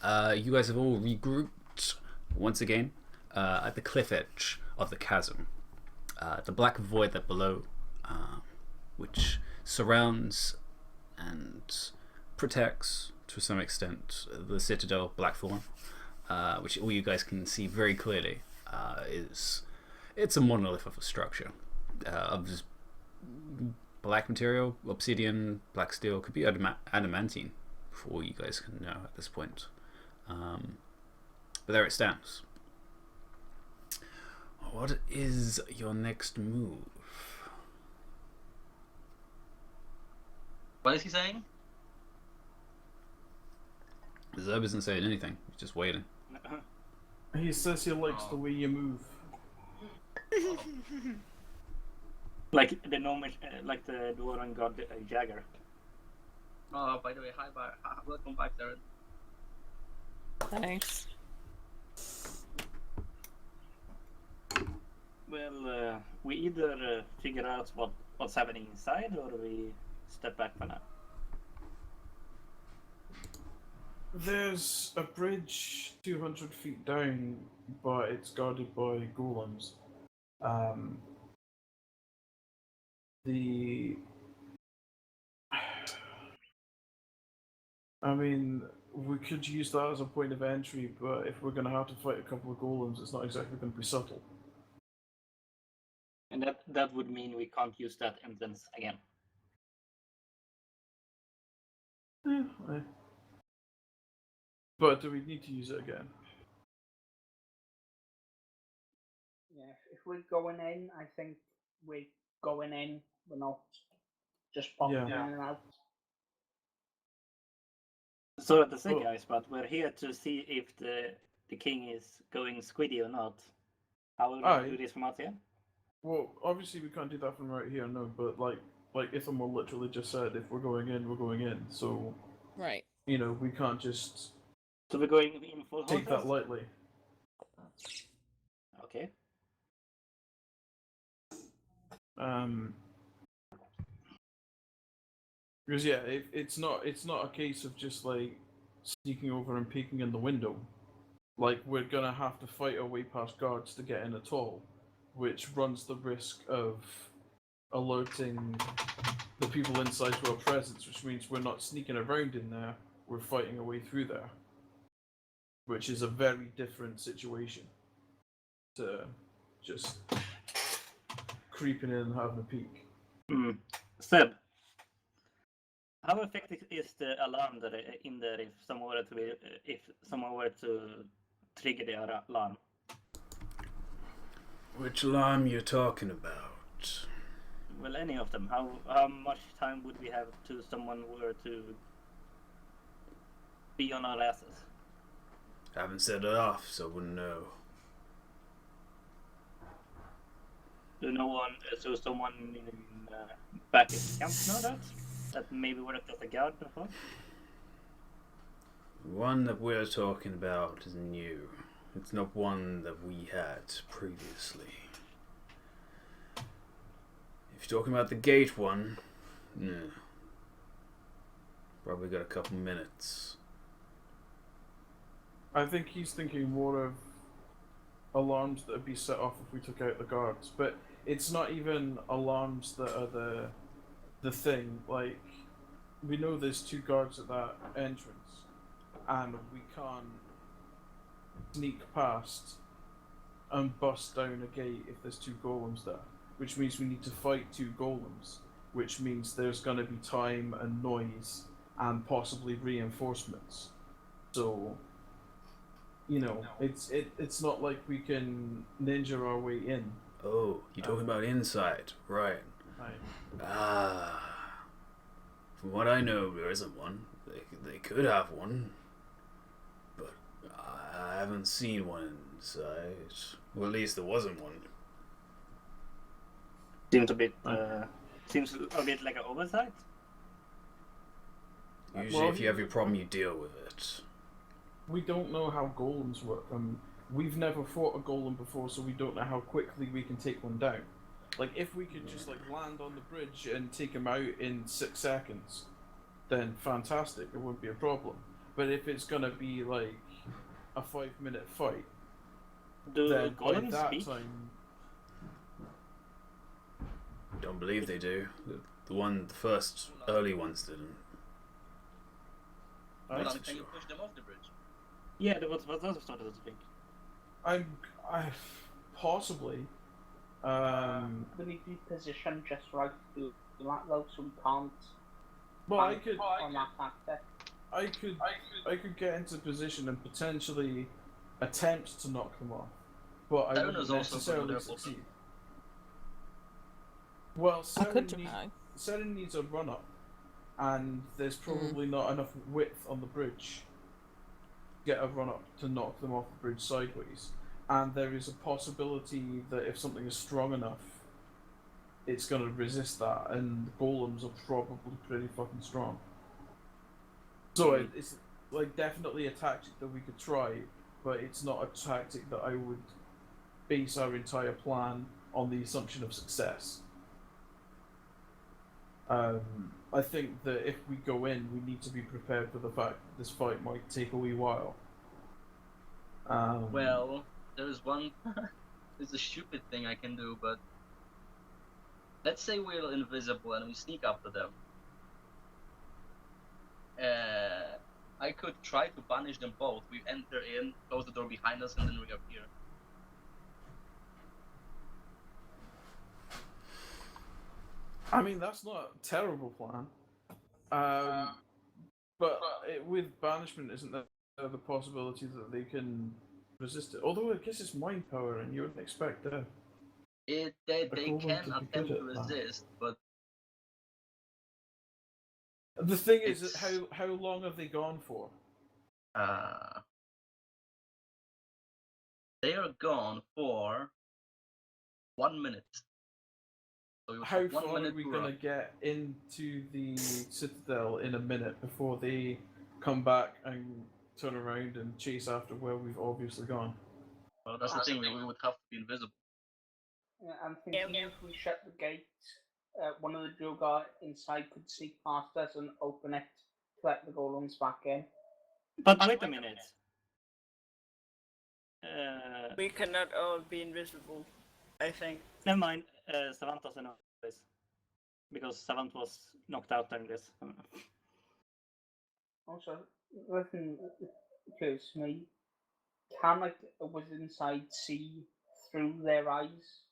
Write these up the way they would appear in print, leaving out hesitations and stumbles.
You guys have all regrouped once again at the cliff edge of the chasm. The black void that below, which surrounds and protects to some extent the citadel Blackthorn, which all you guys can see very clearly, is it's a monolith of a structure of this black material, obsidian, black steel, could be adamantine, for all you guys can know at this point. But there it stands. What is your next move? What is he saying? Zeb isn't saying anything. He's just waiting. He says he likes the way you move. Like the normal, like the dwarven god Jagger. Oh, by the way, hi, welcome back, Darren. Thanks. Well, we either figure out what's happening inside, or we step back for now. There's a bridge 200 feet down, but it's guarded by golems. I mean, we could use that as a point of entry, but if we're going to have to fight a couple of golems, it's not exactly going to be subtle. And that would mean we can't use that entrance again. But do we need to use it again? Yeah, if we're going in, I think we're going in. We're not just popping in and out. So to say, guys, but we're here to see if the king is going squiddy or not. How will we do this from out here? Well, obviously we can't do that from right here, no. But like Ithamar literally just said, if we're going in, we're going in. So, right. You know, we can't just. So we're going in full take that lightly. Okay. Because it's not a case of just like sneaking over and peeking in the window. Like, we're gonna have to fight our way past guards to get in at all, which runs the risk of alerting the people inside to our presence, which means we're not sneaking around in there, we're fighting our way through there. Which is a very different situation to just creeping in and having a peek. Seb, how effective is the alarm that in there if someone were to trigger the alarm? Which alarm you're talking about? Well, any of them. How much time would we have to someone were to be on our asses? Haven't set it off, so wouldn't know. So someone in back in camp know that? That maybe worked as a guard before? The one that we're talking about is new. It's not one that we had previously. If you're talking about the gate one, no. Probably got a couple minutes. I think he's thinking more of alarms that would be set off if we took out the guards, but it's not even alarms that are the thing. Like, we know there's two guards at that entrance, and we can't sneak past and bust down a gate if there's two golems there, which means we need to fight two golems, which means there's going to be time and noise and possibly reinforcements. So, you know, it's not like we can ninja our way in. Oh, you're talking about inside, right? Right. From what I know, there isn't one. They could have one, but I haven't seen one inside. Well, at least there wasn't one. Seems a bit like an oversight. Usually, if you have your problem, you deal with it. We don't know how golems work. We've never fought a golem before, so we don't know how quickly we can take one down. Like, if we could just like land on the bridge and take him out in 6 seconds, then fantastic, it wouldn't be a problem. But if it's gonna be like a 5-minute fight, Do then by golems that speak? time, Don't believe they do. The first early ones didn't. I, That's Can for you sure. push them off the bridge? Yeah, that was what I started to think. I possibly. We need to be positioned just right to do that though, so we can't Well, I bank could, on that tactic. I could get into position and potentially attempt to knock them off, but I Terra wouldn't is also necessarily good with succeed. Well, I could try. Seren needs a run up, and there's probably not enough width on the bridge to get a run up to knock them off the bridge sideways. And there is a possibility that if something is strong enough, it's going to resist that, and golems are probably pretty fucking strong. So it's like definitely a tactic that we could try, but it's not a tactic that I would base our entire plan on the assumption of success. I think that if we go in, we need to be prepared for the fact that this fight might take a wee while. Well, there's one. There's a stupid thing I can do, but let's say we're invisible and we sneak up to them. I could try to banish them both. We enter in, close the door behind us, and then reappear. I mean, that's not a terrible plan. But with banishment, isn't there the possibility that they can resist it? Although I guess it's mind power, and you wouldn't expect that. They golem can to be attempt good to at that. resist, but The thing is, It's- how long have they gone for? they are gone for 1 minute. So you How have 1 far are minute we to gonna run. get into the citadel in a minute before they come back and turn around and chase after where we've obviously gone? Well, that's the thing. We would have to be invisible. I'm thinking if we shut the gate, one of the Duergar inside could see past us and open it to let the golems back in. But wait a minute. We cannot all be invisible, I think. Never mind. Savant doesn't know this because Savant was knocked out during this. Also, listen, occurs to me, can like a wizard inside see through their eyes?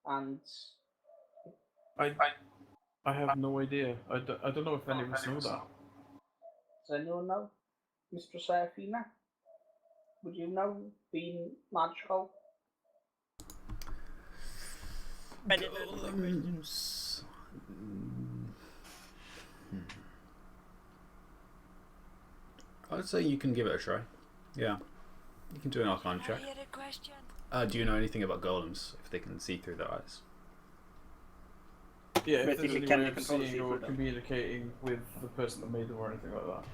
And I have no idea. I don't know if any of us know that. does anyone know? Mistress Serafina? Would you know, being magical? I didn't know the question. Golems. I'd say you can give it a try. Yeah. You can do an Arcana check. I hear a question. Do you know anything about golems, if they can see through their eyes? Yeah, if Basically, there's any can way they of control seeing or secret then? communicating with the person that made them or anything like that.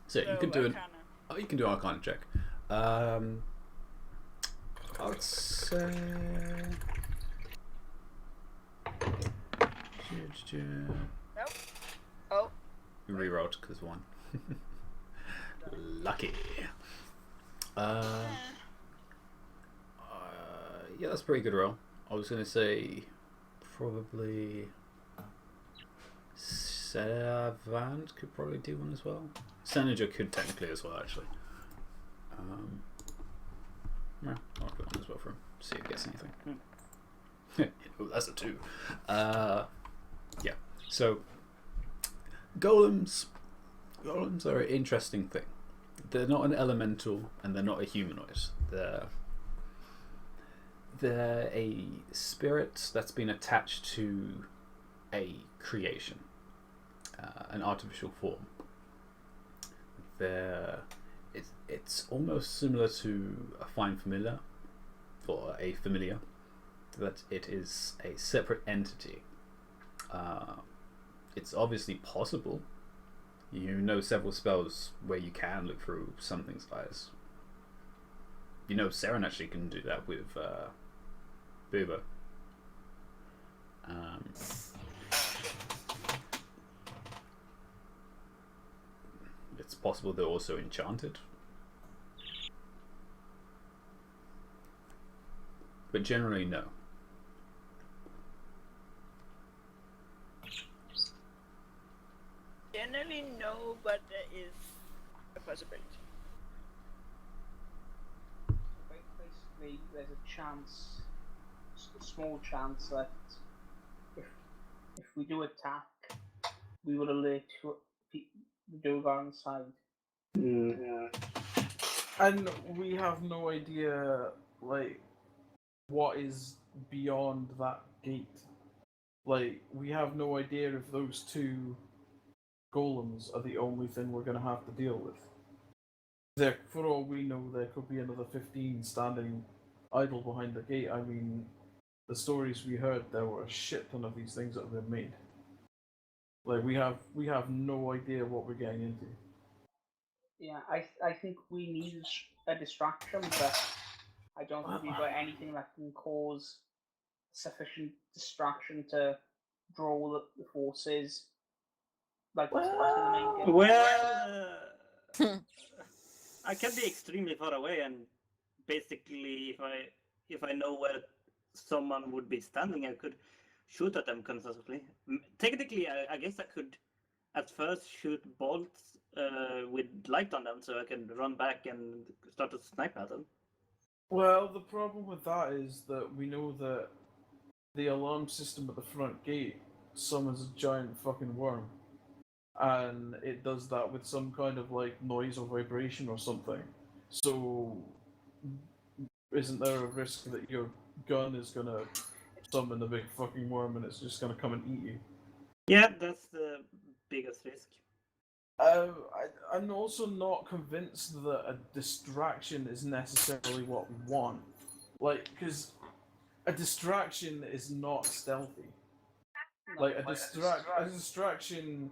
So you No, can do an Arcana. you can do an Arcana check. I'd say. Nope. Oh. You rerolled because one. Lucky. Yeah, that's a pretty good roll. I was gonna say probably Savant could probably do one as well. Senator could technically as well, actually. Yeah, I'll put one as well for him. See if he gets anything. Oh, that's a 2. Yeah. So golems are an interesting thing. They're not an elemental and they're not a humanoid. They're a spirit that's been attached to a creation, an artificial form. It's almost similar to a fine familiar, or a familiar, that it is a separate entity. It's obviously possible. You know several spells where you can look through something's eyes. You know Seren actually can do that with Booba. Um, it's possible they're also enchanted. But generally, no. Generally, no, but there is a possibility. Basically, there's a chance, a small chance that if we do attack, we will alert the Dogar inside. Yeah. And we have no idea, like, what is beyond that gate. Like, we have no idea if those two golems are the only thing we're going to have to deal with. There, for all we know, there could be another 15 standing idle behind the gate. I mean, the stories we heard, there were a shit ton of these things that have been made. Like, we have no idea what we're getting into. Yeah, I think we need a distraction, but I don't think we've got anything that can cause sufficient distraction to draw the forces like to the main gate. Well, I can be extremely far away, and basically, if I know where someone would be standing, I could shoot at them consistently. Technically, I guess I could at first shoot bolts with light on them, so I can run back and start to snipe at them. Well, the problem with that is that we know that the alarm system at the front gate summons a giant fucking worm. And it does that with some kind of like noise or vibration or something. So, isn't there a risk that your gun is gonna summon a big fucking worm and it's just gonna come and eat you? Yeah, that's the biggest risk. I'm also not convinced that a distraction is necessarily what we want. Like, because a distraction is not stealthy. Like, a distraction,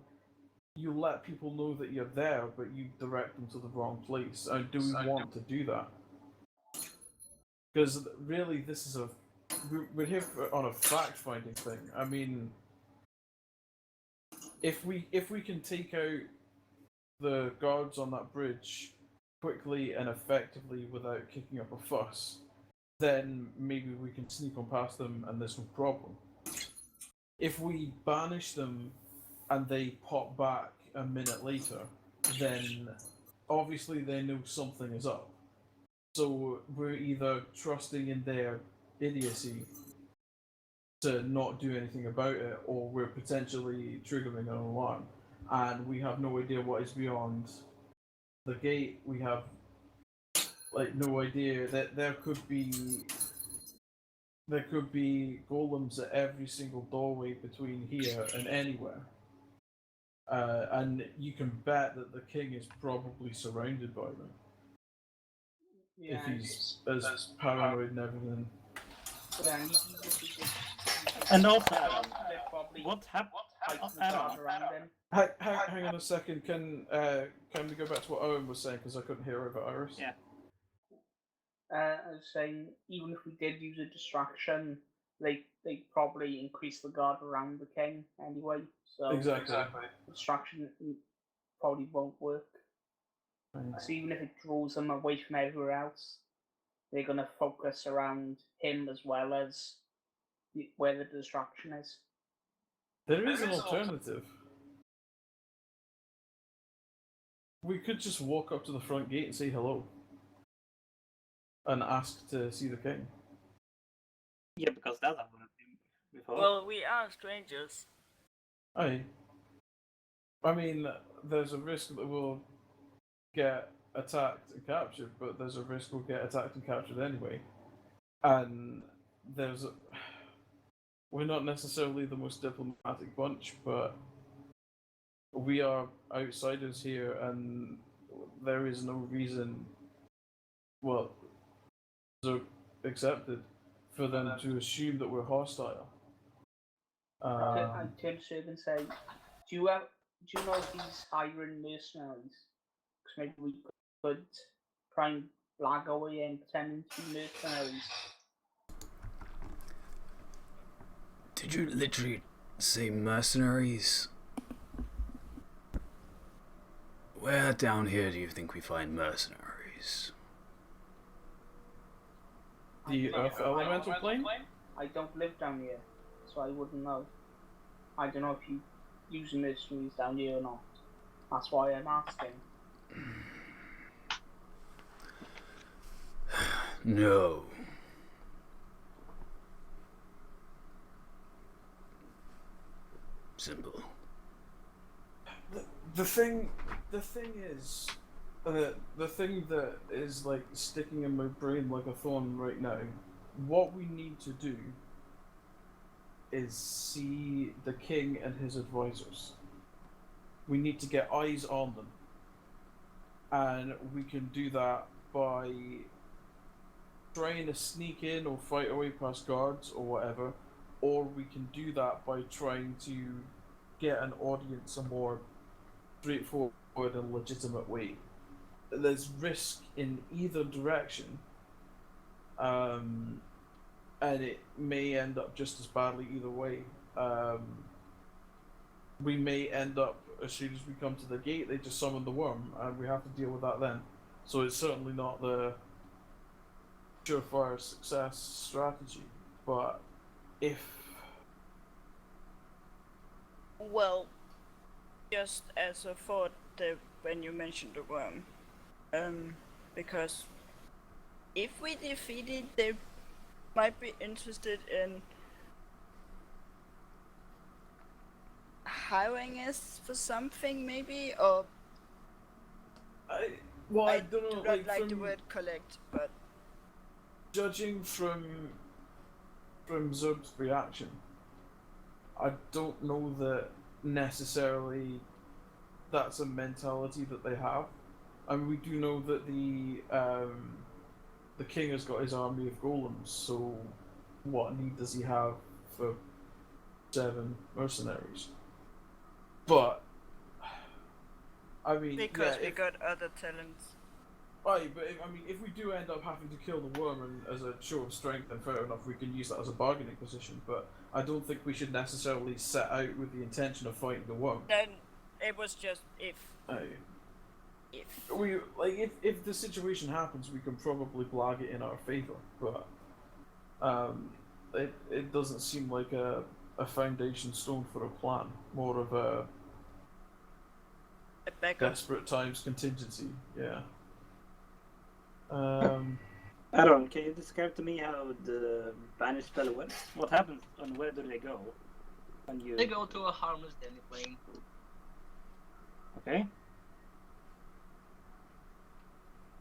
you let people know that you're there, but you direct them to the wrong place. Do we want to do that? Because really, this is we're here on a fact-finding thing. I mean, if we can take out the guards on that bridge quickly and effectively without kicking up a fuss, then maybe we can sneak on past them and there's no problem. If we banish them and they pop back a minute later, then obviously they know something is up. So we're either trusting in their idiocy to not do anything about it, or we're potentially triggering an alarm. And we have no idea what is beyond the gate. We have like no idea that there could be golems at every single doorway between here and anywhere. And you can bet that the king is probably surrounded by them. Yeah, If he's as paranoid and everything. yeah, And also, they're probably what happened? fighting the guard around them. Hang on a second. Can we go back to what Owen was saying because I couldn't hear over Iris? Yeah. I was saying, even if we did use a distraction, they probably increase the guard around the king anyway. So Exactly. distraction probably won't work. Right. So even if it draws them away from everywhere else, they're gonna focus around him as well as where the distraction is. There is an alternative. We could just walk up to the front gate and say hello. And ask to see the king. Yeah, because that happened before. Well, we are strangers. Aye. I mean, there's a risk that we'll get attacked and captured, but there's a risk we'll get attacked and captured anyway. And we're not necessarily the most diplomatic bunch, but we are outsiders here, and there is no reason, well, are accepted for them to assume that we're hostile. I turn to Sib and say, do you know if he's hiring mercenaries? Because maybe we could try and blag away and pretending to be mercenaries. Did you literally say mercenaries? Where down here do you think we find mercenaries? The Earth Elemental Plane? I don't live down here, so I wouldn't know. I don't know if you use mercenaries down here or not. That's why I'm asking. No. Simple. The thing is, the thing that is like sticking in my brain like a thorn right now. What we need to do is see the king and his advisors. We need to get eyes on them, and we can do that by trying to sneak in or fight away past guards or whatever, or we can do that by trying to get an audience a more straightforward and legitimate way. There's risk in either direction, and it may end up just as badly either way. We may end up, as soon as we come to the gate, they just summon the worm, and we have to deal with that then. So it's certainly not the surefire success strategy, but if Well, just as a thought when you mentioned the worm, because if we defeat it, they might be interested in hiring us for something, maybe, or I I don't know, do not like the from word collect, but judging from Zub's reaction, I don't know that necessarily that's a mentality that they have. I mean, we do know that the king has got his army of golems, so what need does he have for 7 mercenaries? But I mean, because yeah, we got other talents. Right, but if we do end up having to kill the worm and as a show of strength, then fair enough, we can use that as a bargaining position. But I don't think we should necessarily set out with the intention of fighting the worm. Then it was just if. We if the situation happens, we can probably blag it in our favor. But it doesn't seem like a foundation stone for a plan. More of a backup. desperate times contingency. Yeah. Aaron, can you describe to me how the banish spell works? What happens and where do they go? When you... They go to a harmless daily plane. Okay.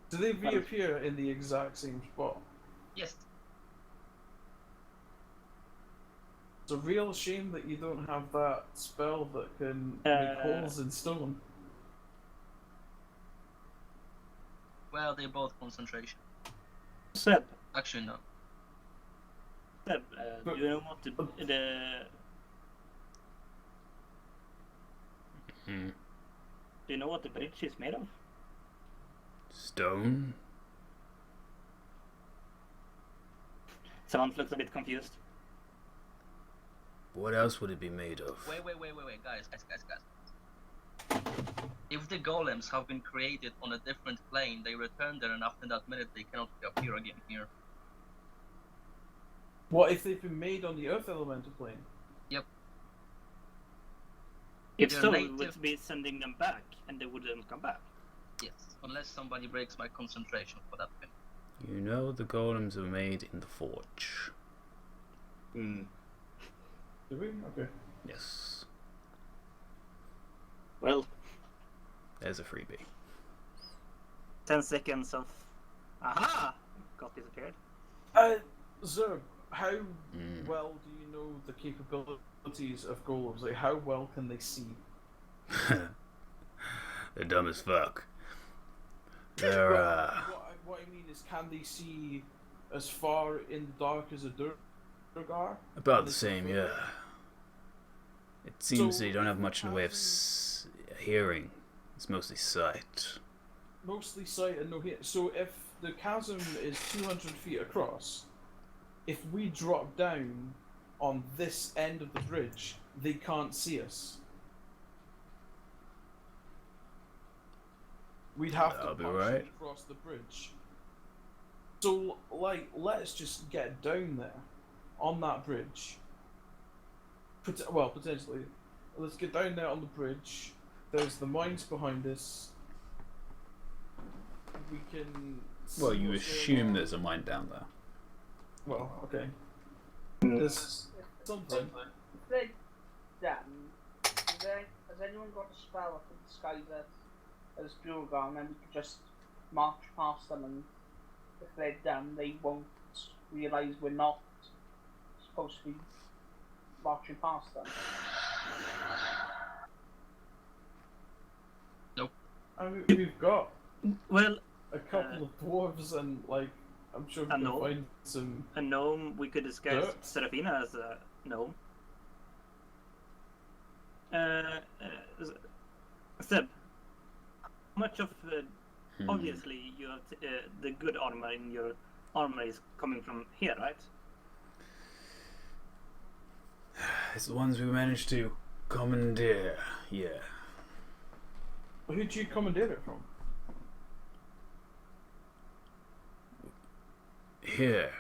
Do they reappear in the exact same spot? Yes. It's a real shame that you don't have that spell that can make holes in stone. Well, they're both concentration. Seb, Actually, no. do you know what the Hmm. do you know what the bridge is made of? Stone? Someone looks a bit confused. What else would it be made of? Wait, guys. If the golems have been created on a different plane, they return there, and after that minute, they cannot appear again here. What if they've been made on the Earth Elemental Plane? Yep. If They're so, we native- would be sending them back, and they wouldn't come back. Yes, unless somebody breaks my concentration for that thing. You know the golems were made in the forge. Hmm. Do we? Okay. Yes. Well, There's a freebie. 10 seconds of... Aha! Got disappeared. Zerb, how well do you know the capabilities of golems? Like, how well can they see? They're dumb as fuck. They're, What I mean is, can they see as far in the dark as a Durgar? about the same, yeah. It seems So, they don't have if much in the way of hearing. It's mostly sight. Mostly sight and no hear. So if the chasm is 200 feet across, if we drop down on this end of the bridge, they can't see us. We'd have That'll to be partially right. cross the bridge. So, like, let's just get down there on that bridge. Well, potentially. Let's get down there on the bridge. There's the mines behind us. We can. Well, see you what's going assume on. there's a mine down there. Well, okay. Mm. There's something. If they're done, has anyone got a spell that can disguise us as Durgar, and then we could just march past them, and if they're done, they won't realise we're not supposed to be marching past them. I mean, we've got Well, a couple of dwarves, and like, I'm sure we I can know. find some. a gnome, we could disguise Dirt. Serafina as a gnome. Seb, how much of obviously you have the good armor in your armor is coming from here, right? It's the ones we managed to commandeer. Yeah. Who'd you commandeer it from? Here.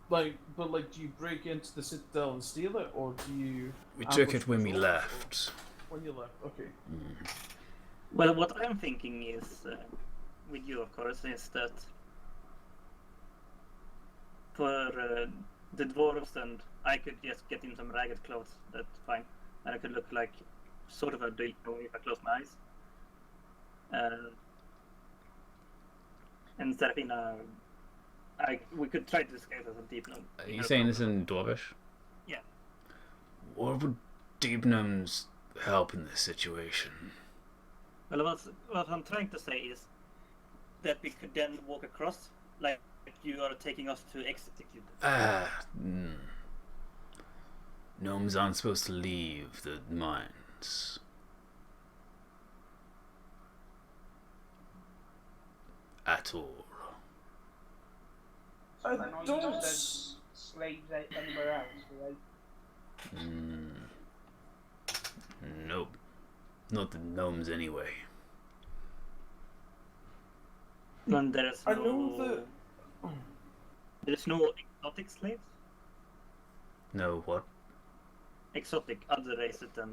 Like, but like, do you break into the citadel and steal it, or do you? We took ambush it when we patrols, left. or when you left, okay. Well, what I'm thinking is, with you of course, is that for the dwarves, and I could just get in some ragged clothes, that's fine. And I could look like sort of a deep gnome if I close my eyes. And Serafina, we could try to disguise as a deep gnome. Are you saying this in Dwarvish? Yeah. What would deep gnomes help in this situation? Well, what I'm trying to say is that we could then walk across, like you are taking us to execute. Gnomes aren't supposed to leave the mines. At all. So I they're not don't used as slaves anywhere else, right? Nope. Not the gnomes anyway. And there's I no, know that. there's no exotic slaves. No, what? Exotic, other races than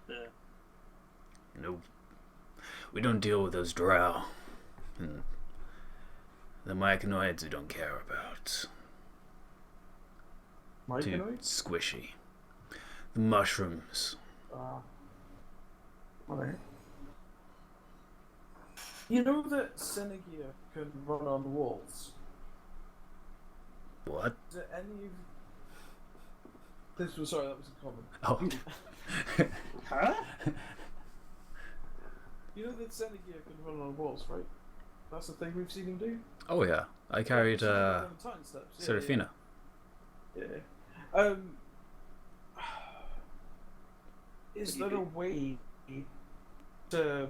the. Nope. We don't deal with those drow. The myconoids we don't care about. Too Myconoids? squishy. The mushrooms. Alright. You know that Senegia can run on walls? What? Is there any of... This was, sorry, that was a comment. Oh. Huh? You know that Senegia can run on walls, right? That's the thing we've seen him do? Oh yeah. I carried We've seen him on the Titan steps. Yeah, Serafina. Yeah. Is there a way to,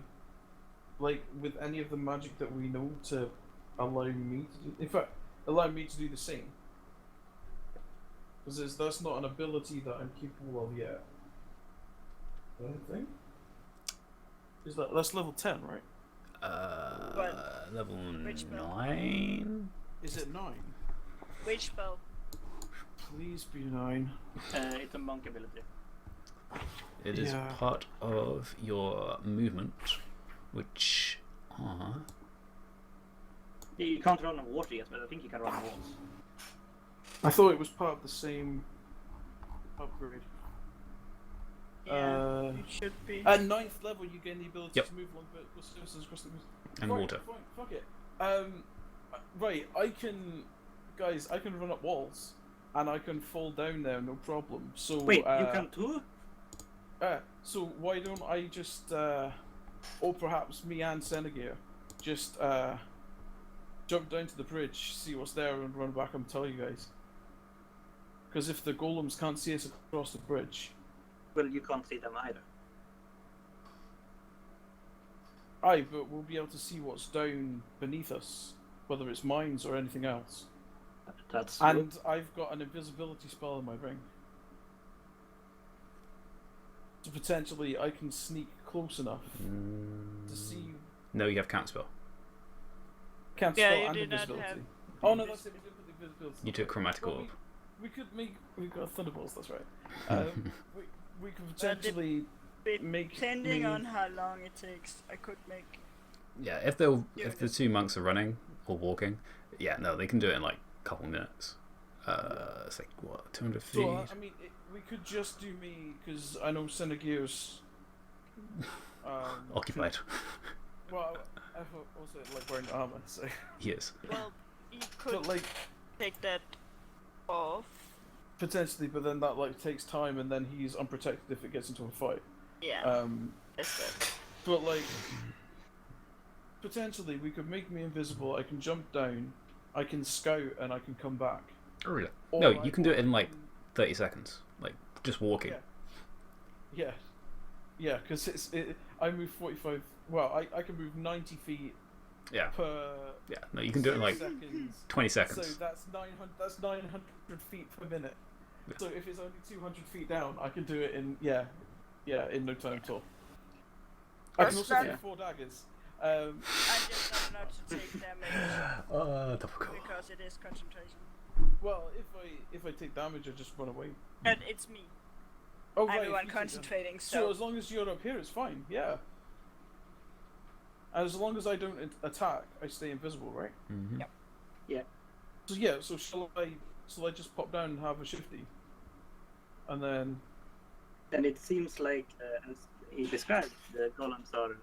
like, with any of the magic that we know, to allow me to do, in fact, allow me to do the same? Because that's not an ability that I'm capable of yet. I don't think. That's level 10, right? Level Which spell? 9? Is it 9? Which spell? Please be 9. It's a monk ability. It is Yeah. part of your movement, which You can't run on water yet, but I think you can run on walls. I thought it was part of the same upgrade. Yeah, it should be. At 9th level, you gain the ability Yep. to move along vertical surfaces across the and Fine, water. Fine, fuck it. Right, I can run up walls, and I can fall down there, no problem. So Wait, you can too? So why don't I just, or perhaps me and Senegia, just jump down to the bridge, see what's there, and run back and tell you guys. Because if the golems can't see us across the bridge, Well, you can't see them either. aye, but we'll be able to see what's down beneath us, whether it's mines or anything else. That's And I've got an invisibility spell in my ring. So potentially I can sneak close enough to see No, you have counterspell. cancel Yeah, spell you and did not invisibility. have Oh no, that's it. We did put the invisibility. You took chromatic Well, orb. we could make. We've got thunderbolts. That's right. We could potentially make Depending me- on how long it takes, I could make. Yeah, if the two monks are running or walking, yeah, no, they can do it in like a couple minutes. It's like what, 200 feet? So I mean, we could just do me because I know Synergear's Occupied. Well, I also like wearing armor, so. He is. Well, you could But like take that off. potentially, but then that like takes time, and then he's unprotected if it gets into a fight. Yeah, that's that. But like potentially, we could make me invisible. I can jump down, I can scout, and I can come back. Oh, really? Or No, I- you can do it in or I like can- 30 seconds. Like, just walking. Yeah, because I move 45. Well, I can move 90 feet Yeah. per. Yeah. No, you can do it in like seconds. 20 So seconds. that's 900. That's 900 feet per minute. Yeah. So if it's only 200 feet down, I can do it in in no time at all. I can That's also not- do 4 daggers. I'm just not allowed to take damage Double go. because it is concentration. Well, if I take damage, I just run away. And it's me. Oh, I'm right, the one if you take concentrating, damage. So so. as long as you're up here, it's fine. Yeah. As long as I don't attack, I stay invisible, right? Mm-hmm. Yeah. So yeah. So shall I just pop down and have a shifty, and then And it seems like, as he described, the golems are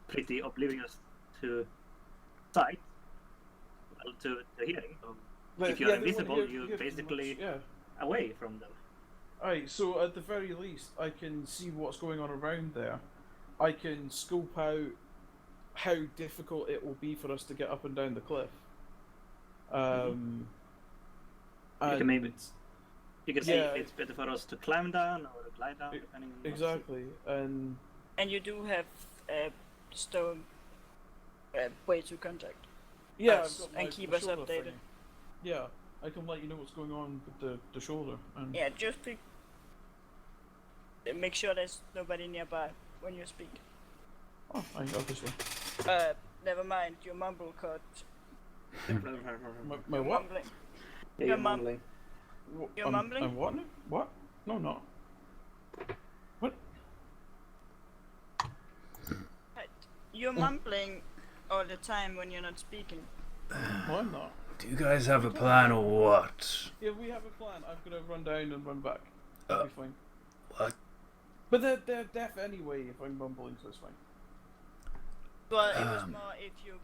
pretty oblivious to sight, well, to hearing. So if you're they won't invisible, hear you're too much, basically yeah. away from them. Alright, so at the very least, I can see what's going on around there. I can scope out how difficult it will be for us to get up and down the cliff. You And can maybe you can see yeah. if it's better for us to climb down or glide down, depending on exactly, and And you do have stone way to contact. yeah, Us I've got and my keep the us shoulder updated. thing. Yeah, I can let you know what's going on with the shoulder. And Yeah, just make sure there's nobody nearby when you speak. Oh, I obviously. Never mind, your mumble cut. My what? Mumbling. Yeah, Your you're mum- mumbling. You're mumbling? I'm what? What? No, not. What? Right. You're mumbling all the time when you're not speaking. No, I'm not. Do you guys have a plan or what? Yeah, we have a plan. I'm gonna run down and run back. Uh, That'll be fine. what? But they're deaf anyway if I'm mumbling, so it's fine. Well, it was Um, more if you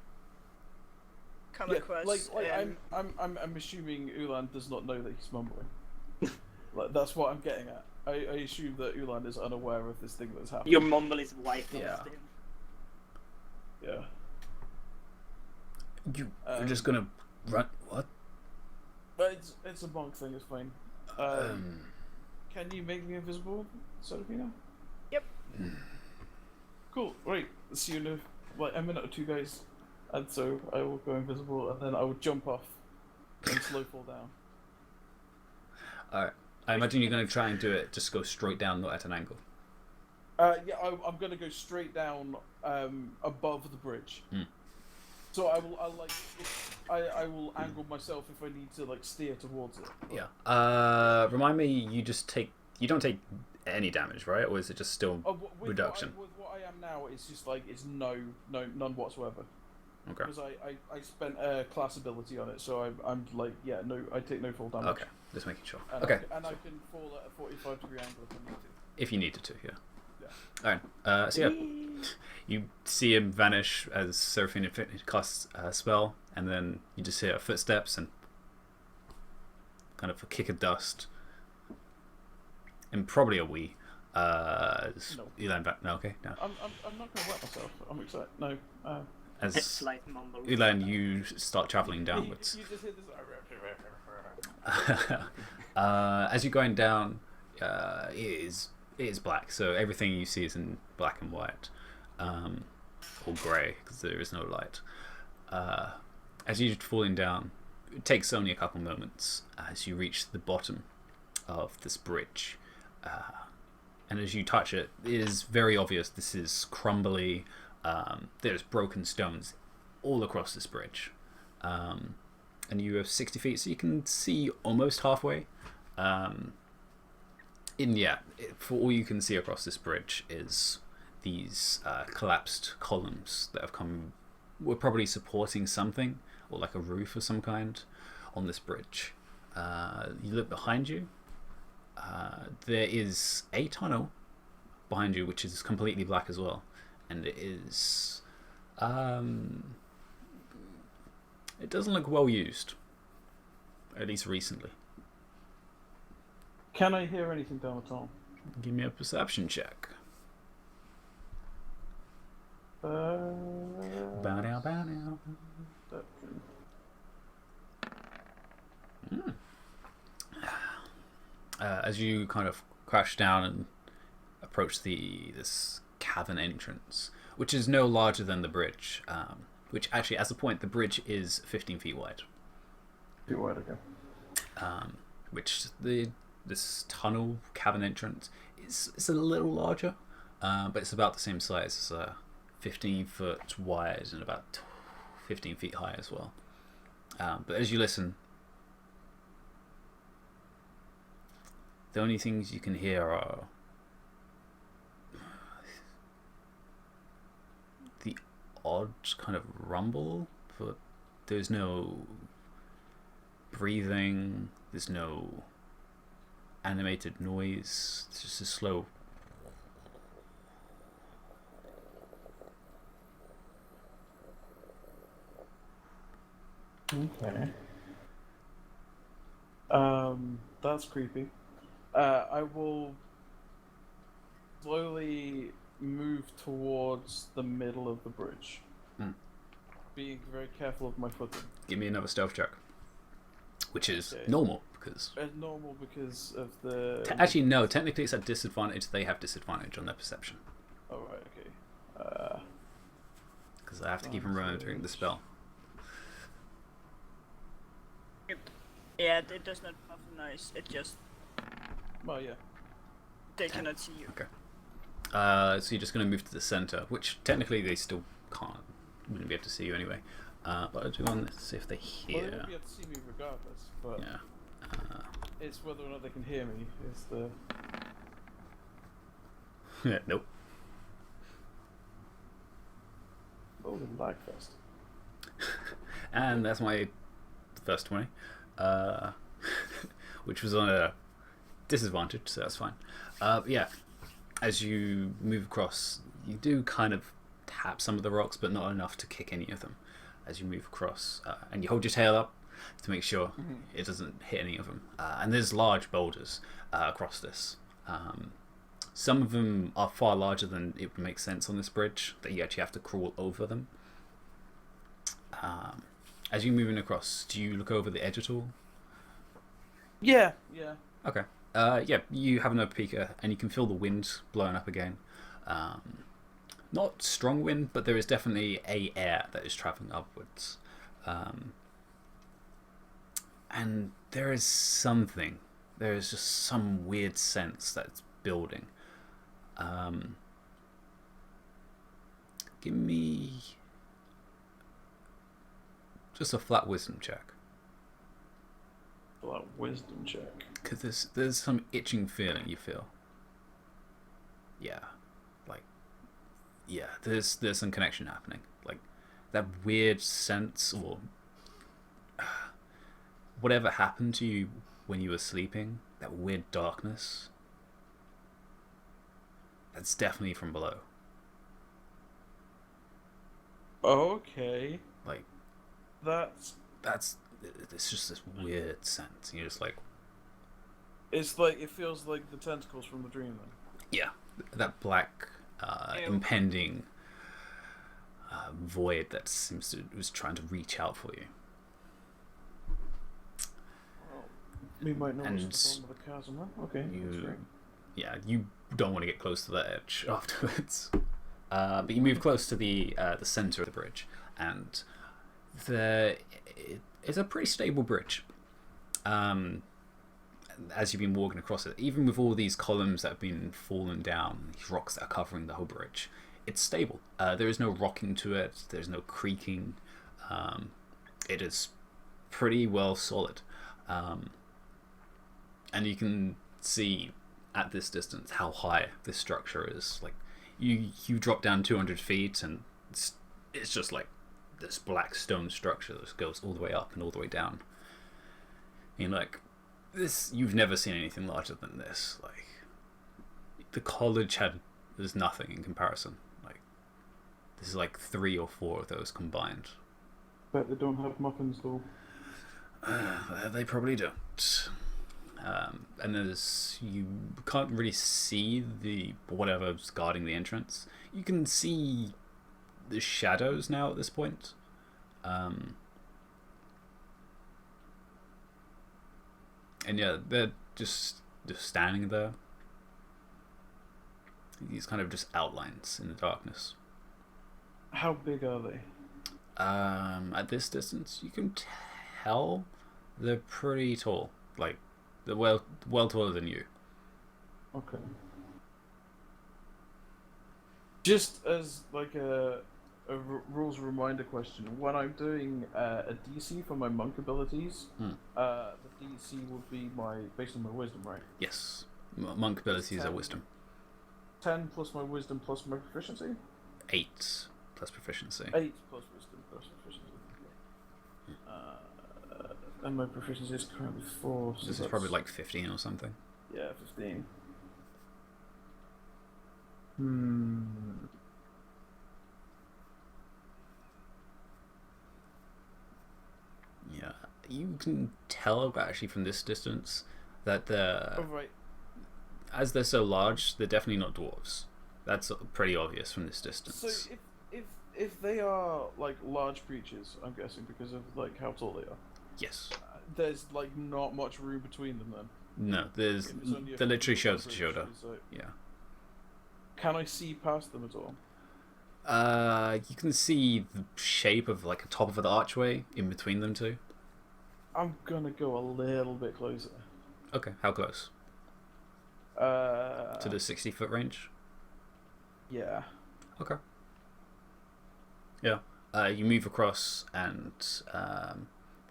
come Yeah, across. like I'm assuming Ulan does not know that he's mumbling. Like that's what I'm getting at. I assume that Ulan is unaware of this thing that's happening. Your mumble is white. Yeah. Yeah. You're just gonna run? What? But it's a monk thing. It's fine. Can you make me invisible, Serafina? Yep. Cool. Right. See you in like a minute or two, guys. And so I will go invisible, and then I will jump off and slow fall down. Alright. I imagine you're gonna try and do it. Just go straight down, not at an angle. Yeah, I'm gonna go straight down above the bridge. Hmm. So I will angle myself if I need to like steer towards it. Yeah. Remind me, you don't take any damage, right? Or is it just still With reduction? With what I am now, it's just like it's none whatsoever. Okay. Because I spent a class ability on it, so I'm like I take no full damage. Okay. Just making sure. And Okay. I can fall at a 45-degree angle if I need to. If you needed to, yeah. Yeah. Alright. So yeah, you see him vanish as Seraphina casts a spell, and then you just hear footsteps and kind of a kick of dust, and probably a wee. No. You land back. No, okay, no. I'm not gonna wet myself. I'm excited. No. As Slight mumble. Ulan, you start traveling downwards. You just hear this. As you're going down, it is black. So everything you see is in black and white, or grey because there is no light. As you're falling down, it takes only a couple moments as you reach the bottom of this bridge. And as you touch it, it is very obvious this is crumbly. There's broken stones all across this bridge. And you have 60 feet, so you can see almost halfway. For all you can see across this bridge is these collapsed columns that were probably supporting something, or like a roof of some kind, on this bridge. You look behind you. There is a tunnel behind you, which is completely black as well, and it is. It doesn't look well used, at least recently. Can I hear anything down the tunnel? Give me a perception check. Bow down, bow down. As you kind of crash down and approach this cavern entrance, which is no larger than the bridge, which actually, as a point, the bridge is 15 feet wide. Feet wide, okay. Which this tunnel cavern entrance is a little larger, but it's about the same size as a 15 foot wide and about 15 feet high as well. But as you listen, the only things you can hear are the odd kind of rumble, but there's no breathing, there's no animated noise, it's just a slow. Okay. That's creepy. I will slowly move towards the middle of the bridge. Being very careful of my footing. Give me another stealth check, which is Okay. normal because. Normal because of the. Actually, no. Technically, it's at disadvantage. They have disadvantage on their perception Oh right, okay. because I have to keep them remembering the spell. Yeah, it does not have noise. It just Well, yeah. they cannot see you. Okay. So you're just going to move to the center, which technically they still wouldn't be able to see you anyway. But I'll do one to see if they Well, they hear. won't be able to see me regardless, but Yeah. it's whether or not they can hear me is the. Nope. Oh, the lag fest. And that's my first 20, which was on a disadvantage, so that's fine. Yeah, as you move across, you do kind of tap some of the rocks, but not enough to kick any of them. As you move across, and you hold your tail up to make sure it doesn't hit any of them. And there's large boulders across this. Some of them are far larger than it would make sense on this bridge, that you actually have to crawl over them. As you're moving across, do you look over the edge at all? Yeah. Okay. Yeah, you have another peeker, and you can feel the wind blowing up again. Not strong wind, but there is definitely a air that is traveling upwards. And there is something. There is just some weird sense that's building. Give me just a flat wisdom check. Like wisdom check. Because there's some itching feeling you feel. Yeah. Yeah, there's some connection happening. Like that weird sense, or whatever happened to you when you were sleeping, that weird darkness, that's definitely from below. Okay. Like it's just this weird sense. And you're just like, It's like it feels like the tentacles from the dream then. yeah, that black impending void that was trying to reach out for you. Well, we might know And what's the bottom of the chasm, huh? Okay, that's great. Yeah, you don't want to get close to that edge afterwards. But you move close to the center of the bridge, and it's a pretty stable bridge. As you've been walking across it, even with all these columns that have been fallen down, these rocks that are covering the whole bridge, it's stable. There is no rocking to it. There's no creaking. It is pretty well solid. And you can see at this distance how high this structure is. Like you drop down 200 feet and it's just like this black stone structure that goes all the way up and all the way down. And like this, you've never seen anything larger than this. Like the college there's nothing in comparison. Like this is like 3 or 4 of those combined. Bet they don't have muffins though. They probably don't. And you can't really see whatever's guarding the entrance. You can see the shadows now at this point. And yeah, they're just standing there. These kind of just outlines in the darkness. How big are they? At this distance, you can tell they're pretty tall. Like they're well taller than you. Okay. Just as like a rules reminder question, when I'm doing a DC for my monk abilities, the DC would be based on my wisdom, right? Yes, monk abilities are wisdom. 10 plus my wisdom plus my proficiency. 8 plus proficiency. 8 plus wisdom plus proficiency. And my proficiency is currently 4. So This is probably like 15 or something. Yeah, 15. Yeah, you can tell actually from this distance that Oh, right. as they're so large, they're definitely not dwarves. That's pretty obvious from this distance. So if they are like large creatures, I'm guessing because of like how tall they are. Yes. There's like not much room between them then. No, there's It's only a they're literally 50-foot shoulder to bridge, shoulder. so- Yeah. Can I see past them at all? You can see the shape of like a top of the archway in between them two. I'm gonna go a little bit closer. Okay, how close? To the 60-foot range? Yeah. Okay. Yeah. You move across and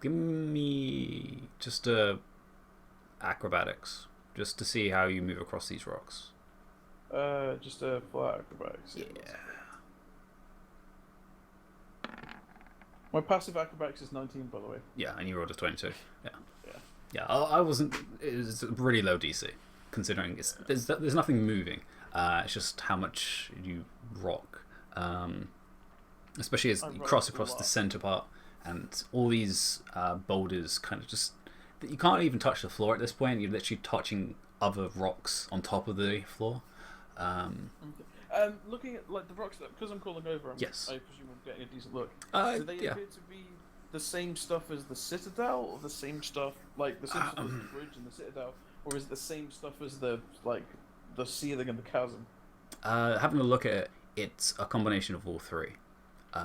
give me just acrobatics, just to see how you move across these rocks. Just a flat acrobatics. Yeah. My passive acrobatics is 19, by the way. Yeah, and you rolled a 22. Yeah. Yeah. Yeah, I wasn't. It was a really low DC, considering there's nothing moving. It's just how much you rock. Especially as you cross across the center part, and all these boulders kind of just. You can't even touch the floor at this point. You're literally touching other rocks on top of the floor. Looking at like the rocks, because I'm calling over, Yes. I presume I'm getting a decent look. Yeah. Do they appear to be the same stuff as the Citadel, or the same stuff like the same stuff as the bridge and the Citadel, or is it the same stuff as the ceiling and the chasm? Having a look at it, it's a combination of all three.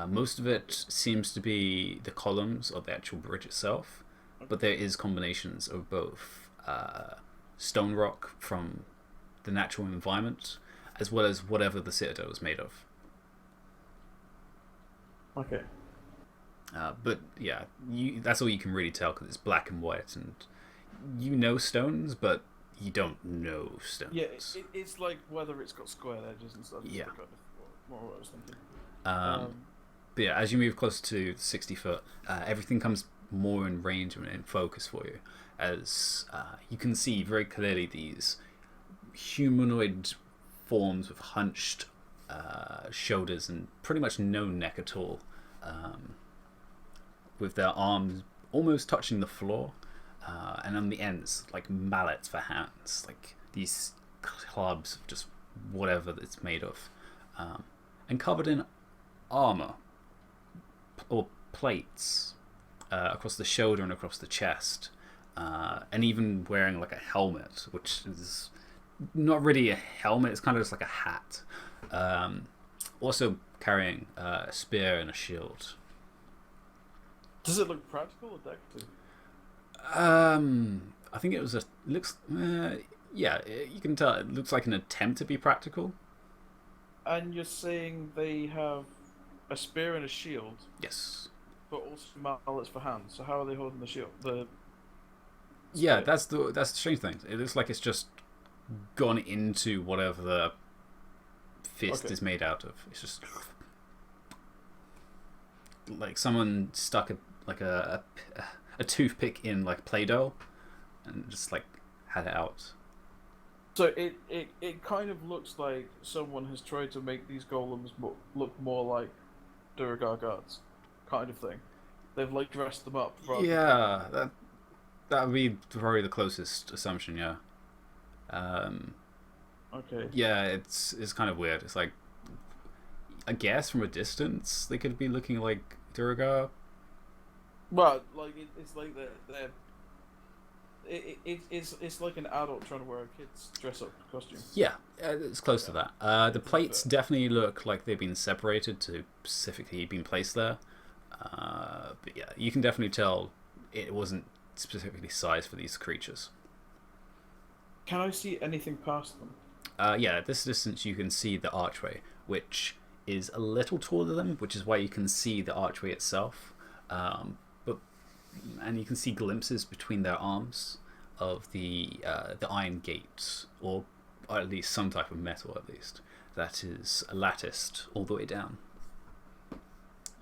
Most of it seems to be the columns of the actual bridge itself, but there is combinations of both stone rock from the natural environment, as well as whatever the Citadel is made of. Okay. But yeah, that's all you can really tell because it's black and white, and you know stones, but you don't know stones. Yeah, it's like whether it's got square edges and stuff. Yeah. Kind of more what I was thinking. But yeah, as you move closer to 60 foot, everything comes more in range and in focus for you, as you can see very clearly these humanoid forms with hunched shoulders and pretty much no neck at all, with their arms almost touching the floor, and on the ends like mallets for hands, like these clubs of just whatever it's made of, and covered in armor or plates across the shoulder and across the chest, and even wearing like a helmet, which is not really a helmet, it's kind of just like a hat. Also carrying a spear and a shield. Does it look practical or decorative? I think it was looks. Yeah, you can tell it looks like an attempt to be practical. And you're saying they have a spear and a shield, Yes. but also mallets for hands. So how are they holding the shield? Yeah, Spear? that's the strange thing. It looks like it's just gone into whatever the fist is made out of. It's just like someone stuck a toothpick in like Play-Doh and just like had it out. So it kind of looks like someone has tried to make these golems look more like Durgar guards, kind of thing. They've like dressed them up. Yeah, that would be probably the closest assumption. Yeah. Okay. Yeah, it's kind of weird. It's like, I guess from a distance they could be looking like Durga. Well, like it's like they're it's like an adult trying to wear a kid's dress up costume. Yeah, it's close to that. The plates definitely look like they've been separated to specifically been placed there. But yeah, you can definitely tell it wasn't specifically sized for these creatures. Can I see anything past them? Yeah, at this distance you can see the archway, which is a little taller than them, which is why you can see the archway itself. And you can see glimpses between their arms of the iron gate, or at least some type of metal, at least that is latticed all the way down.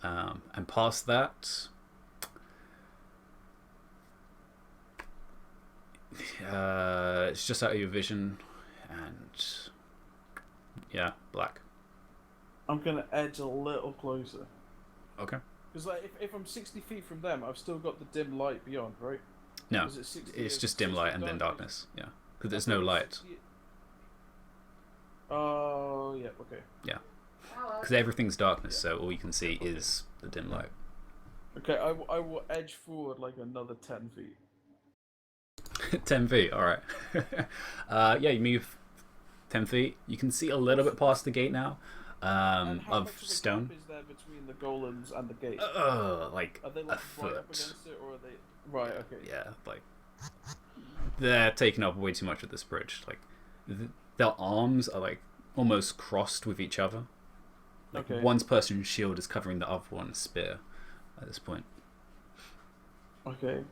And past that, it's just out of your vision, and yeah, black. I'm gonna edge a little closer. Okay. Because like if I'm 60 feet from them, I've still got the dim light beyond, right? No, Is it 60 it's or just dim 60 light and then darkness. Yeah, because there's no Okay, light. 60 Oh yeah, okay. Yeah, because everything's darkness, so all you can see is the dim light. Okay, I will edge forward like another 10 feet. 10 feet, alright. Yeah, you move 10 feet. You can see a little bit past the gate now, And how of much of a stone. gap is there between the golems and the gate? Like Are they a like right up foot. against it, or are they right? Okay. Yeah, like they're taking up way too much of this bridge. Like their arms are like almost crossed with each other. Like Okay. one person's shield is covering the other one's spear at this point. Okay.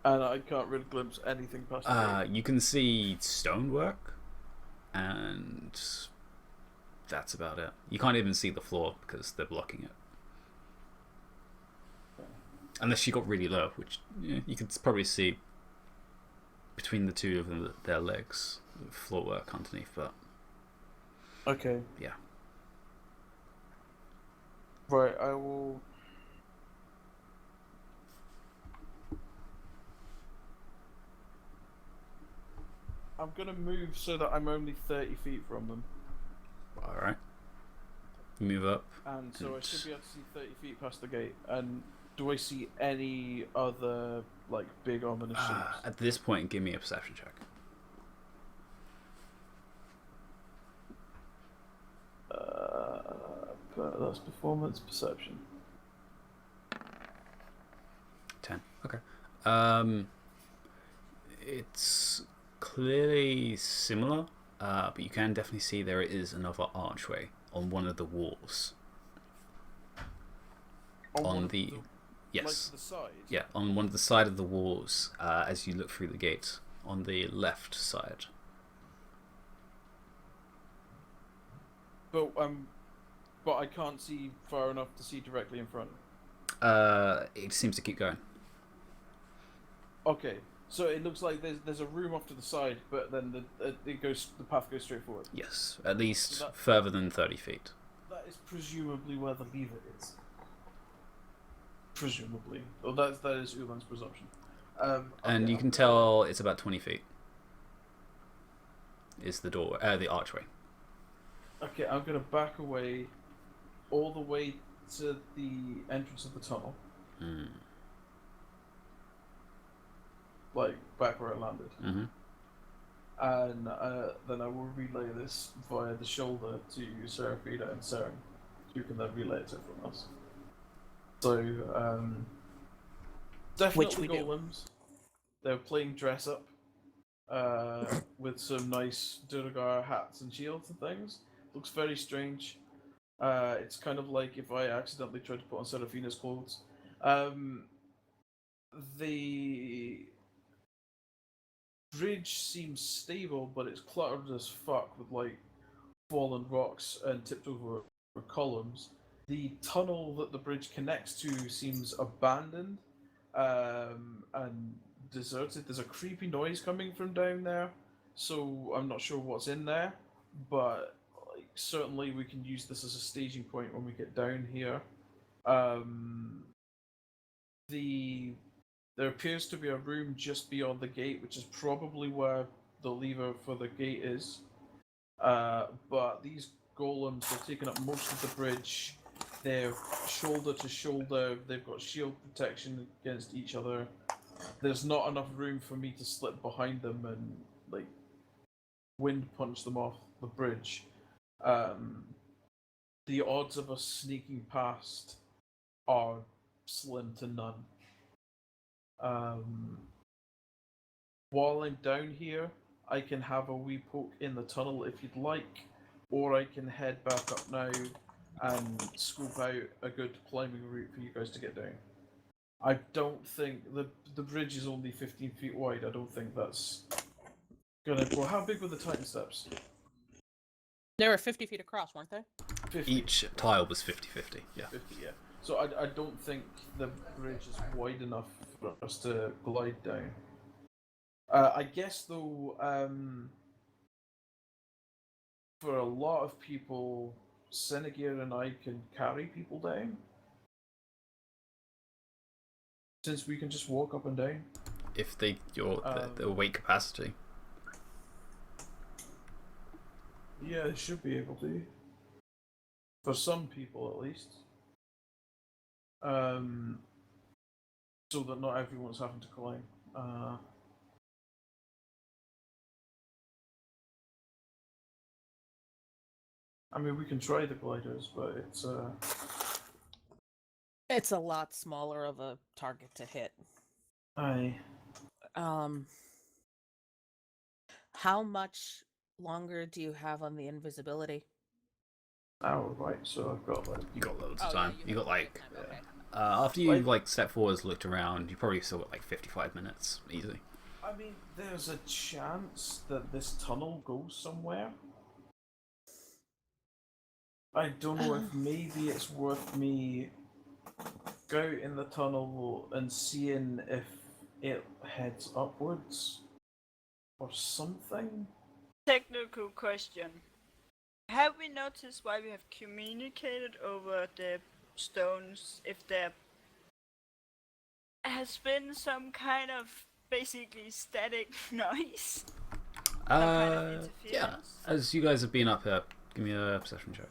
And I can't really glimpse anything past the gate. You can see stonework, and that's about it. You can't even see the floor because they're blocking it. Unless you got really low, which you could probably see between the two of them, their legs, floor work underneath, but Okay. yeah. Right, I will. I'm gonna move so that I'm only 30 feet from them, Alright. Move up. and so I should be able to see 30 feet past the gate. And do I see any other like big ominous shapes? At this point, give me a perception check. But that's performance perception. 10. Okay. It's clearly similar, but you can definitely see there is another archway on one of the walls. one On of the like yes, to the side. yeah, on one of the side of the walls, as you look through the gate, on the left side. But I can't see far enough to see directly in front. It seems to keep going. Okay, so it looks like there's a room off to the side, but then the path goes straight forward. Yes, at least So that- further than 30 feet. That is presumably where the lever is. Presumably, well, that is Ulan's presumption. And okay, you can I'm- tell it's about 20 feet. Is the door, the archway. Okay, I'm gonna back away, all the way to the entrance of the tunnel, Mm. like back where I landed, Mm-hmm. and then I will relay this via the shoulder to Seraphina and Saren, who can then relay it to everyone else. So, definitely Which we do. golems. They're playing dress up with some nice Durgar hats and shields and things. Looks very strange. It's kind of like if I accidentally tried to put on Seraphina's clothes. The bridge seems stable, but it's cluttered as fuck with like fallen rocks and tipped over columns. The tunnel that the bridge connects to seems abandoned and deserted. There's a creepy noise coming from down there, so I'm not sure what's in there, but like, certainly we can use this as a staging point when we get down here. There appears to be a room just beyond the gate, which is probably where the lever for the gate is. But these golems are taking up most of the bridge. They're shoulder to shoulder. They've got shield protection against each other. There's not enough room for me to slip behind them and like wind punch them off the bridge. The odds of us sneaking past are slim to none. While I'm down here, I can have a wee poke in the tunnel if you'd like, or I can head back up now and scope out a good climbing route for you guys to get down. I don't think the bridge is only 15 feet wide. I don't think that's gonna. Well, how big were the Titan steps? They were 50 feet across, weren't they? 50. Each tile was 50-50. Yeah. 50, yeah. So I don't think the bridge is wide enough for us to glide down. I guess though, for a lot of people, Senegir and I can carry people down. Since we can just walk up and down. If the weight capacity. Yeah, they should be able to. For some people, at least. So that not everyone's having to climb. I mean, we can try the gliders, but It's a lot smaller of a target to hit. Aye. How much longer do you have on the invisibility? Oh, right. So I've got like. You got loads of Oh, time. yeah, You got like time, okay. after you like step forwards, looked around, you probably still got like 55 minutes easy. I mean, there's a chance that this tunnel goes somewhere. I don't know if maybe it's worth me go out in the tunnel and seeing if it heads upwards or something. Technical question. Have we noticed why we have communicated over the stones if there has been some kind of basically static noise? Some kind of Yeah. interference? As you guys have been up here, give me a perception check.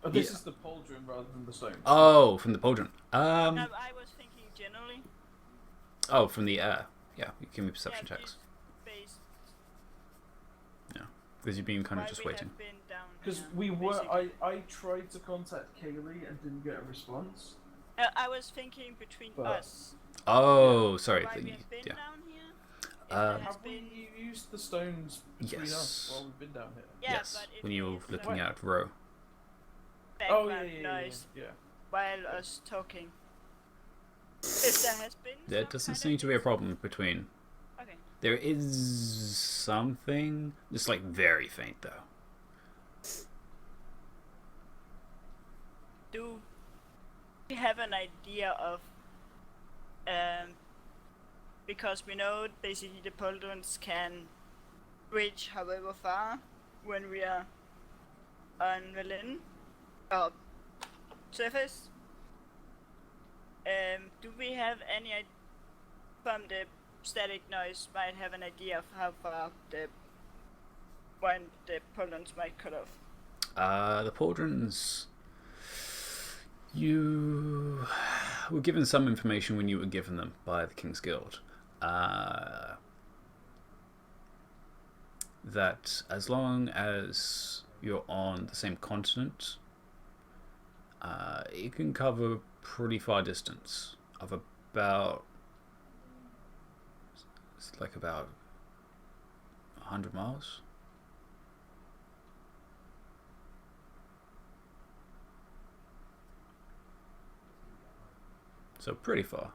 This Yeah. is the pauldron rather than the stone. Oh, from the pauldron. No, I was thinking generally. Oh, from the air. Yeah, you give me perception Yeah, checks. based Because you've been kind of why just we waiting. have been down Because here, we were, basically. I tried to contact Kaylee and didn't get a response. I was thinking between But- us. Oh, sorry. Why we have been Yeah. down here. If Uh, there has Have been... we used the stones between Yes. us while we've been down here? Yeah, Yes, but if when you were there's looking some at row. Oh background noise yeah. while us talking. If there has been There some doesn't kind seem of to be a problem between. Okay. There is something, just like very faint though. Do we have an idea of because we know basically the pauldrons can reach however far when we are on the land or surface. Do we have any from the static noise might have an idea of how far the pauldrons might cut off? The pauldrons. You were given some information when you were given them by the King's Guild. That as long as you're on the same continent, it can cover pretty far distance of about, it's like about 100 miles. So pretty far.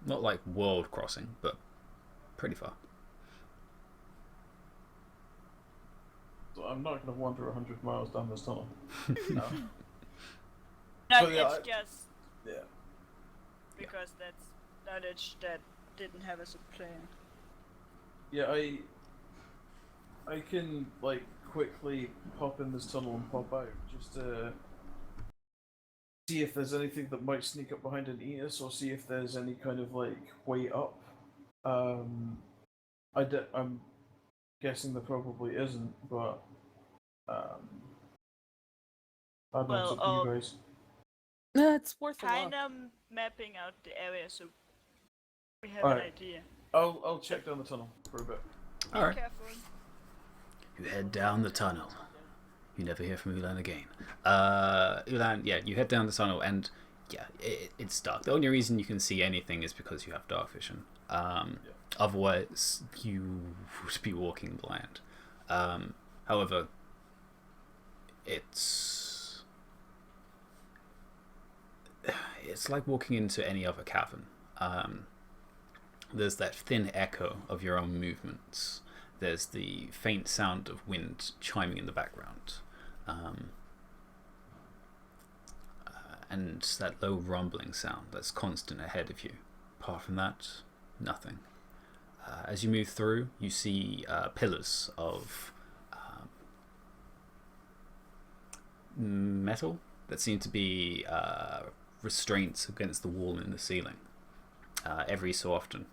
Not like world crossing, but pretty far. So I'm not going to wander 100 miles down this tunnel. No, But yeah, it's just Yeah. because that's knowledge that didn't have as a plan. Yeah, I can like quickly pop in this tunnel and pop out just to see if there's anything that might sneak up behind and eat us, or see if there's any kind of like way up. I'm guessing there probably isn't, but I don't know, it's Well, up to you guys. It's worth a look. Kind of mapping out the area so we have Alright. an idea. I'll check down the tunnel for a bit. Be Alright. careful. You head down the tunnel. You never hear from Ulan again. Ulan, yeah, you head down the tunnel, and yeah, it's dark. The only reason you can see anything is because you have dark vision. Otherwise, you would be walking blind. However, it's like walking into any other cavern. There's that thin echo of your own movements. There's the faint sound of wind chiming in the background. And that low rumbling sound that's constant ahead of you. Apart from that, nothing. As you move through, you see pillars of metal that seem to be restraints against the wall in the ceiling. Every so often.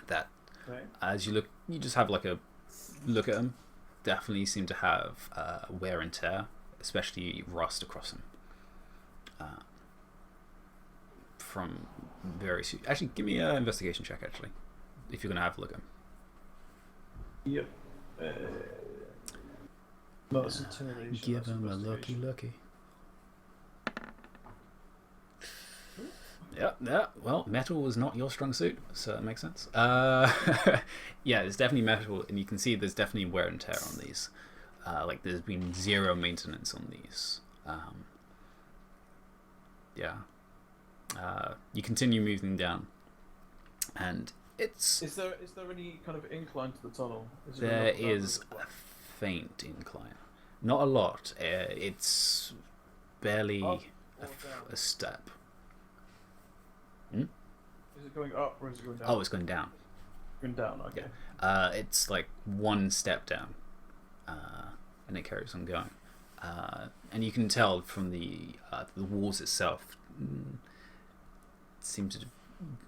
That Okay. as you look, you just have like a look at them. Definitely seem to have wear and tear, especially rust across them. From various. Actually, give me an investigation check. Actually, if you're gonna have a look at them. Yep. No, it's intimidation. Give that's him a looky investigation. looky. Yeah. Well, metal was not your strong suit, so that makes sense. Yeah, there's definitely metal, and you can see there's definitely wear and tear on these. Like there's been zero maintenance on these. Yeah. You continue moving down, and it's Is there any kind of incline to the tunnel? Is it there going up and down is the- a faint incline, not a lot. It's barely Up a, or down? a step. Is it going up or is it going down? Oh, it's going down. Going down. Okay. It's like one step down, and it carries on going. And you can tell from the walls itself seem to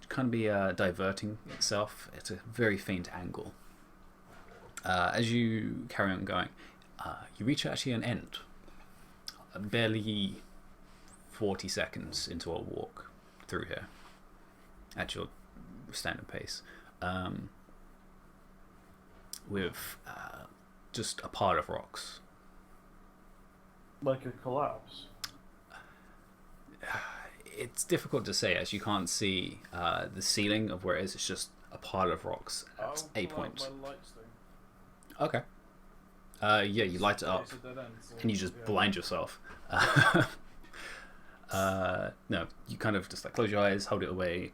kind of be diverting itself at a very faint angle. As you carry on going, you reach actually an end. Barely 40 seconds into a walk through here at your standard pace, with just a pile of rocks. Like a collapse. It's difficult to say as you can't see the ceiling of where it is. It's just a pile of rocks at a pull out point. my lights thing. Okay. Yeah, you light it up It's a dead end, so, and you just yeah. blind yourself. No, you kind of just like close your eyes, hold it away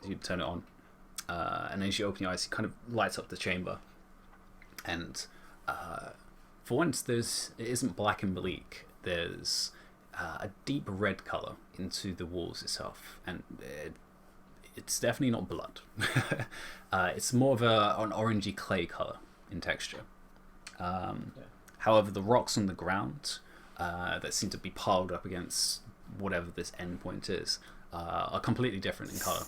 as you turn it on, and as you open your eyes, it kind of lights up the chamber. And for once, it isn't black and bleak. There's a deep red color into the walls itself, and it's definitely not blood. It's more of an orangey clay color in texture. However, the rocks on the ground that seem to be piled up against whatever this endpoint is are completely different in color.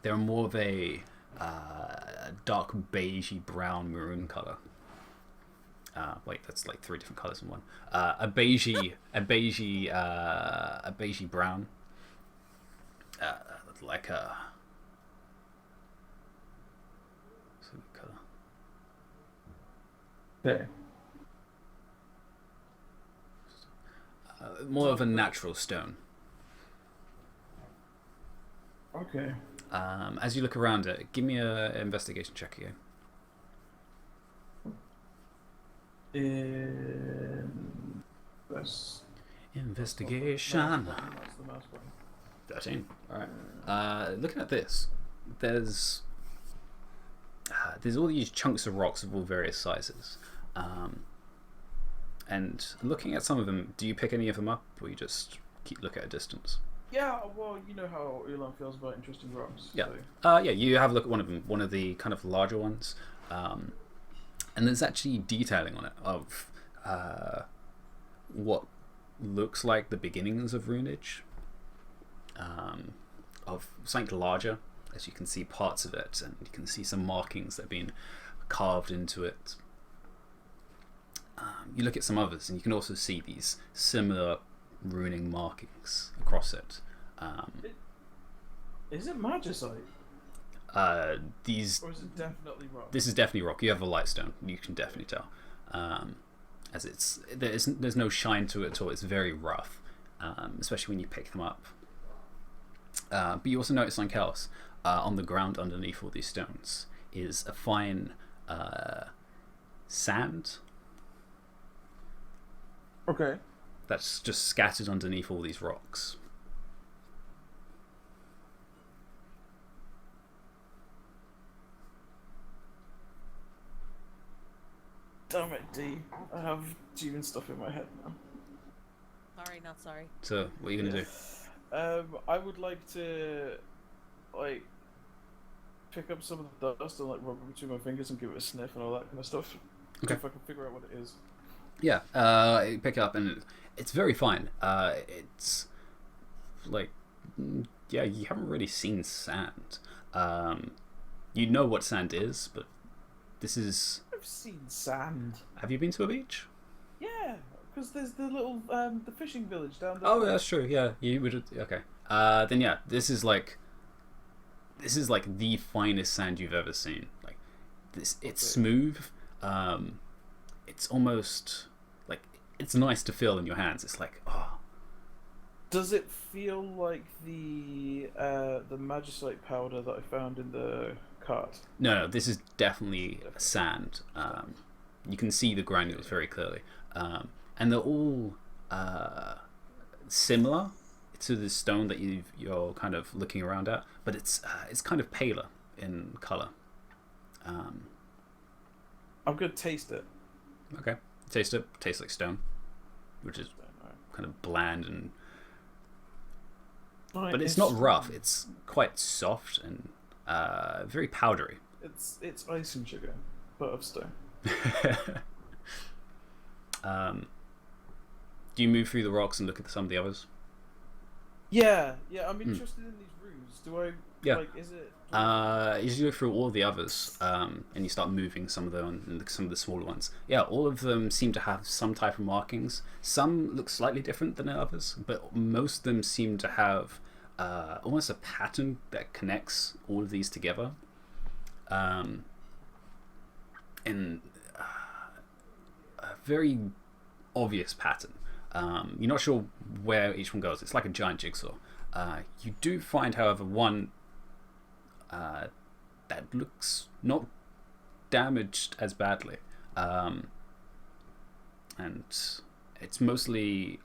They're more of a dark beigey brown maroon color. Wait, that's like 3 different colors in one. A beigey brown, like a color. Okay. more of a natural stone. Okay. As you look around it, give me an investigation check again. Investigation. That's the mouse button. 13. Alright. Looking at this, there's all these chunks of rocks of all various sizes. And looking at some of them, do you pick any of them up, or you just keep look at a distance? Yeah, well, you know how Elon feels about interesting rocks. Yeah. So. Yeah, you have a look at one of them, one of the kind of larger ones. And there's actually detailing on it of what looks like the beginnings of runage, of something larger, as you can see parts of it, and you can see some markings that have been carved into it. You look at some others, and you can also see these similar runing markings across it. Is it magicite? These. Or is it definitely rock? This is definitely rock. You have a light stone. You can definitely tell, as there's no shine to it at all. It's very rough, especially when you pick them up. But you also notice something else on the ground underneath all these stones is a fine sand. Okay. That's just scattered underneath all these rocks. Damn it, D. I have demon stuff in my head now. Sorry, not sorry. So, what are you gonna do? I would like to, like, pick up some of the dust and like rub it between my fingers and give it a sniff and all that kind of stuff. Okay. If I can figure out what it is. Yeah, you pick it up and it's very fine. It's like, yeah, you haven't really seen sand. You know what sand is, but this is. I've seen sand. Have you been to a beach? Yeah, because there's the little the fishing village down there. Oh, that's true. Yeah, you would. Okay. Then yeah, this is like the finest sand you've ever seen. Like this, it's smooth. It's almost like it's nice to feel in your hands. It's like, oh. Does it feel like the magicite powder that I found in the cart? No, this is definitely sand. You can see the granules very clearly, and they're all similar to the stone that you're kind of looking around at, but it's kind of paler in color. I'm gonna taste it. Okay, taste it. Tastes like stone, which is kind of bland and. But it's not rough. It's quite soft and very powdery. It's icing sugar, but of stone. Do you move through the rocks and look at some of the others? Yeah. I'm interested in these runes. Do I? Yeah. Like, is it? As you look through all the others, and you start moving some of them and some of the smaller ones. Yeah, all of them seem to have some type of markings. Some look slightly different than others, but most of them seem to have almost a pattern that connects all of these together. In a very obvious pattern. You're not sure where each one goes. It's like a giant jigsaw. You do find, however, one that looks not damaged as badly, and it's mostly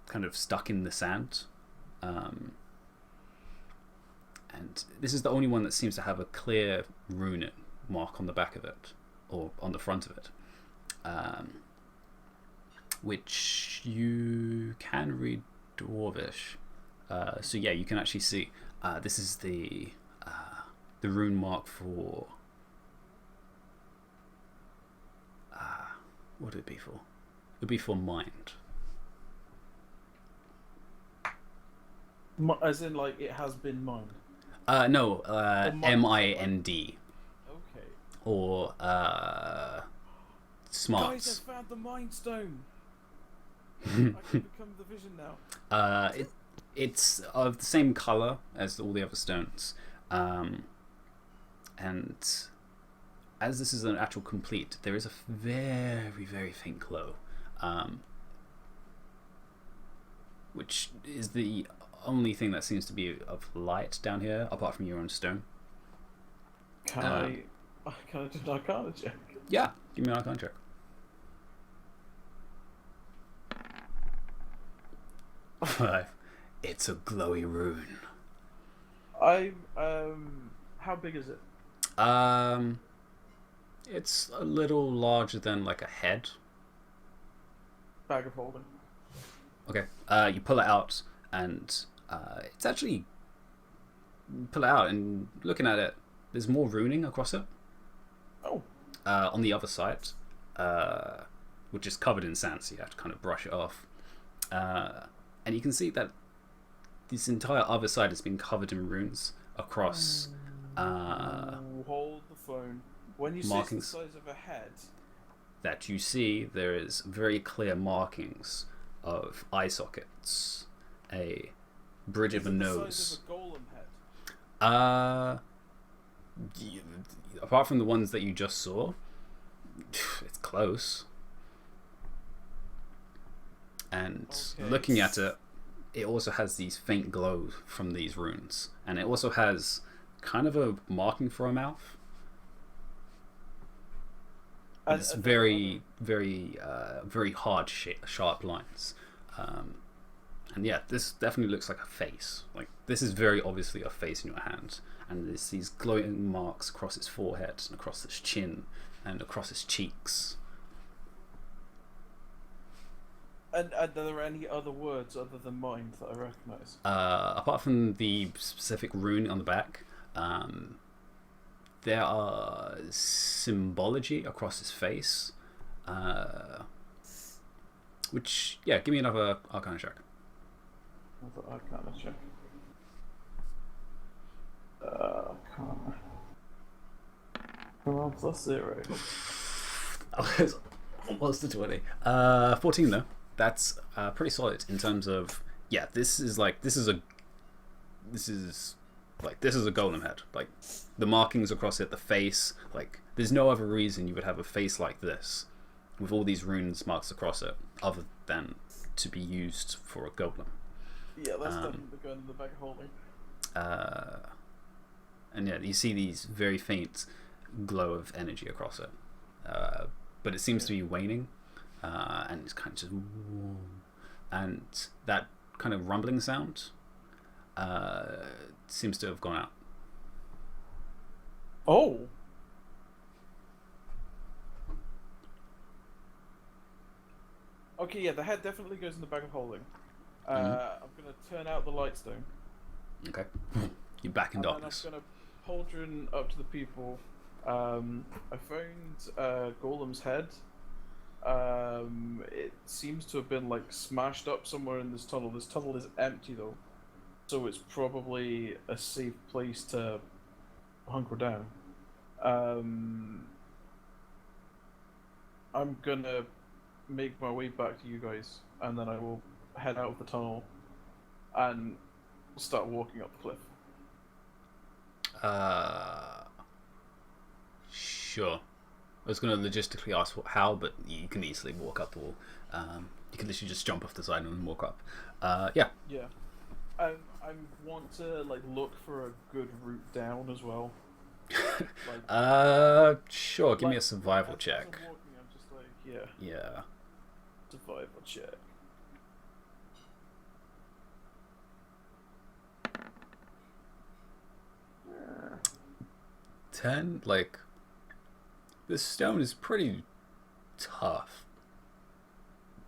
kind of stuck in the sand. And this is the only one that seems to have a clear rune mark on the back of it, or on the front of it, which you can read Dwarvish. So yeah, you can actually see this is the rune mark for what would it be for? It would be for mind. As in, like, it has been mined. No, MIND. Okay. Or smarts. Guys, I found the mind stone. I can become the vision now. It's of the same color as all the other stones, and as this is an actual complete, there is a very, very faint glow. which is the only thing that seems to be of light down here, apart from your own stone. Can I do an Arcana check? Yeah, give me an Arcana check. 5. It's a glowy rune. How big is it? It's a little larger than like a head. Bag of holding. Okay. You pull it out, and it's actually, you pull it out, and looking at it, there's more runing across it. Oh. On the other side, which is covered in sand, so you have to kind of brush it off. And you can see that this entire other side has been covered in runes across. Hold the phone. When you Markings. say it's the size of a head, That you see, there is very clear markings of eye sockets, a bridge of a is it the nose. size of a golem head? Apart from the ones that you just saw, it's close. And Okay. looking at it, it also has these faint glows from these runes, and it also has kind of a marking for a mouth. And it's very, very, very hard, sharp lines. And yeah, this definitely looks like a face. Like, this is very obviously a face in your hand. And there's these glowing marks across its forehead and across its chin and across its cheeks. And are there any other words other than mind that I recognise? Apart from the specific rune on the back, there are symbology across his face. Which, yeah, give me another Arcana check. Another Arcana check. Arcana. Come on, +0. I was almost to 20. 14 though. That's pretty solid in terms of, yeah, this is a golem head. Like, the markings across it, the face, like, there's no other reason you would have a face like this with all these runes marks across it other than to be used for a golem. Yeah, that's definitely going in the bag of holding. And yeah, you see these very faint glow of energy across it, but it seems to be waning, and it's kind of just, and that kind of rumbling sound seems to have gone out. Oh! Okay, yeah, the head definitely goes in the bag of holding. I'm going to turn out the light stone. Okay. You're back in And darkness. then I'm going to pauldron up to the people. I found Golem's head. It seems to have been like smashed up somewhere in this tunnel. This tunnel is empty though, so it's probably a safe place to hunker down. I'm gonna make my way back to you guys, and then I will head out of the tunnel and start walking up the cliff. Sure. I was going to logistically ask how, but you can easily walk up the wall. You can literally just jump off the side and walk up. Yeah. Yeah. I want to like look for a good route down as well. Sure. Give me a Like, survival as check. I'm walking, I'm just like, yeah, Yeah. survival check. Yeah. 10? Like, this stone is pretty tough.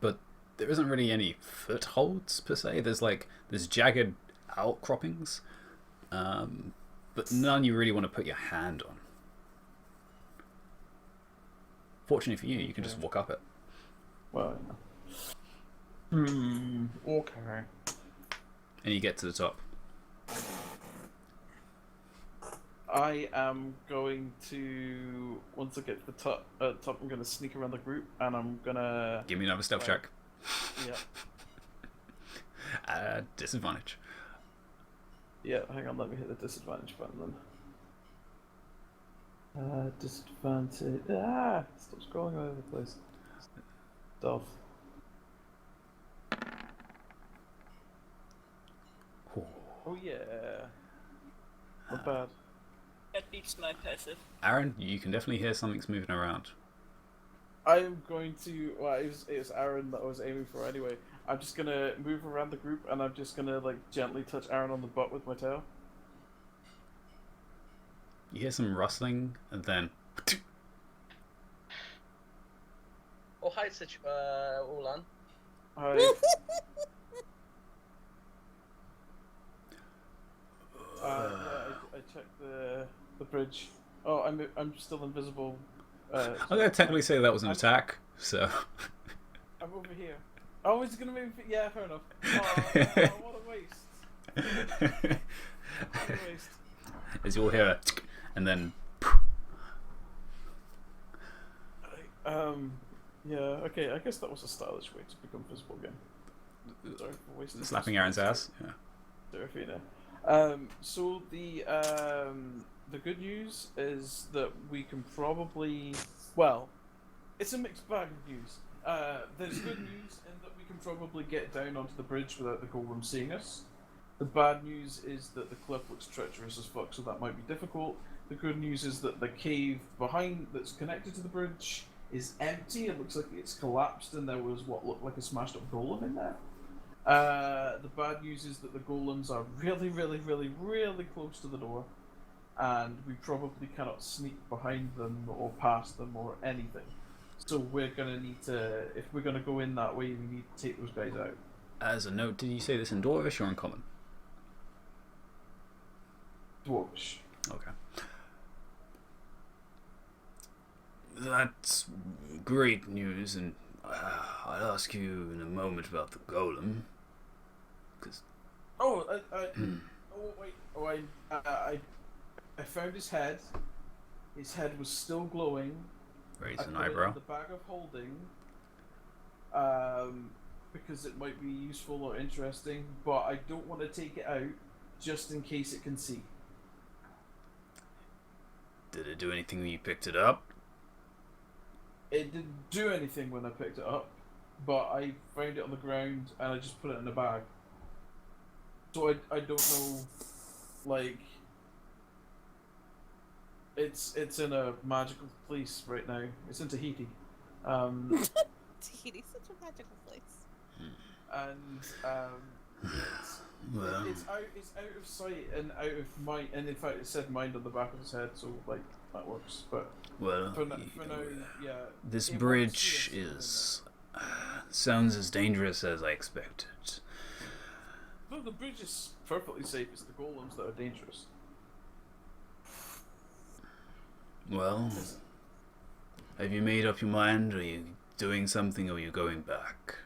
But there isn't really any footholds, per se. There's jagged outcroppings. But none you really want to put your hand on. Fortunately for you, you can just walk up it. Well, yeah. Okay. And you get to the top. I am going to, once I get to the top, I'm going to sneak around the group, and I'm going to... Give me another stealth check. Yeah. Disadvantage. Yeah, hang on, let me hit the disadvantage button then. Disadvantage... Ah! Stop scrolling all over the place. Stealth. Oh yeah. Not bad. That beats my passive. Aaron, you can definitely hear something's moving around. I'm going to. Well, it was Aaron that I was aiming for anyway. I'm just gonna move around the group, and I'm just gonna like gently touch Aaron on the butt with my tail. You hear some rustling, and then Oh, hi, Ulan. Hi. I checked the bridge. Oh, I'm still invisible. I'm gonna technically say that was an attack. So I'm over here. Oh, is it gonna move? Yeah, fair enough. What a waste. What a waste. as you'll hear a tick, and then Yeah. Okay. I guess that was a stylish way to become visible again. Sorry for wasting. slapping Aaron's ass. Yeah. Serafina. So the good news is that we can probably, well, it's a mixed bag of news. There's good news in that we can probably get down onto the bridge without the golem seeing us. The bad news is that the cliff looks treacherous as fuck, so that might be difficult. The good news is that the cave behind that's connected to the bridge is empty. It looks like it's collapsed and there was what looked like a smashed up golem in there. The bad news is that the golems are really, really, really, really close to the door, and we probably cannot sneak behind them or past them or anything. So we're gonna need to, if we're gonna go in that way, we need to take those guys out. As a note, did you say this in Dwarvish or in Common? Dwarvish. Okay. That's great news, and I'll ask you in a moment about the golem. Oh, oh wait, oh I found his head. His head was still glowing. Raise I an put it eyebrow. in the bag of holding, because it might be useful or interesting, but I don't want to take it out just in case it can see. Did it do anything when you picked it up? It didn't do anything when I picked it up, but I found it on the ground and I just put it in a bag. So I don't know, like, it's in a magical place right now. It's in Tahiti. Tahiti's such a magical place. And Well, it's out of sight and out of mind, and in fact it said mind on the back of his head, so like that works. But well, for now, yeah. this it won't bridge see us doing is sounds as dangerous as I expected. that. No, the bridge is perfectly safe. It's the golems that are dangerous. Well, have you made up your mind? Are you doing something, or are you going back?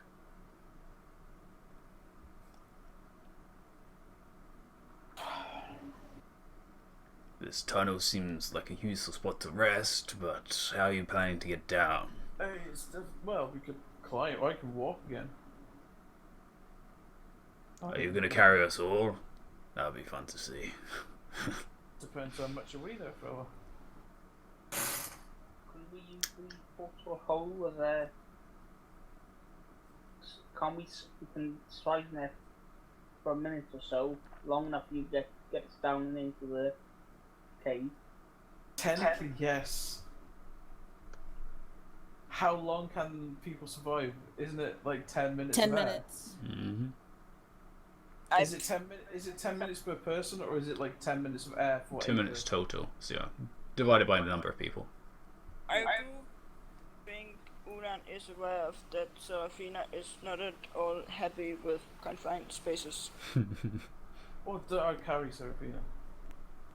This tunnel seems like a useful spot to rest, but how are you planning to get down? Well, we could climb, or I can walk again. Are you gonna carry us all? That'll be fun to see. Depends how much you weigh there, fella. Can we usually go to a hole with a... we can slide in there for a minute or so, long enough you get us down into the cave. Technically, yes. How long can people survive? Isn't it like 10 minutes? 10 of air? minutes. Mm-hmm. Is it 10 minutes? Is it 10 minutes per person, or is it like 10 minutes of air for 2 minutes total. So yeah, divided by the number of people. I do think Ulan is aware of that Serafina is not at all happy with confined spaces. Or do I carry Serafina?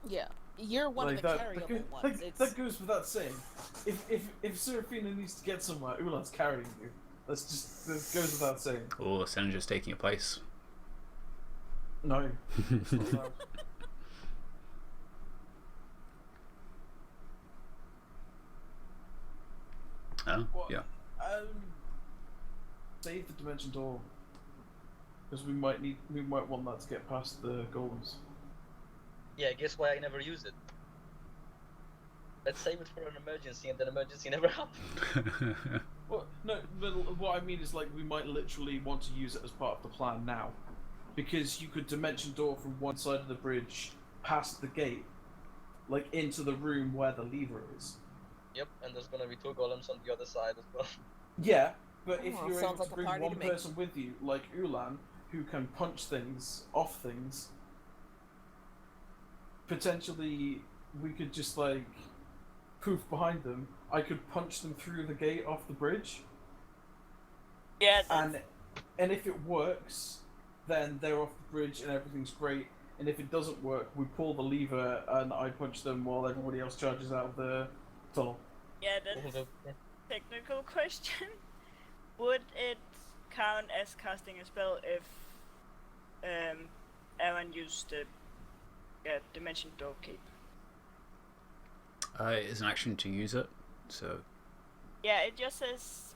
Yeah. You're one Like of the that, carryable ones. that goes without saying. If Serafina needs to get somewhere, Ulan's carrying you. That goes without saying. Or Senator's taking your place. No. It's not allowed. Oh, What? yeah. Save the dimension door, because we might want that to get past the golems. Yeah, guess why I never use it? Let's save it for an emergency, and then emergency never happens. Well, no, but what I mean is like we might literally want to use it as part of the plan now. because you could dimension door from one side of the bridge past the gate, like into the room where the lever is. Yep, and there's gonna be 2 golems on the other side as well. Yeah, but if Oh, you're sounds able like to a bring party one to me. person with you, like Ulan, who can punch things off things, potentially we could just like poof behind them. I could punch them through the gate off the bridge, Yeah, and if it works, then they're off the bridge and everything's great. And if it doesn't work, we pull the lever and I punch them while everybody else charges out of the tunnel. yeah, that's a technical question. Would it count as casting a spell if Aaron used the dimension door key? It's an action to use it, so Yeah, it just says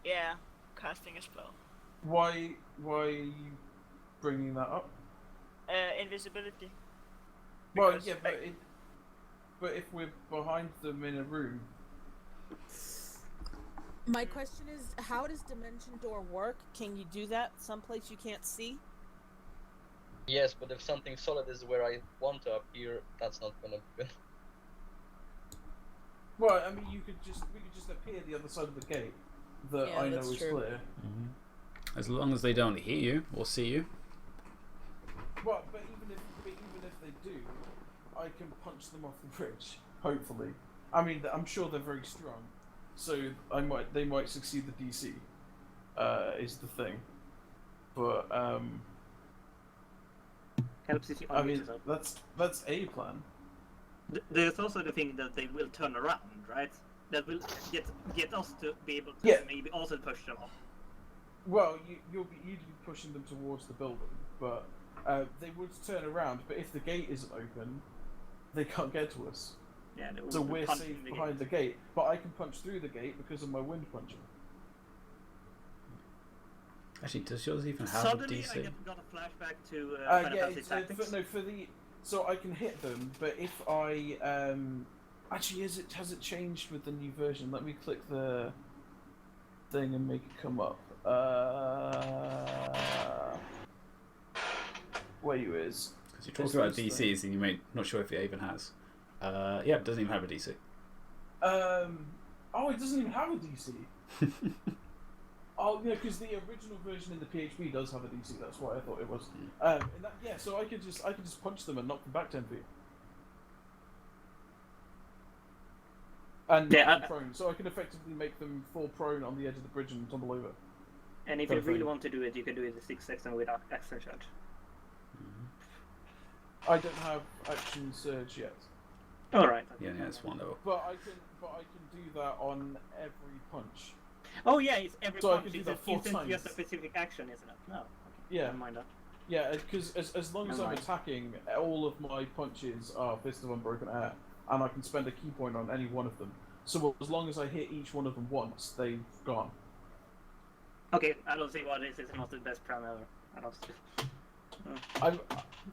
yeah, casting a spell. Why are you bringing that up? Invisibility. Well, Because yeah, but if we're behind them in a room, My question is, how does dimension door work? Can you do that someplace you can't see? Yes, but if something solid is where I want to appear, that's not gonna be good. well, I mean, we could just appear the other side of the gate that Yeah, I know that's is true. clear. as long as they don't hear you or see you. Well, but even if they do, I can punch them off the bridge. Hopefully, I mean, I'm sure they're very strong, so they might succeed the DC. Is the thing, but Helps if you I unmute mean yourself. that's a plan. There's also the thing that they will turn around, right? That will get us to be able to Yeah. maybe also push them off. Well, you'd be pushing them towards the building, but they would turn around. But if the gate isn't open, they can't get to us. Yeah, they will So be we're punching safe the behind the gate. But I can punch through the gate because of my wind punching. Actually, does yours even have Suddenly, a DC? I got a flashback to Final Yeah, Fantasy Tactics. so I can hit them, but if I actually has it changed with the new version? Let me click the thing and make it come up. Where you is? Because you're talking about DCs and you may not sure if it even has. Yeah, it doesn't even have a DC. Oh, it doesn't even have a DC. Oh, yeah, because the original version in the PHP does have a DC. That's why I thought it was. So I could just punch them and knock them back 10 feet. And knock them prone, so I can effectively make them fall prone on the edge of the bridge and tumble over. And if you really want to do it, you can do it in 6 seconds without action charge. I don't have action surge yet, All right. Yeah, it's one level. but I can do that on every punch. Oh yeah, it's every So I punch. can do It's that 4 just times. a specific action, isn't it? No. Okay. Yeah. Never mind that. Yeah, because as long as Never I'm mind. attacking, all of my punches are Fist of Unbroken Air, and I can spend a key point on any one of them. So as long as I hit each one of them once, they've gone. Okay, I don't see why this is not the best plan ever. I don't see.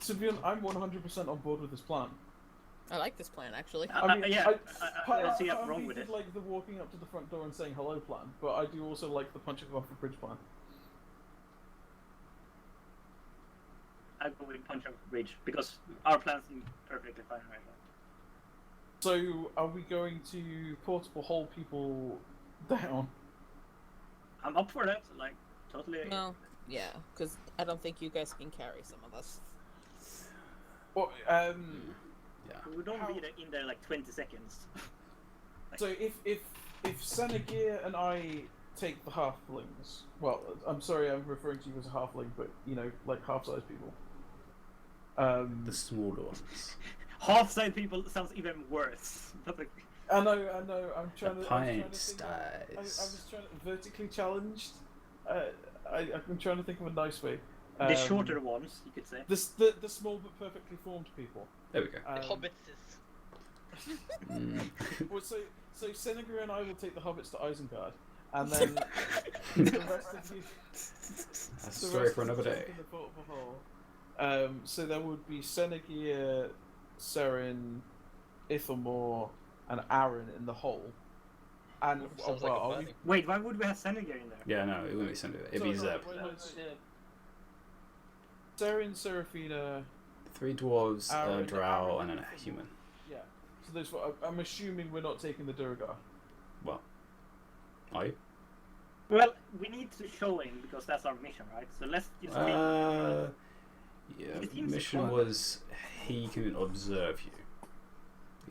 To be honest, I'm 100% on board with this plan. I like this plan, actually. I don't see part what's of wrong me with did it. like the walking up to the front door and saying hello plan, but I do also like the punching off the bridge plan. I go with punch off the bridge because our plan seems perfectly fine right now. So, are we going to portable hold people down? I'm up for that. Like totally. No, yeah, because I don't think you guys can carry some of us. Well, Yeah. We don't be in there like 20 seconds. So if Senegir and I take the halflings, well, I'm sorry, I'm referring to you as a halfling, but like half-sized people. The smaller ones. Half-side people sounds even worse. I know. I'm trying to. Pint I was size. trying to vertically challenged. I'm trying to think of a nice way. The shorter ones, you could say. The small but perfectly formed people. There we go. Hobbits is... Well, so Senegir and I will take the hobbits to Isengard, and then the rest of you. That's a the story rest for of you another take day. in the portable hole. So there would be Senegir, Seren, Ithamor, and Aaron in the hole. And Sounds like a are plan. Wait, why would we have Senegal in there? Yeah, no, it wouldn't be Sunday. It'd be Zeb. Saren, Seraphina. 3 dwarves, a Aaron, drow, and Aaron, a human. Yeah. So there's. I'm assuming we're not taking the Durgar. Well, are you? Well, we need to show him because that's our mission, right? So let's just take him. Yeah, It the seems mission clever. was he can observe you.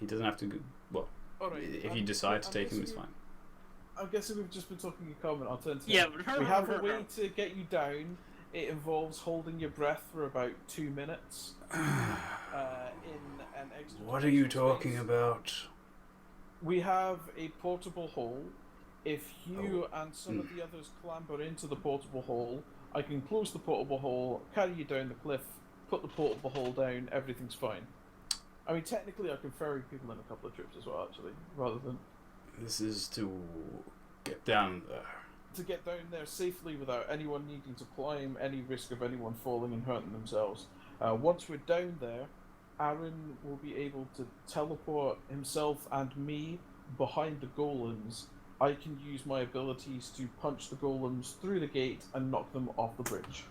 He doesn't have to go. Well, Alright. if you decide to take him, it's fine. I'm guessing we've just been talking in common. I'll turn to Yeah, we have a way to get you down. It involves holding your breath for about 2 minutes. In an extra. What are you talking about? We have a portable hole. If you and some of the others clamber into the portable hole, I can close the portable hole, carry you down the cliff, put the portable hole down, everything's fine. I mean, technically I can ferry people in a couple of trips as well, actually, rather than... This is to get down there. To get down there safely without anyone needing to climb, any risk of anyone falling and hurting themselves. Once we're down there, Aaron will be able to teleport himself and me behind the golems. I can use my abilities to punch the golems through the gate and knock them off the bridge.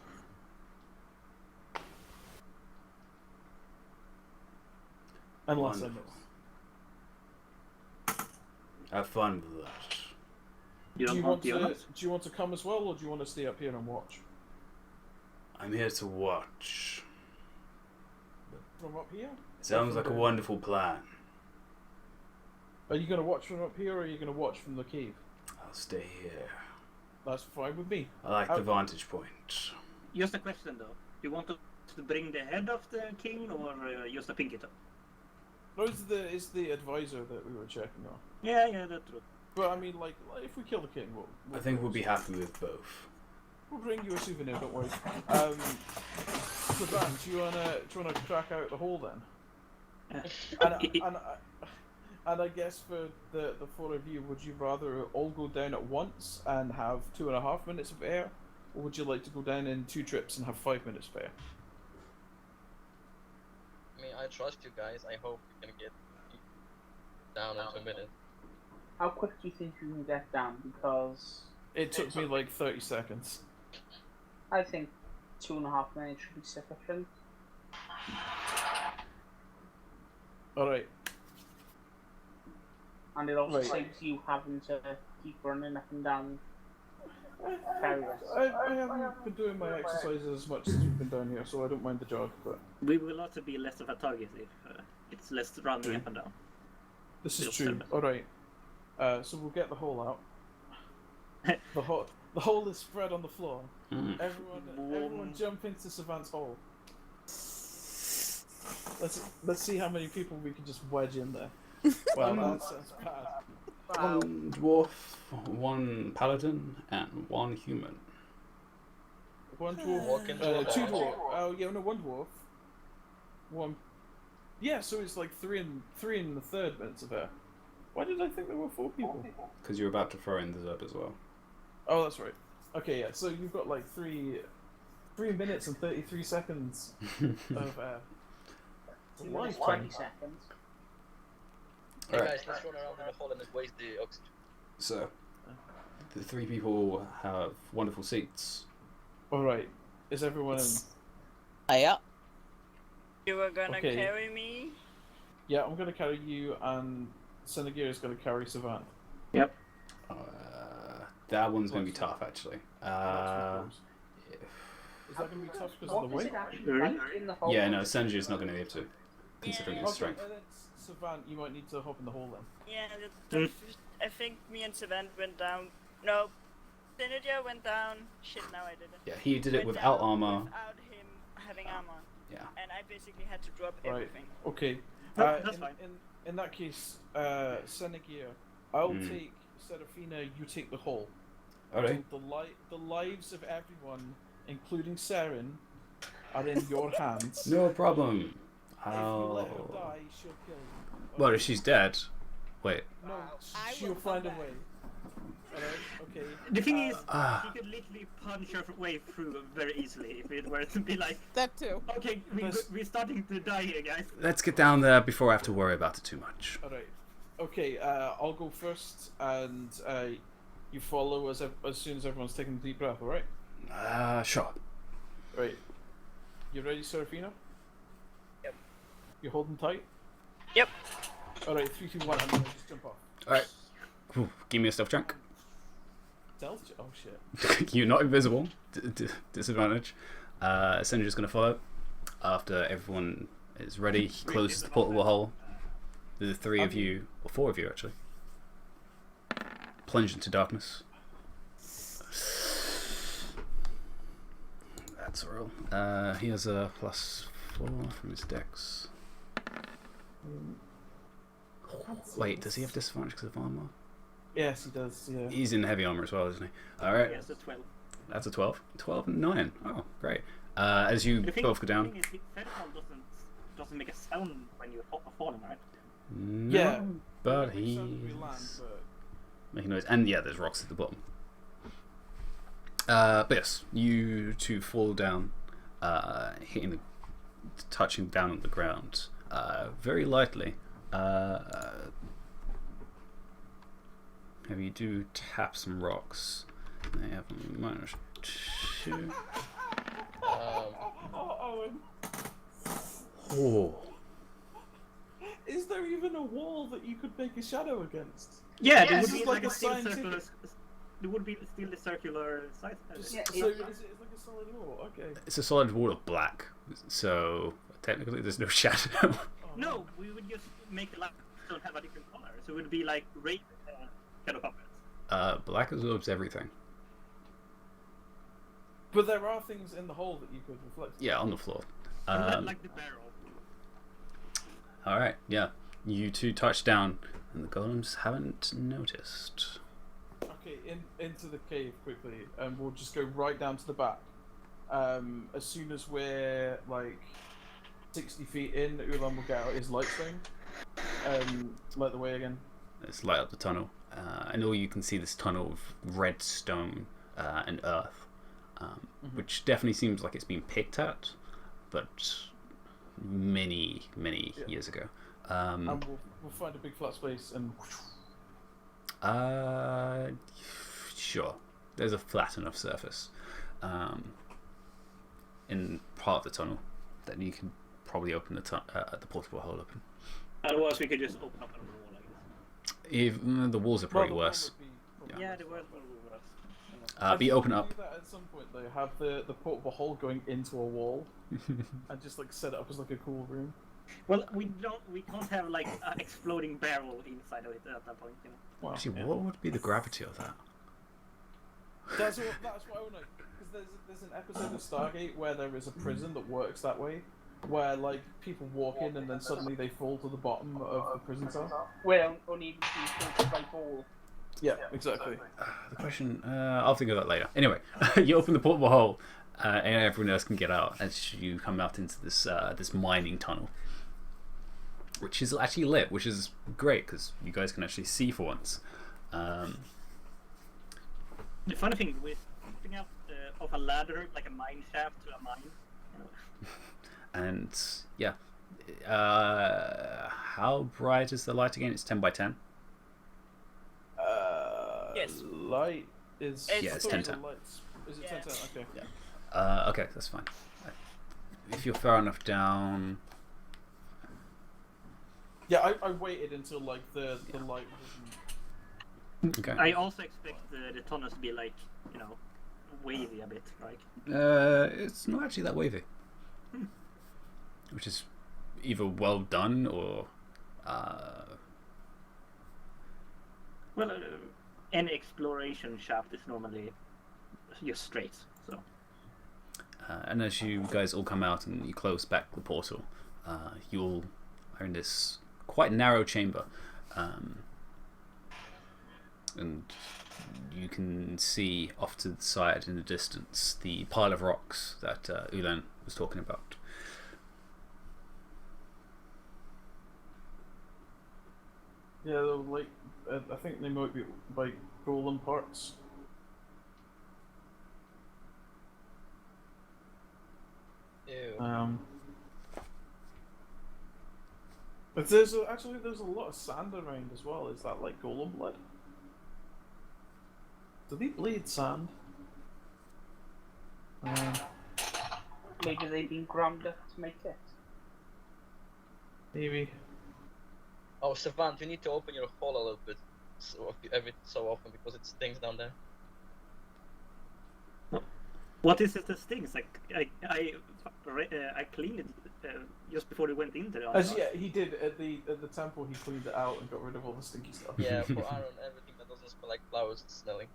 Unless I Wonderful. miss. Have fun with that. You Do don't you, want want the to, honors? do you want to come as well, or do you want to stay up here and watch? I'm here to watch. From up here? Sounds like a wonderful plan. Are you going to watch from up here, or are you going to watch from the cave? I'll stay here. That's fine with me. I like the vantage point. Just a question though. You want to bring the head of the king or just a pinky toe? No, it's the advisor that we were checking on. Yeah, that's true. But I mean, like if we kill the king, we'll I think we'll be happy with both. We'll bring you a souvenir. Don't worry. Saban, do you wanna crack out the hole then? And I guess for the 4 of you, would you rather all go down at once and have 2.5 minutes of air, or would you like to go down in 2 trips and have 5 minutes of air? I mean, I trust you guys. I hope you can get down in 2 minutes. How quick do you think you can get down? Because It took me like 30 seconds. I think 2.5 minutes should be sufficient. All right. And it also Right. saves you having to keep running up and down. Carriers. I haven't been doing my exercises as much since we've been down here, so I don't mind the jog. But We will also be less of a target if it's less running up and down. this is Feels true. better. All right. So we'll get the hole out. The hole is spread on the floor. Mm. Everyone jump into Savant's hole. Let's see how many people we can just wedge in there. Well, that sounds bad. Wow. 1 dwarf, 1 paladin, and 1 human. 1 dwarf, Walk into a 2 barn. dwarf. Oh yeah, no, 1 dwarf. 1. Yeah, so it's like 3 and the third minutes of air. Why did I think there were 4 people? Because you're about to throw in the Zerb as well. Oh, that's right. Okay, yeah. So you've got like 3 minutes and 33 seconds of air. 2 minutes, 20 seconds. Hey Alright. guys, let's run around in the hole and waste the oxygen. So, the 3 people have wonderful seats. All right. Is everyone in? Yeah. You are gonna Okay. carry me? Yeah, I'm gonna carry you, and Senegir is gonna carry Savant. That one's going to be tough, actually. Is that gonna be tough because What of the is weight? it actually like in the hole? Yeah, no, Senju's not going to be able to, considering his Okay, strength. and then Savant, you might need to hop in the hole then. Yeah, I think me and Savant went down. No, Synergia went down. Shit, now I did it. Yeah, he did it Went without down armor. Without him having armor. Yeah. And I basically had to drop Right. everything. Okay. No, that's fine. In that case, Senegir, I'll Mm. take Seraphina. You take the hole. Alright. So the lives of everyone, including Saren, are in your hands. No problem. If you let her I'll... die, she'll kill you. Well, if she's dead... Wait. No, I she'll will find a come way. Alright, okay. The thing is, Ah. he could literally punch her way through very easily if it were to be like, That too. okay, we're starting to die here, guys. Let's get down there before I have to worry about it too much. Alright. Okay, I'll go first, and you follow as soon as everyone's taking a deep breath, alright? Sure. Right. You ready, Serafina? Yep. You holding tight? Yep. Alright, 3, 2, 1, I'm gonna just jump off. Alright. Give me a stealth check. Stealth? Oh shit. You're not invisible. Disadvantage. Sendra's going to follow. After everyone is ready, he closes the portable hole. The three of you, or four of you actually, plunge into darkness. That's a roll. He has a +4 from his dex. Wait, does he have disadvantage because of armor? Yes, he does, yeah. He's in heavy armor as well, isn't he? Alright. Yes, a 12. That's a 12. 12 and 9. Oh, great. As you both go down. The thing is, Pheromone doesn't make a sound when you're falling, right? No, Yeah. but We he's land, but... making noise. And yeah, there's rocks at the bottom. But yes, you two fall down, touching down on the ground very lightly. Have you do tap some rocks? They have -2. Owen. Oh. Is there even a wall that you could make a shadow against? Yeah, Yeah, there this would is be like like a a still scientific- circular. There would be still the circular size. Yeah, So is it like a solid wall? Okay. It's a solid wall of black, so technically there's no shadow. No, we would just make the limestone have a different color, so it would be like red kind of puppets. Black absorbs everything. But there are things in the hole that you could reflect. Yeah, on the floor. Like the barrel. Alright, yeah. You two touch down, and the golems haven't noticed. Okay, into the cave quickly, and we'll just go right down to the back. As soon as we're like 60 feet in, Ulan will get out his light stone. Light the way again. Let's light up the tunnel. And all you can see this tunnel of red stone and earth, which definitely seems like it's been picked at, but many years ago. And we'll find a big flat space and. Sure. There's a flat enough surface in part of the tunnel that you can probably open the portable hole open. Otherwise, we could just open up a wall, I guess. If the walls are probably Well, the wall worse. would be- Yeah, the walls were worse. But you open up. Do that at some point though. Have the portable hole going into a wall, and just like set it up as like a cool room. Well, we can't have like an exploding barrel inside of it at that point, you know. Well, Actually, yeah. what would be the gravity of that? That's what I want to know. Because there's an episode of Stargate where there is a prison that works that way, where like people walk in and then suddenly they fall to the bottom of the prison cell. Well, only be filtered by ball. Yeah, exactly. The question, I'll think of that later. Anyway, you open the portable hole, and everyone else can get out as you come out into this this mining tunnel, which is actually lit, which is great because you guys can actually see for once. The funny thing with jumping out of a ladder, like a mine shaft to a mine, you know. And yeah, how bright is the light again? It's 10 by 10. Yes. Light is. It's- Yeah, it's I thought 10. lights- Is it Yeah. 10? Okay. Yeah. Okay, that's fine. If you're far enough down, Yeah, I waited until like the light wasn't. okay. I also expect the tunnels to be like, you know, wavy a bit, right? It's not actually that wavy, which is either well done or Well, any exploration shaft is normally just straight, so. and as you guys all come out and you close back the portal, you all are in this quite narrow chamber, and you can see off to the side in the distance the pile of rocks that Ulan was talking about. Yeah, they're like I think they might be like golem parts. Ew. But actually there's a lot of sand around as well. Is that like golem blood? Do they bleed sand? Maybe they've been ground up to make it. Maybe. Oh, Savant, you need to open your hole a little bit every so often because it stings down there. What is it that stings? Like I cleaned it just before we went in there. Yeah, he did at the temple. He cleaned it out and got rid of all the stinky stuff. Yeah, for Aaron, everything that doesn't smell like flowers is smelling.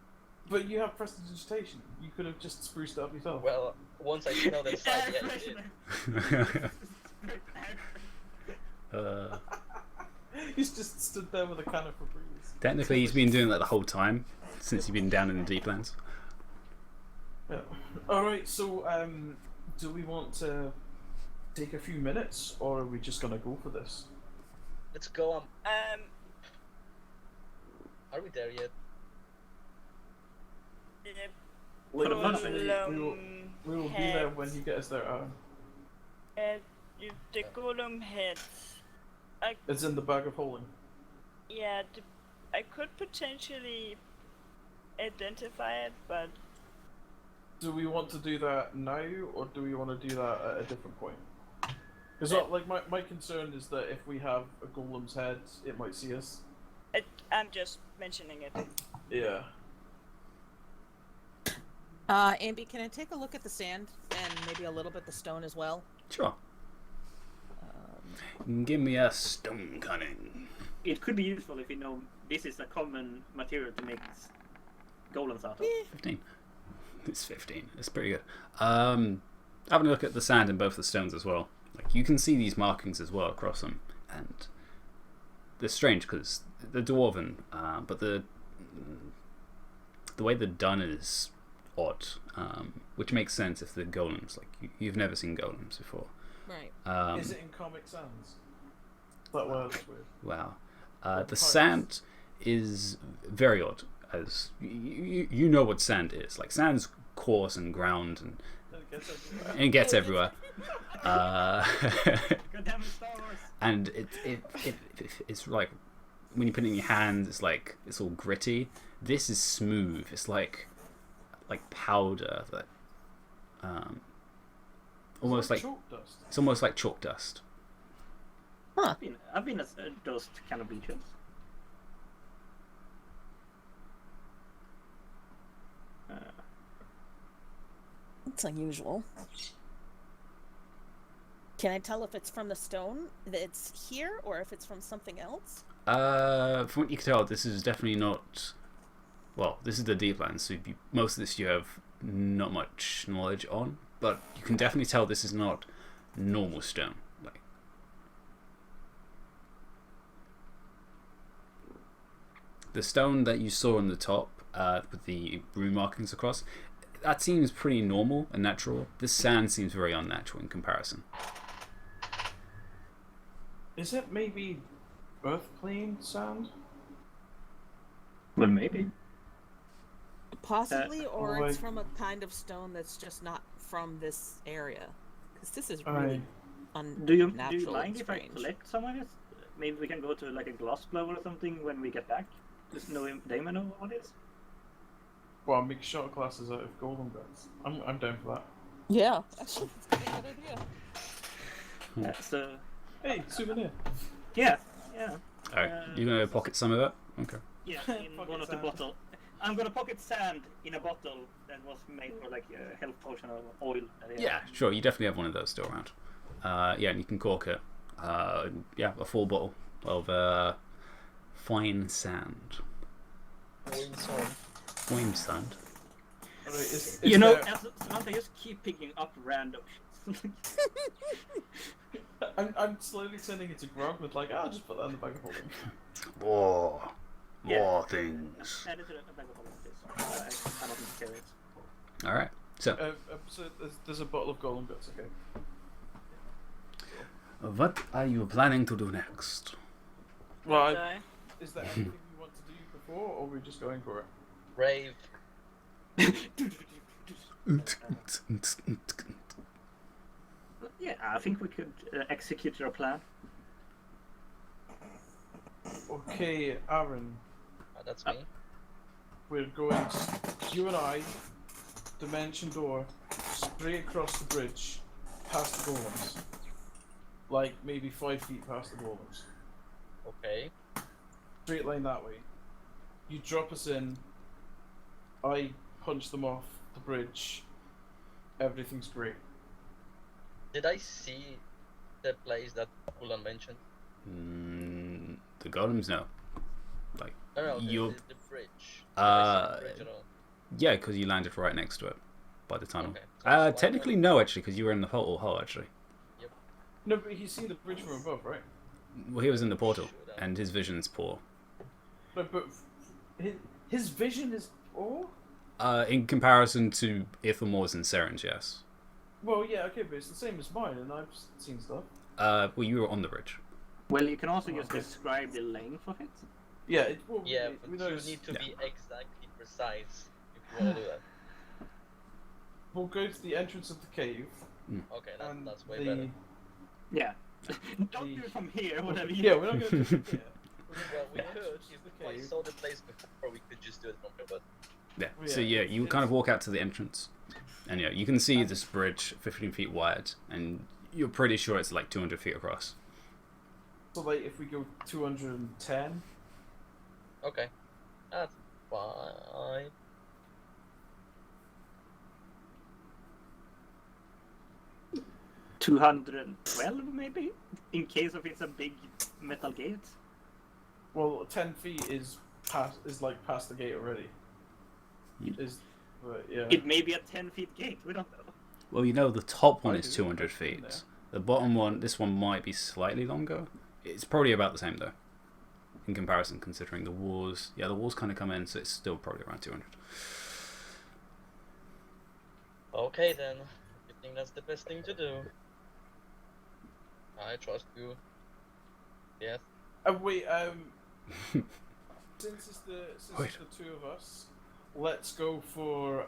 But you have prestidigitation. You could have just spruced it up yourself. Well, once I smelled inside, yeah, you did. He's just stood there with a can of Febreze. Technically, he's been doing that the whole time since he's been down in the deep lands. Yeah. All right. So, do we want to take a few minutes, or are we just gonna go for this? Let's go. Are we there yet? Like, For the first we will be there when you get us there. If the golem heads, It's in the bag of holding. yeah, I could potentially identify it, but Do we want to do that now, or do we want to do that at a different point? Because like my concern is that if we have a golem's head, it might see us. I'm just mentioning it. Yeah. Ambi, can I take a look at the sand and maybe a little bit the stone as well? Sure. Give me a stone cunning. It could be useful if you know this is a common material to make golems out of. 15. It's 15. It's pretty good. Having a look at the sand in both the stones as well. Like you can see these markings as well across them, and they're strange because they're dwarven, but the way they're done is odd, which makes sense if they're golems. Like you've never seen golems before. Right. Is it in Comic Sans? That word's weird. Wow. The sand is very odd, as you know what sand is. Like sand's coarse and ground and it gets everywhere. Goddamn Star Wars. And it's like when you put it in your hands, it's all gritty. This is smooth. It's like powder that almost like chalk dust. it's almost like chalk dust. Huh. I've been at those kind of beaches. That's unusual. Can I tell if it's from the stone that's here or if it's from something else? From what you can tell, this is definitely not. Well, this is the Deeplands, so most of this you have not much knowledge on, but you can definitely tell this is not normal stone. Like, the stone that you saw on the top with the rune markings across, that seems pretty normal and natural. This sand seems very unnatural in comparison. Is it maybe earth plane sand? Well, maybe. Possibly, or oh, it's I- from a kind of stone that's just not from this area. Because this is I- really Do you unnatural mind and if I strange. collect some of it? Maybe we can go to like a glass blow or something when we get back. Just know they may know what it is. Well, make shot classes out of golden guns. I'm down for that. Yeah, actually, that's a good idea. So Hey, souvenir. yeah. Alright, you're gonna pocket some of it? Okay. Yeah, in Pocket one of the sand. bottle. I'm gonna pocket sand in a bottle that was made for like a health potion or oil. Yeah, sure. You definitely have one of those still around. Yeah, and you can cork it. Yeah, a full bottle of fine sand. Fine sand. Alright, is You know, there- as Samantha, just keep picking up random shit. I'm slowly turning into Grog with like, I'll just put that in the bag of holding. More. Yeah. More things. Add it to the bag of holding, please. I don't need to carry it. Alright. So, So there's a bottle of golden guts, okay. what are you planning to do next? Well, Die. is there anything you want to do before, or are we just going for it? Rave. Yeah, I think we could execute your plan. Okay, Aaron, That's me. we're going, you and I, dimension door, straight across the bridge, past the golems. Like maybe 5 feet past the golems. Okay. Straight line that way. You drop us in. I punch them off the bridge. Everything's great. Did I see the place that Ulan mentioned? The golems, no. Like, No, you're... the bridge. Did I see the bridge at all? Yeah, because you landed right next to it by the tunnel. Okay. So Technically, no, actually, because you were in the hole, actually. No, but he's seen the bridge from above, right? Well, he was in the portal, Shoot, and his vision's poor. But his vision is poor? In comparison to Ithamor's and Seren's, yes. Well, yeah, okay, but it's the same as mine, and I've seen stuff. Well, you were on the bridge. Well, you can also just describe the length of it. Yeah, Yeah, we but know you need to Yeah. be exactly precise if you want to do that. we'll go to the entrance of the cave. Okay, and that's way better. Yeah. Don't do it from here, whatever you Yeah, we're not going to do it here. Well, we Yeah. could. If I cave. saw the place before, we could just do it from here, but... Yeah. Oh, So yeah, you kind of walk out to the entrance, and you can see this bridge, 15 feet wide, and you're pretty sure it's like 200 feet across. So, like, if we go 210, Okay. That's fine. $212 maybe, in case of it's a big metal gate. well, 10 feet is like past the gate already. But yeah. It may be a 10-feet gate. We don't know. Well, the top one I is do. 200 I've been feet. there. The bottom one, this one might be slightly longer. It's probably about the same though, in comparison, considering the walls. Yeah, the walls kind of come in, so it's still probably around 200. Okay then. I think that's the best thing to do. I trust you. Yes. Wait, since it's the two of us, let's go for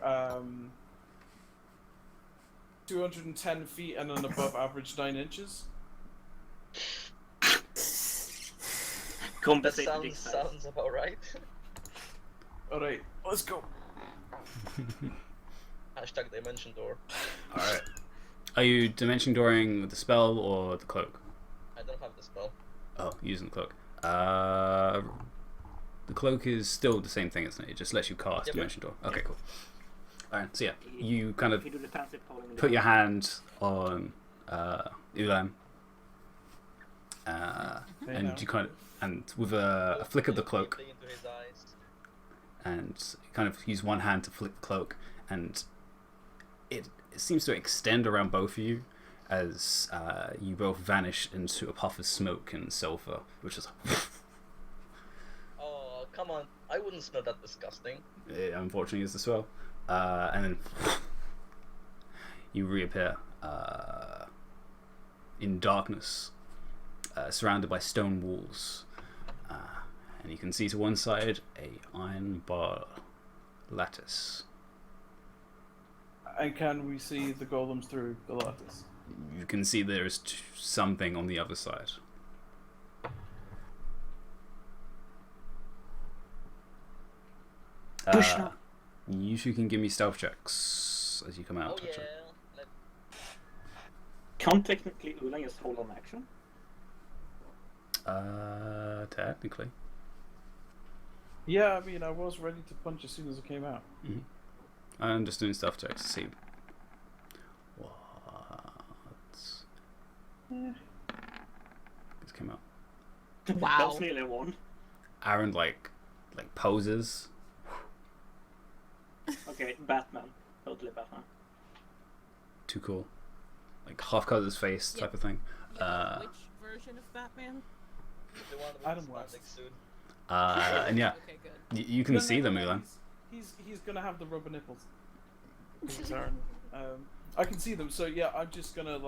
210 feet and an above average 9 inches. That Compensate the big size. sounds about right. Alright, let's go. Hashtag dimension door. All right. Are you dimension dooring with the spell or the cloak? I don't have the spell. Oh, using the cloak. The cloak is still the same thing, isn't it? It just lets you cast Yep. dimension door. Okay, cool. All right. So yeah, you kind of You do the fancy polling in the put your back. hand on Ulan, Okay, and now. you kind of, and with a flick of the cloak, Deeply into his eyes. and you kind of use one hand to flick the cloak, and it seems to extend around both of you as you both vanish into a puff of smoke and sulfur, which is Oh, come on. I wouldn't smell that disgusting. it unfortunately is as well. And then you reappear in darkness, surrounded by stone walls, and you can see to one side a iron bar lattice. And can we see the golems through the lattice? You can see there is something on the other side. You two can give me stealth checks as you come out. Oh yeah. Let- Can't technically Ulan just hold on action? Technically. Yeah, I mean, I was ready to punch as soon as it came out. I'm just doing stealth checks to see what just came out. Wow. That's nearly one. Aaron like poses. Okay, Batman. Totally Batman. Too cool. Like half covers his face type of thing. Which version of Batman? The one with Adam the West. spandex suit. And yeah, Okay, good. you can see them, No, Ulan. He's gonna have the rubber nipples. Sorry. I can see them, so yeah, I'm just gonna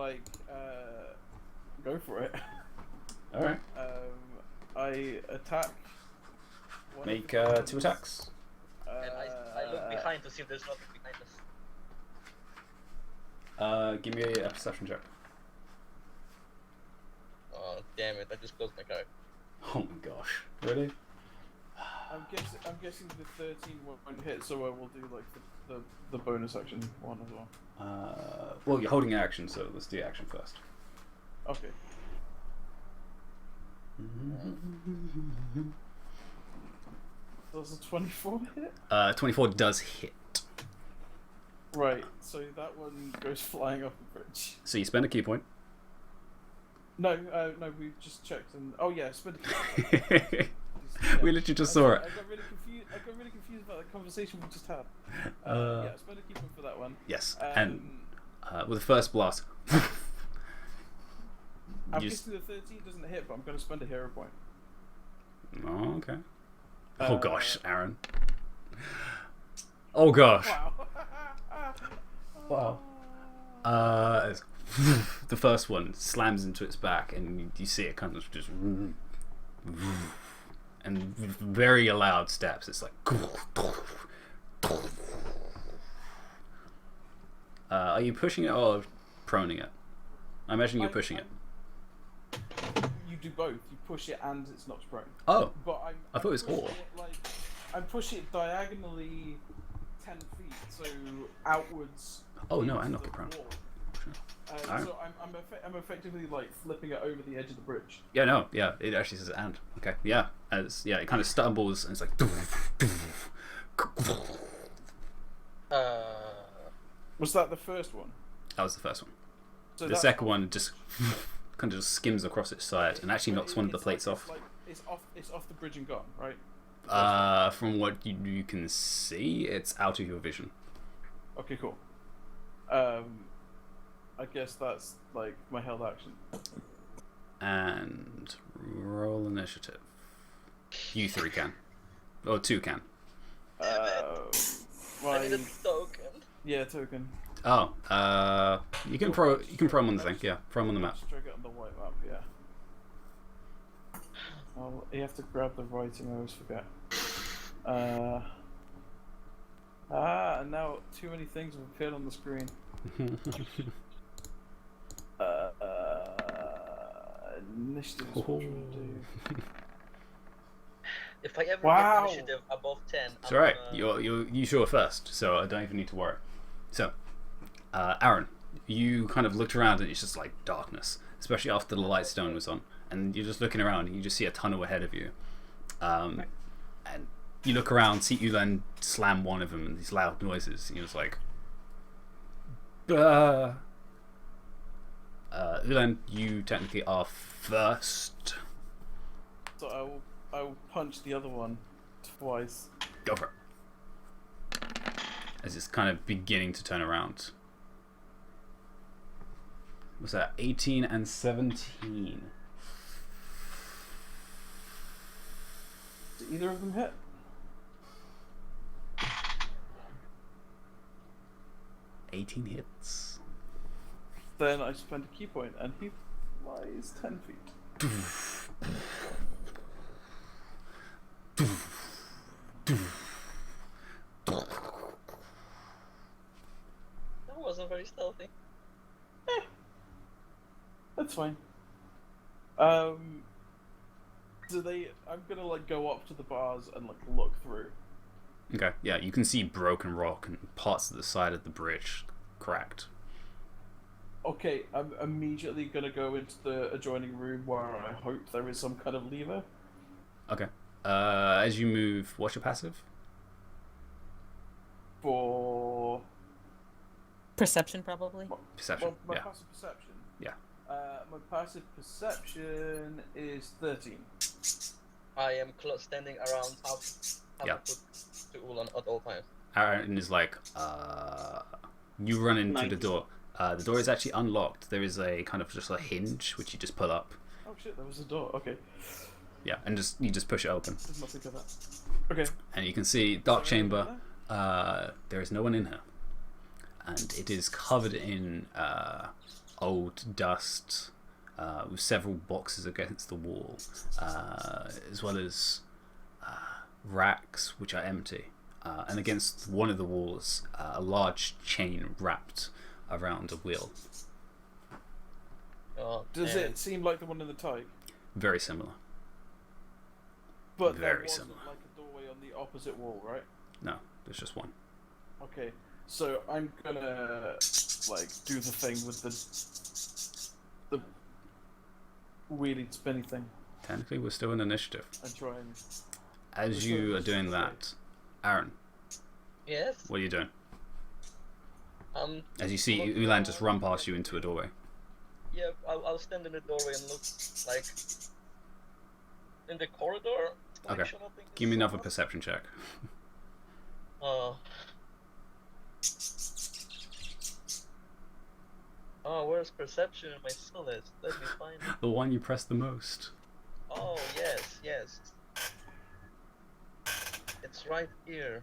go for it. All right. I attack. one of Make the golems. 2 attacks. And I look behind to see if there's nothing behind us. Give me a perception check. Oh, damn it. I just closed my card. Oh my gosh. Really? I'm guessing the 13 won't hit, so I will do like the bonus action one as well. Well, you're holding action, so let's do action first. Okay. Does a 24 hit? 24 does hit. Right. So that one goes flying off the bridge. So you spend a key point. No, we just checked and yeah, spend a key point. We literally just saw it. I got really confused about the conversation we just had. Yeah, spend a key point for that one. Yes, and with the first blast, I'm guessing the 13 doesn't hit, but I'm going to spend a hero point. Oh, okay. Oh gosh, Aaron. Oh gosh. Wow. Wow. The first one slams into its back, and you see it kind of just, and very loud steps. It's like. Are you pushing it or proning it? I imagine you're pushing it. You do both. You push it and it's knocked prone. Oh. But I thought it was all. I'm pushing it diagonally 10 feet, so outwards. Oh no, I knock it prone. So I'm effectively like flipping it over the edge of the bridge. Yeah, no, yeah, it actually says and. Okay, yeah, it kind of stumbles and it's like. Was that the first one? That was the first one. So the second one just kind of just skims across its side and actually knocks one of the plates off. It's off the bridge and gone, right? From what you can see, it's out of your vision. Okay, cool. I guess that's like my held action. And roll initiative. You 3 can. Or 2 can. I need a token. Yeah, token. Oh, you can throw them on the thing. Yeah, throw them on the map. Just drag it on the white map. Yeah. Oh, you have to grab the writing. I always forget. And now too many things have appeared on the screen. Initiative is what I'm trying to do. If I ever Wow. get initiative above 10, It's alright. You sure first, so I don't even need to worry. So, Aaron, you kind of looked around and it's just like darkness, especially after the light stone was on, and you're just looking around and you just see a tunnel ahead of you. And you look around, see Ulan slam one of them and these loud noises, and you're just like, Ulan, you technically are first. So I will punch the other one twice. Go for it. As it's kind of beginning to turn around. What's that? 18 and 17. Did either of them hit? $18 hits. Then I spend a key point, and he flies 10 feet. That wasn't very stealthy. That's fine. I'm gonna like go up to the bars and like look through. Okay, yeah, you can see broken rock and parts of the side of the bridge cracked. Okay, I'm immediately gonna go into the adjoining room where I hope there is some kind of lever. Okay. As you move, what's your passive? For Perception, probably. Perception. my Yeah. passive perception. Yeah. My passive perception is 13. I am standing around half Yeah. a foot to Ulan at all times. Aaron is like, you run into the 90. door. The door is actually unlocked. There is a kind of just a hinge which you just pull up. Oh shit, there was a door. Okay, Yeah, and you just push it open, did not think of that. Okay. and you can see dark Is there anyone chamber. There is no one in here, and it is covered in old dust, with several boxes against the wall, as well as racks which are empty. And against one of the walls, a large chain wrapped around a wheel. Oh, Does and it seem like the one in the tike? Very similar. But there Very wasn't similar. like a doorway opposite wall, right? No, there's just one. Okay, so I'm gonna like do the thing with the wheelie spinny thing Technically, we're still in initiative. and try and. As you are doing that, Aaron, Yes. what are you doing? As you see Look, Ulan just run past you into a doorway. Yeah, I'll stand in the doorway and look like in the corridor. Okay. Direction, I think Give me is another someone. perception check. Oh, where's perception in my skill list? Let me find it. The one you press the most. Oh, yes. It's right here.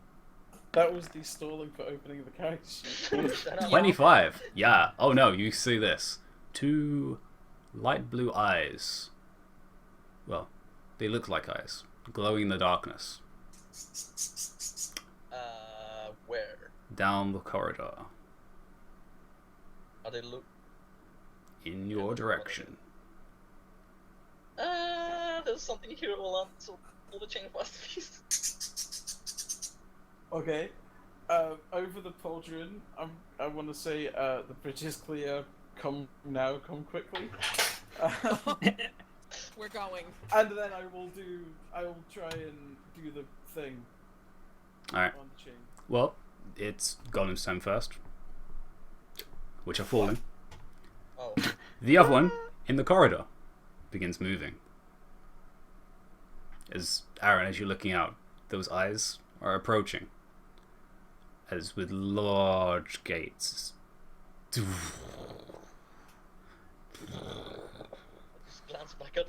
That was the stalling for opening the character sheet. Shut up. 25. Yeah. Oh no, you see this. 2 light blue eyes. Well, they look like eyes, glowing in the darkness. Where? Down the corridor. Are they look? In your direction. There's something here. Hold on. So pull the chain fast, please. Okay. Over the pauldron, I want to say the bridge is clear. Come now, come quickly. We're going. And then I will try and do the thing Alright. on the chain. Well, it's Golem's turn first, which are falling. Oh. The other one, in the corridor, begins moving. As Aaron, as you're looking out, those eyes are approaching. As with large gates. Just glance back at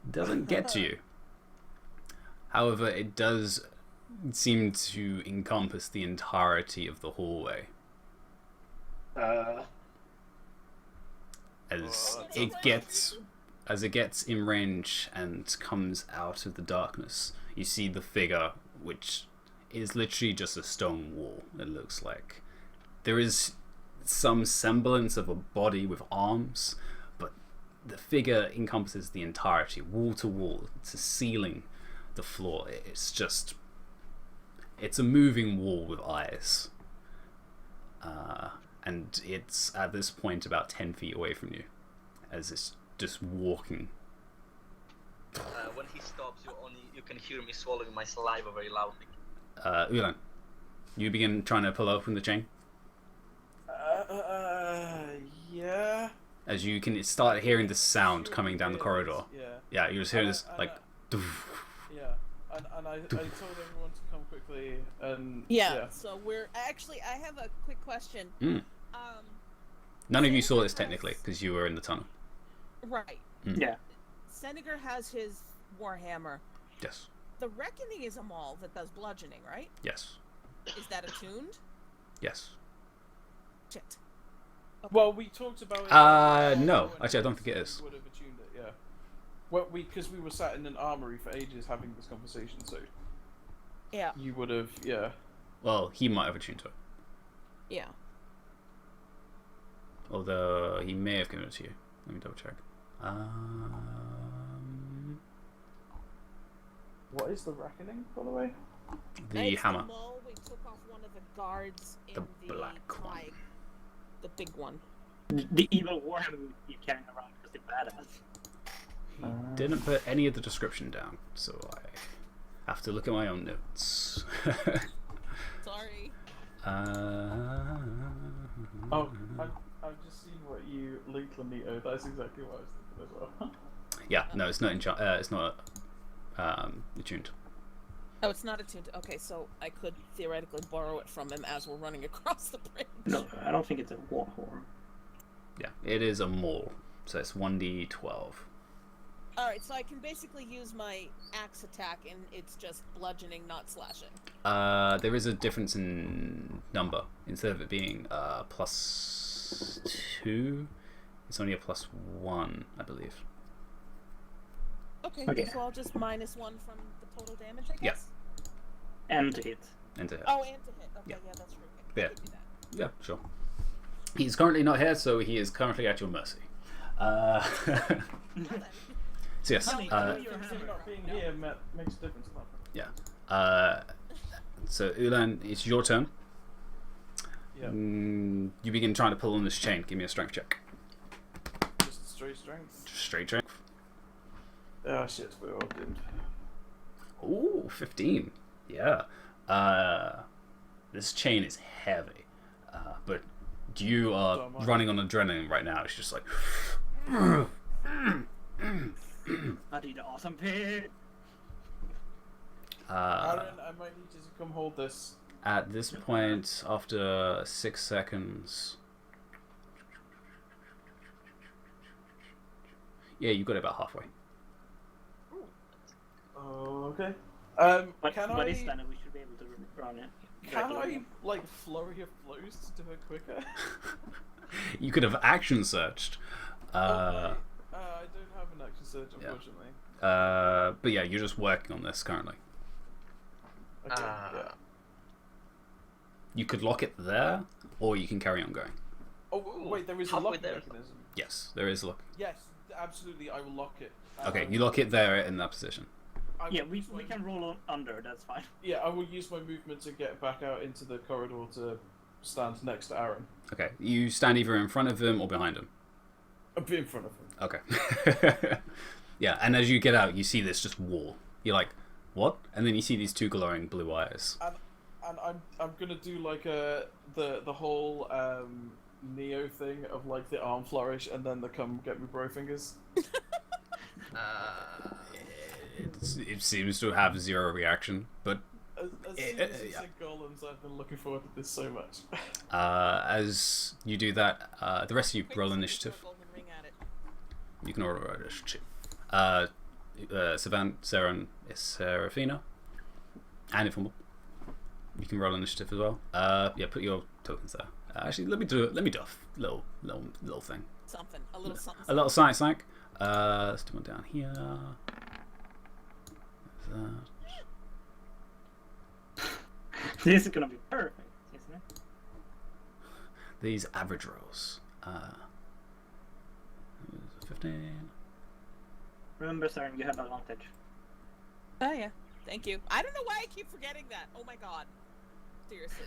Doesn't get to you. However, it does seem to encompass the entirety of the hallway. As it gets in range and comes out of the darkness, you see the figure, which is literally just a stone wall. It looks like there is some semblance of a body with arms, but the figure encompasses the entirety, wall to wall, to ceiling, the floor. It's a moving wall with eyes. And it's at this point about 10 feet away from you, as it's just walking. when he stops, you can hear me swallowing my saliva very loudly. Ulan, you begin trying to pull open the chain. Yeah. As you can start hearing the sound coming down the corridor. Yeah. Yeah, you just hear this like. Yeah. And I told everyone to come quickly and Yeah. So we're actually. I have a quick question. Mm. None of you saw this technically because you were in the tunnel. Right. Yeah. Senegar has his warhammer. Yes. The Reckoning is a maul that does bludgeoning, right? Yes. Is that attuned? Yes. Shit. Well, we talked about it. No. Actually, I don't think it is. Would have attuned it, yeah. Well, because we were sat in an armory for ages having this conversation, so Yeah. you would have, yeah. Well, he might have attuned to it. Yeah. Although he may have given it to you. Let me double check. What is the reckoning, by the way? The It's hammer. The maul we took off one of the guards in The the black one. tribe. The big one. The evil warhammer you carrying around because they're badass. He didn't put any of the description down, so I have to look at my own notes. Sorry. Oh, I've just seen what you linked, Lanito. That's exactly what I was thinking as well. Yeah, no, it's not it's not attuned. Oh, it's not attuned. Okay, so I could theoretically borrow it from him as we're running across the bridge. No, I don't think it's a warhammer. Yeah, it is a maul, so it's 1d12. Alright, so I can basically use my axe attack and it's just bludgeoning, not slashing. There is a difference in number. Instead of it being +2, it's only a +1, I believe. Okay, Okay. so I'll just -1 from the total damage, I Yeah. guess? And to hit. And to hit. Oh, and to hit. Okay, Yeah. yeah, that's true. I Yeah. could do that. Yeah, sure. He's currently not here, so he is currently at your mercy. Uh, so yes, Honey, uh, do your hammer. Not being here makes a difference. Not yeah. So Ulan, it's your turn. Yeah. You begin trying to pull on this chain. Give me a strength check. Just straight strength. Straight strength. Ah, shit, we're all doomed. Ooh, 15. Yeah. This chain is heavy, but you are running on adrenaline right now. It's just like. I did awesome pig. Aaron, I might need you to come hold this. At this point, after 6 seconds. Yeah, you got it about halfway. Okay. But Can by I? this time we should be able to run it. Can I like flurry of blows to do it quicker? You could have action searched. I don't have an action surge, unfortunately. But yeah, you're just working on this currently. Okay. Yeah. You could lock it there, or you can carry on going. Oh wait, there is a Halfway lock there. mechanism. Yes, there is a lock. Yes, absolutely. I will lock it. Okay, you lock it there in that position. I will Yeah, we use my- can roll on under. That's fine. Yeah, I will use my movement to get back out into the corridor to stand next to Aaron. Okay, you stand either in front of him or behind him. I'll be in front of him. Okay. Yeah, and as you get out, you see this just wall. You're like, what? And then you see these two glowing blue eyes. And I'm gonna do like the whole Neo thing of like the arm flourish and then the come get me bro fingers. It seems to have zero reaction, but As soon as you said golems, I've been looking forward to this so much. as you do that, the rest of you roll initiative. Golden ring at it. You can roll initiative. Savan, Saren, Serafina, and Informal. You can roll initiative as well. Yeah, put your tokens there. Actually, let me do a little thing. Something. A little something. A little science snack. Let's do one down here. This is gonna be perfect, isn't it? These average rolls. 15. Remember, Saren, you have advantage. Oh yeah. Thank you. I don't know why I keep forgetting that. Oh my god. Seriously.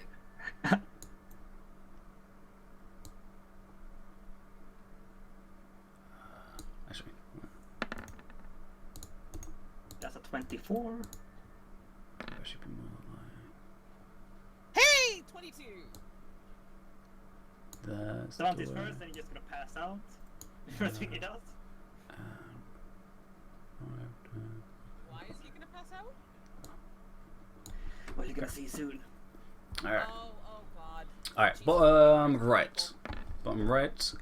Actually, That's a 24. that should be more like. Hey, 22. That's Savant the is way. first, then he's just gonna pass out. First thing he does. Why is he gonna pass out? Well, you're gonna see soon. Alright. Oh god. Alright, Jesus. bottom right. Bottom right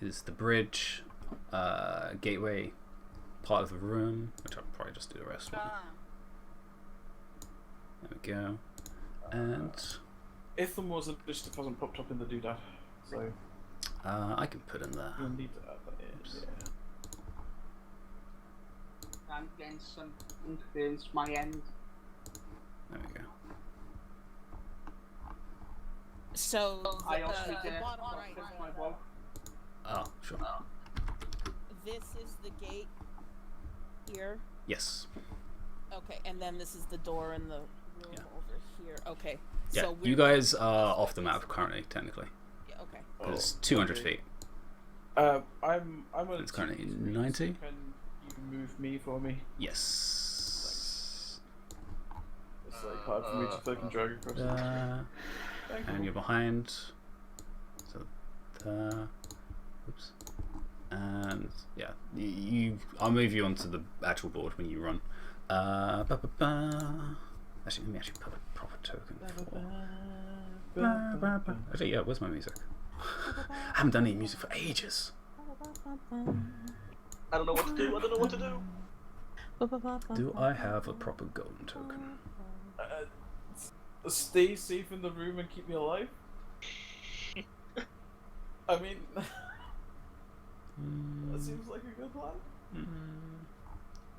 is the bridge, gateway part of the room, which I'll probably just do the rest of. There we go. And Ithamor's initiative hasn't popped up in the doodad, so I can put in there. you'll need to add that in. Yeah. I'm getting some interference my end. There we go. So I also the did bottom right. fix my bow. Oh, sure. This is the gate here. Yes. Okay, and then this is the door in the room Yeah. over here. Okay. Yeah, So you guys are off the map currently, technically. Yeah, okay. It's 200 okay. feet. I'm at It's currently 2 degrees, 90. so can you move me for me? Yes. It's like hard for me to fucking drag across. Thank And you. you're behind. So there. Oops. And yeah, I'll move you onto the actual board when you run. Actually, let me actually put a proper token for. Actually, yeah, where's my music? I haven't done any music for ages. I don't know what to do. I don't know what to do. Do I have a proper golden token? Stay safe in the room and keep me alive? I mean, that seems like a good plan.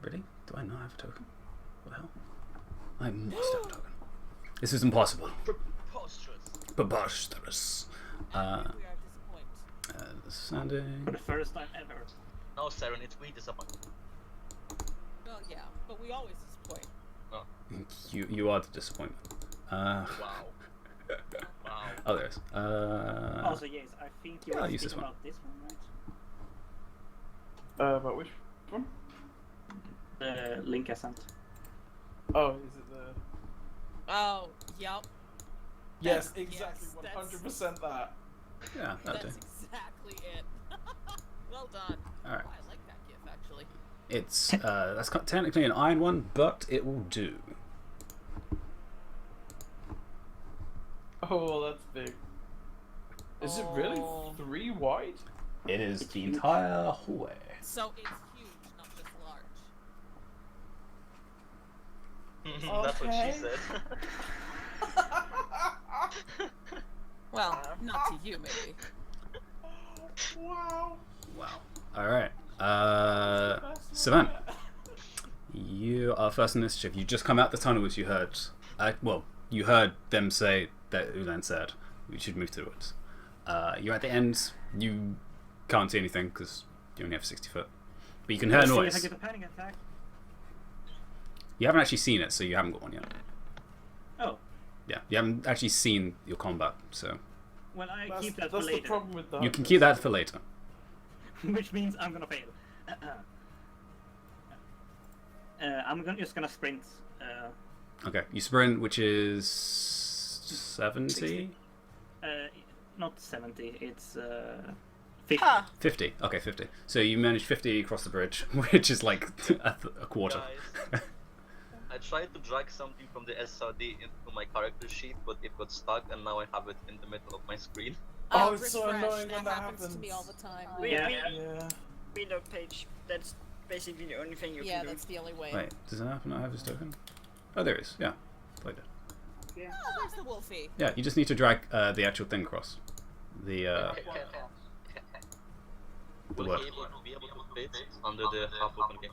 Really? Do I not have a token? What the hell? I must have a token. This is impossible. Preposterous. Preposterous. We are disappointed. Standing. For the first time ever. No, Saren, it's we disappoint. Well, yeah, but we always disappoint. You are the disappointment. Wow. Wow. Oh, there's. Also, yes, I think you yeah, were I'll use this speaking one. about this one, right? About which one? The link I sent. Oh, is it the? Oh, yep. Yes, That's- exactly. yes, 100% that. Yeah, that'll do. That's exactly it. Well done. All right. Oh, I like that gif actually. It's that's technically an iron one, but it will do. Oh, that's big. Is it really Oh. 3 wide? It is the entire hallway. So it's huge, not just large. That's what she Okay. said. Well, not to you, maybe. Wow. Wow. All right. That's Savant, not it. you are first initiative. You just come out the tunnel as you heard. Well, you heard them say that Ulan said we should move towards. You're at the end. You can't see anything because you only have 60 foot, but you can hear Let's see if I noise. get a panic attack. You haven't actually seen it, so you haven't got one yet. Oh, Yeah, you haven't actually seen your combat, so well, I That's, keep that for that's the later. problem with that. you can keep that for later. Which means I'm gonna fail. Just gonna sprint. Okay, you sprint, which is 70? Not 70. It's 50. Ha! 50. Okay, 50. So you managed 50 across the bridge, which is like a quarter. Guys, I tried to drag something from the SRD into my character sheet, but it got stuck, and now I have it in the middle of my screen. Oh, it's so refresh. annoying when that happens to me happens. all the time. Yeah. Yeah. Reload page. That's basically the only thing you Yeah, can do. that's the only way. Wait, does it happen? I have his token? Oh, there it is. Yeah, played it. Oh, there's the wolfie. Yeah, you just need to drag the actual thing across. The Will what? he be able to fit under the half-open gate?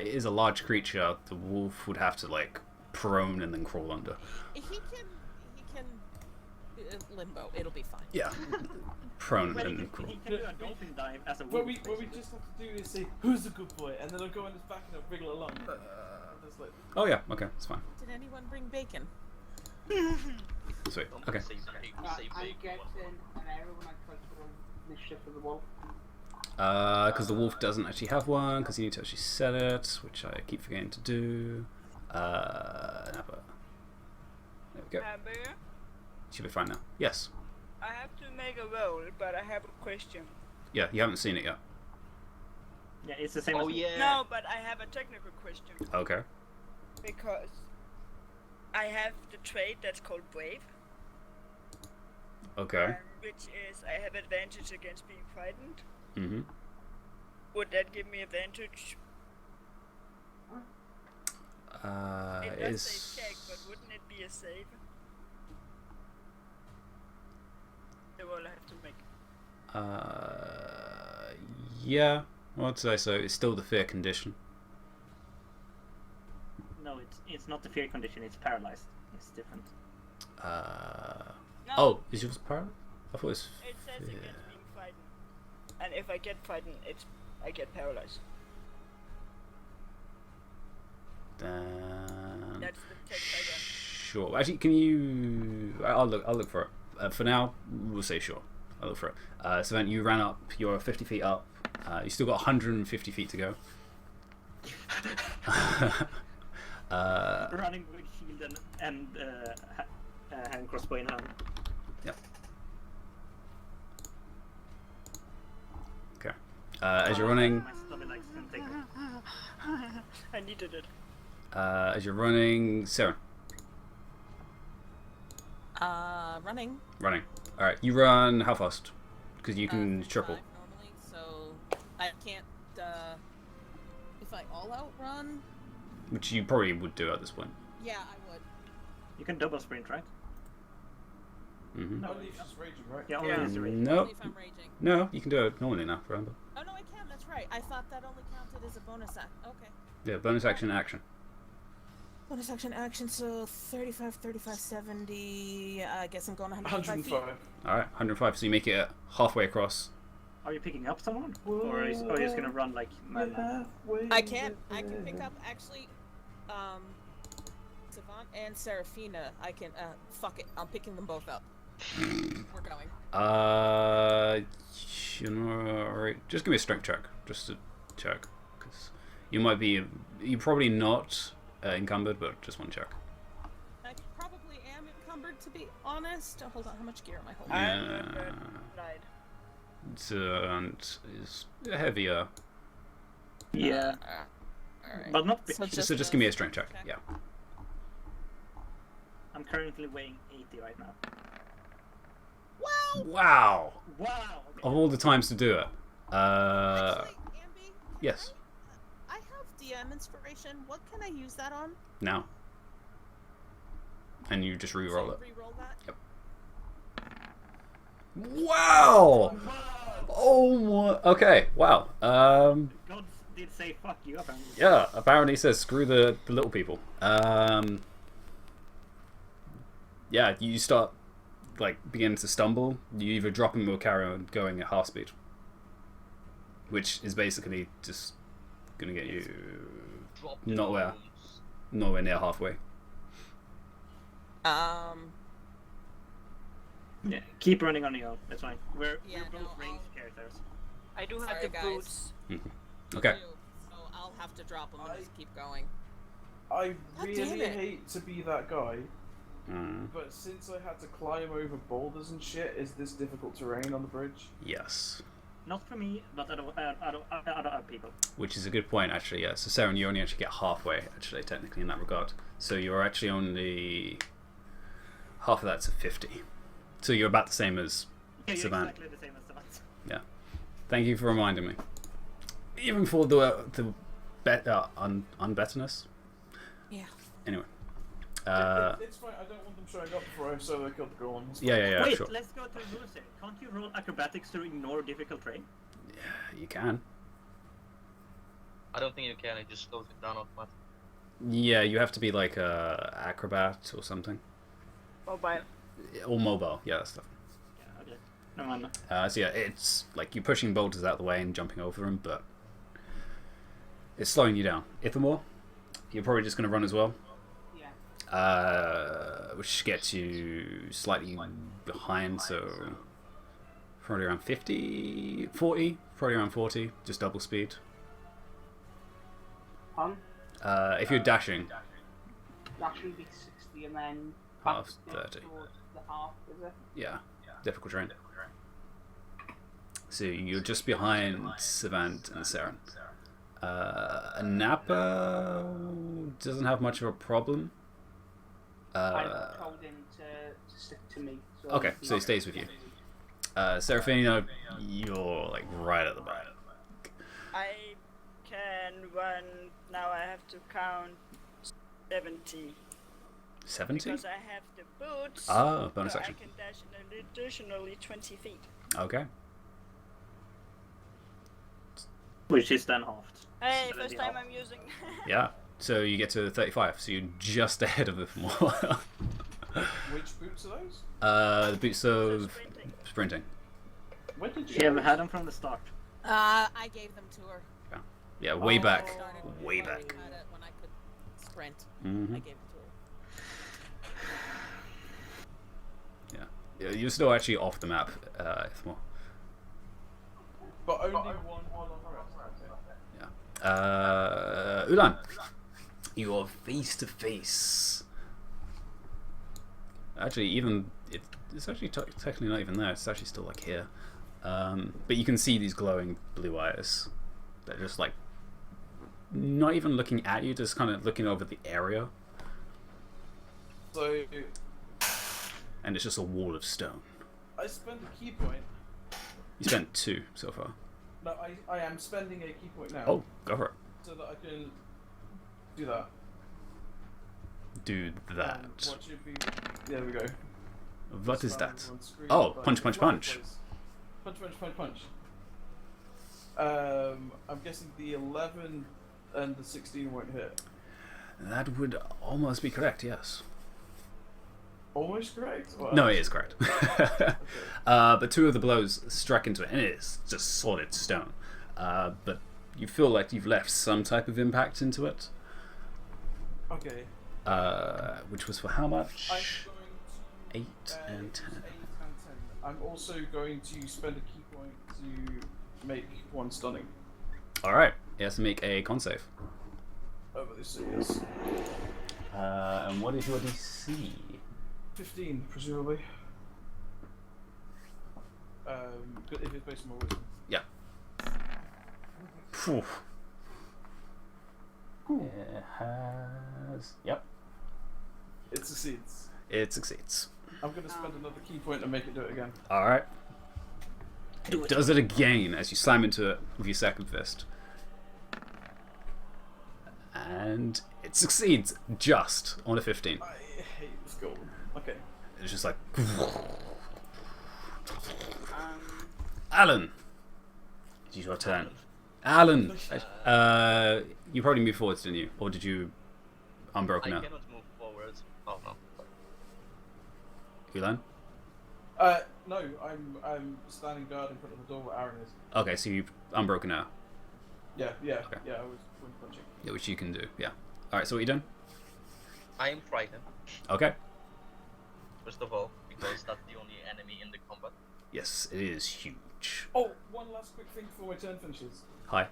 It is a large creature. The wolf would have to like prone and then crawl under. He can limbo. It'll be fine. Yeah, prone Well, and he then crawl. can do a dolphin dive as a What wolf. we just have to do is say, who's a good boy? And then I'll go on his back and I'll wriggle along. And just like, Oh yeah, okay, that's fine. Did anyone bring bacon? Sweet. Don't Okay. say big, say I big. get in an area when I try to roll initiative for the wolf. Because the wolf doesn't actually have one, because you need to actually set it, which I keep forgetting to do. There we go. Hammer, Should be fine now. Yes. I have to make a roll, but I have a question. Yeah, you haven't seen it yet. Yeah, it's the same Oh as yeah. No, but I have a technical question. Okay. Because I have the trait that's called Brave, Okay. which is I have advantage against being frightened. Mm-hmm. Would that give me advantage? It does Is say check, but wouldn't it be a save? The roll I have to make. Yeah, I'd say so. It's still the fear condition. No, it's not the fear condition. It's paralyzed. It's different. No, Oh, is yours paralyzed? I thought it was. it says fear. against being frightened. And if I get frightened, I get paralyzed. Then. That's the text I got. Sure. Actually, can you? I'll look for it. For now, we'll say sure. I'll look for it. So then you ran up. You're 50 feet up. You still got 150 feet to go. Running with shield and hand crossbow in hand. Yep. Okay. As you're running, My stomach likes to take it. I needed it. as you're running, Sarah, Running. running. All right, you run how fast? Because you can 45 triple. normally, so I can't. If I all out run, Which you probably would do at this point. yeah, I would. You can double sprint, right? Mm-hmm. only if she's raging, right? Yeah, only Yeah. is the rage. No, Only if I'm raging. no, you can do it normally now. Remember? Oh no, I can. That's right. I thought that only counted as a bonus act. Okay. Yeah, bonus action, action. Bonus action action, so 35, 35, 70. I guess I'm going 105 feet. 105. All right, 105. So you make it halfway across. Are you picking up someone? Or are you just gonna run like madman? I can pick up, actually, Savant and Seraphina. I can, fuck it. I'm picking them both up. We're going. You know, alright. Just give me a strength check, just to check, because you're probably not encumbered, but just one check. I probably am encumbered, to be honest. Oh, hold on, how much gear am I holding? Right. And is heavier. Yeah. Alright. But not big. So So just give me a strength check. Yeah. I'm currently weighing 80 right now. Wow. Wow! Okay. Of all the times to do it. Actually, Ambi, yes. I have DM inspiration. What can I use that on? Now. And you just re-roll it. Re-roll that? Yep. Wow! Oh my. Okay. Wow. God did say fuck you apparently. Yeah. Apparently, he says screw the little people. Yeah. You start beginning to stumble. You either drop him or carry on going at half speed, which is basically just gonna get you Drop the nowhere bones. near halfway. Yeah, keep running on your own. That's fine. We're both no, ranged characters. I do have Sorry, the guys. boots. Okay. So I'll have to drop them and just keep going. I God really damn it. hate to be that guy, Mm, but since I had to climb over boulders and shit, is this difficult terrain on the bridge? yes. Not for me, but other people. Which is a good point, actually. Yeah. So Sarah, you only actually get halfway, actually, technically in that regard. So you're actually only half of that's a 50. So you're about the same as Yeah, you're Savant. exactly the same as Savant. Yeah. Thank you for reminding me. Even for the unbetterness. Yeah. Anyway. It's fine. I don't want them showing up before I solo killed the golem. It's Yeah, Wait, sure. let's go to rules here. Can't you roll acrobatics to ignore difficult terrain? You can. I don't think you can. It just slows it down automatically. Yeah, you have to be like a acrobat or something. Mobile. Or mobile, yeah, that stuff. Yeah, okay. No mind. So yeah, it's like you're pushing boulders out of the way and jumping over them, but it's slowing you down. Ithamore, you're probably just going to run as well. Yeah. Which gets you slightly behind, so probably around 40, probably around 40, just double speed. If you're dashing, That should be 60 and then half back 30. towards the half, is it? Yeah, difficult terrain. So you're just behind Savant and Saren. Napa doesn't have much of a problem. I told him to stick to me. So Okay, so he stays with you. Serafino, you're like right at the back. I can run. Now I have to count 70. 70? Because I have the boots. Ah, bonus so action. I can dash an additionally 20 feet. Okay. Which is then halved. Hey, So first then time the I'm using. Yeah. So you get to 35, so you're just ahead of them. Which boots are those? The boots of Sprinting. sprinting. When did you? She have had them from the start. I gave them to her. Yeah, way When I back. started- Way when I back. had it- when I could sprint, Mm-hmm. I gave them to her. Yeah, you're still actually off the map, Ithmore. But only one on the rest. Yeah. Ulan, you are face to face. Actually, even it's actually technically not even there. It's actually still like here. But you can see these glowing blue eyes. They're just like not even looking at you, just kind of looking over the area, So and it's just a wall of stone. I spend a key point. You spent 2 so far. No, I am spending a key point now. Oh, go for it. So that I can do that. Do that. What should be? There we go. What is Just that? found on screen, Oh, but punch, punch, fly punch. place. Punch, punch, punch, punch. I'm guessing the 11 and the 16 won't hit. That would almost be correct, yes. Almost correct? Well, No, it is correct. But 2 of the blows struck into it, and it is just solid stone. But you feel like you've left some type of impact into it. Okay. Which was for how much? I'm going to, 8 and 10. 8 and 10. I'm also going to spend a key point to make 1 stunning. Alright, he has to make a con save. Over this is And what is your DC? 15, presumably. But if it's based on my wisdom. Yeah. Phew. It has. Yep. It succeeds. It succeeds. I'm going to spend another key point and make it do it again. Alright. It does it again as you slam into it with your second fist. And it succeeds just on a 15. I hate this goal. Okay. It's just like. Alan! It's your turn. Alan! You probably moved forwards, didn't you? Or did you unbroken I now? cannot move forward. Oh no. Ulan? No, I'm standing guard in front of the door where Aaron is. Okay, so you've unbroken now. Yeah, Okay. I was wind punching. Yeah, which you can do, yeah. Alright, so what are you doing? I am frightened, Okay. first of all, because that's the only enemy in the combat. Yes, it is huge. Oh, one last quick thing before my turn finishes. Hi.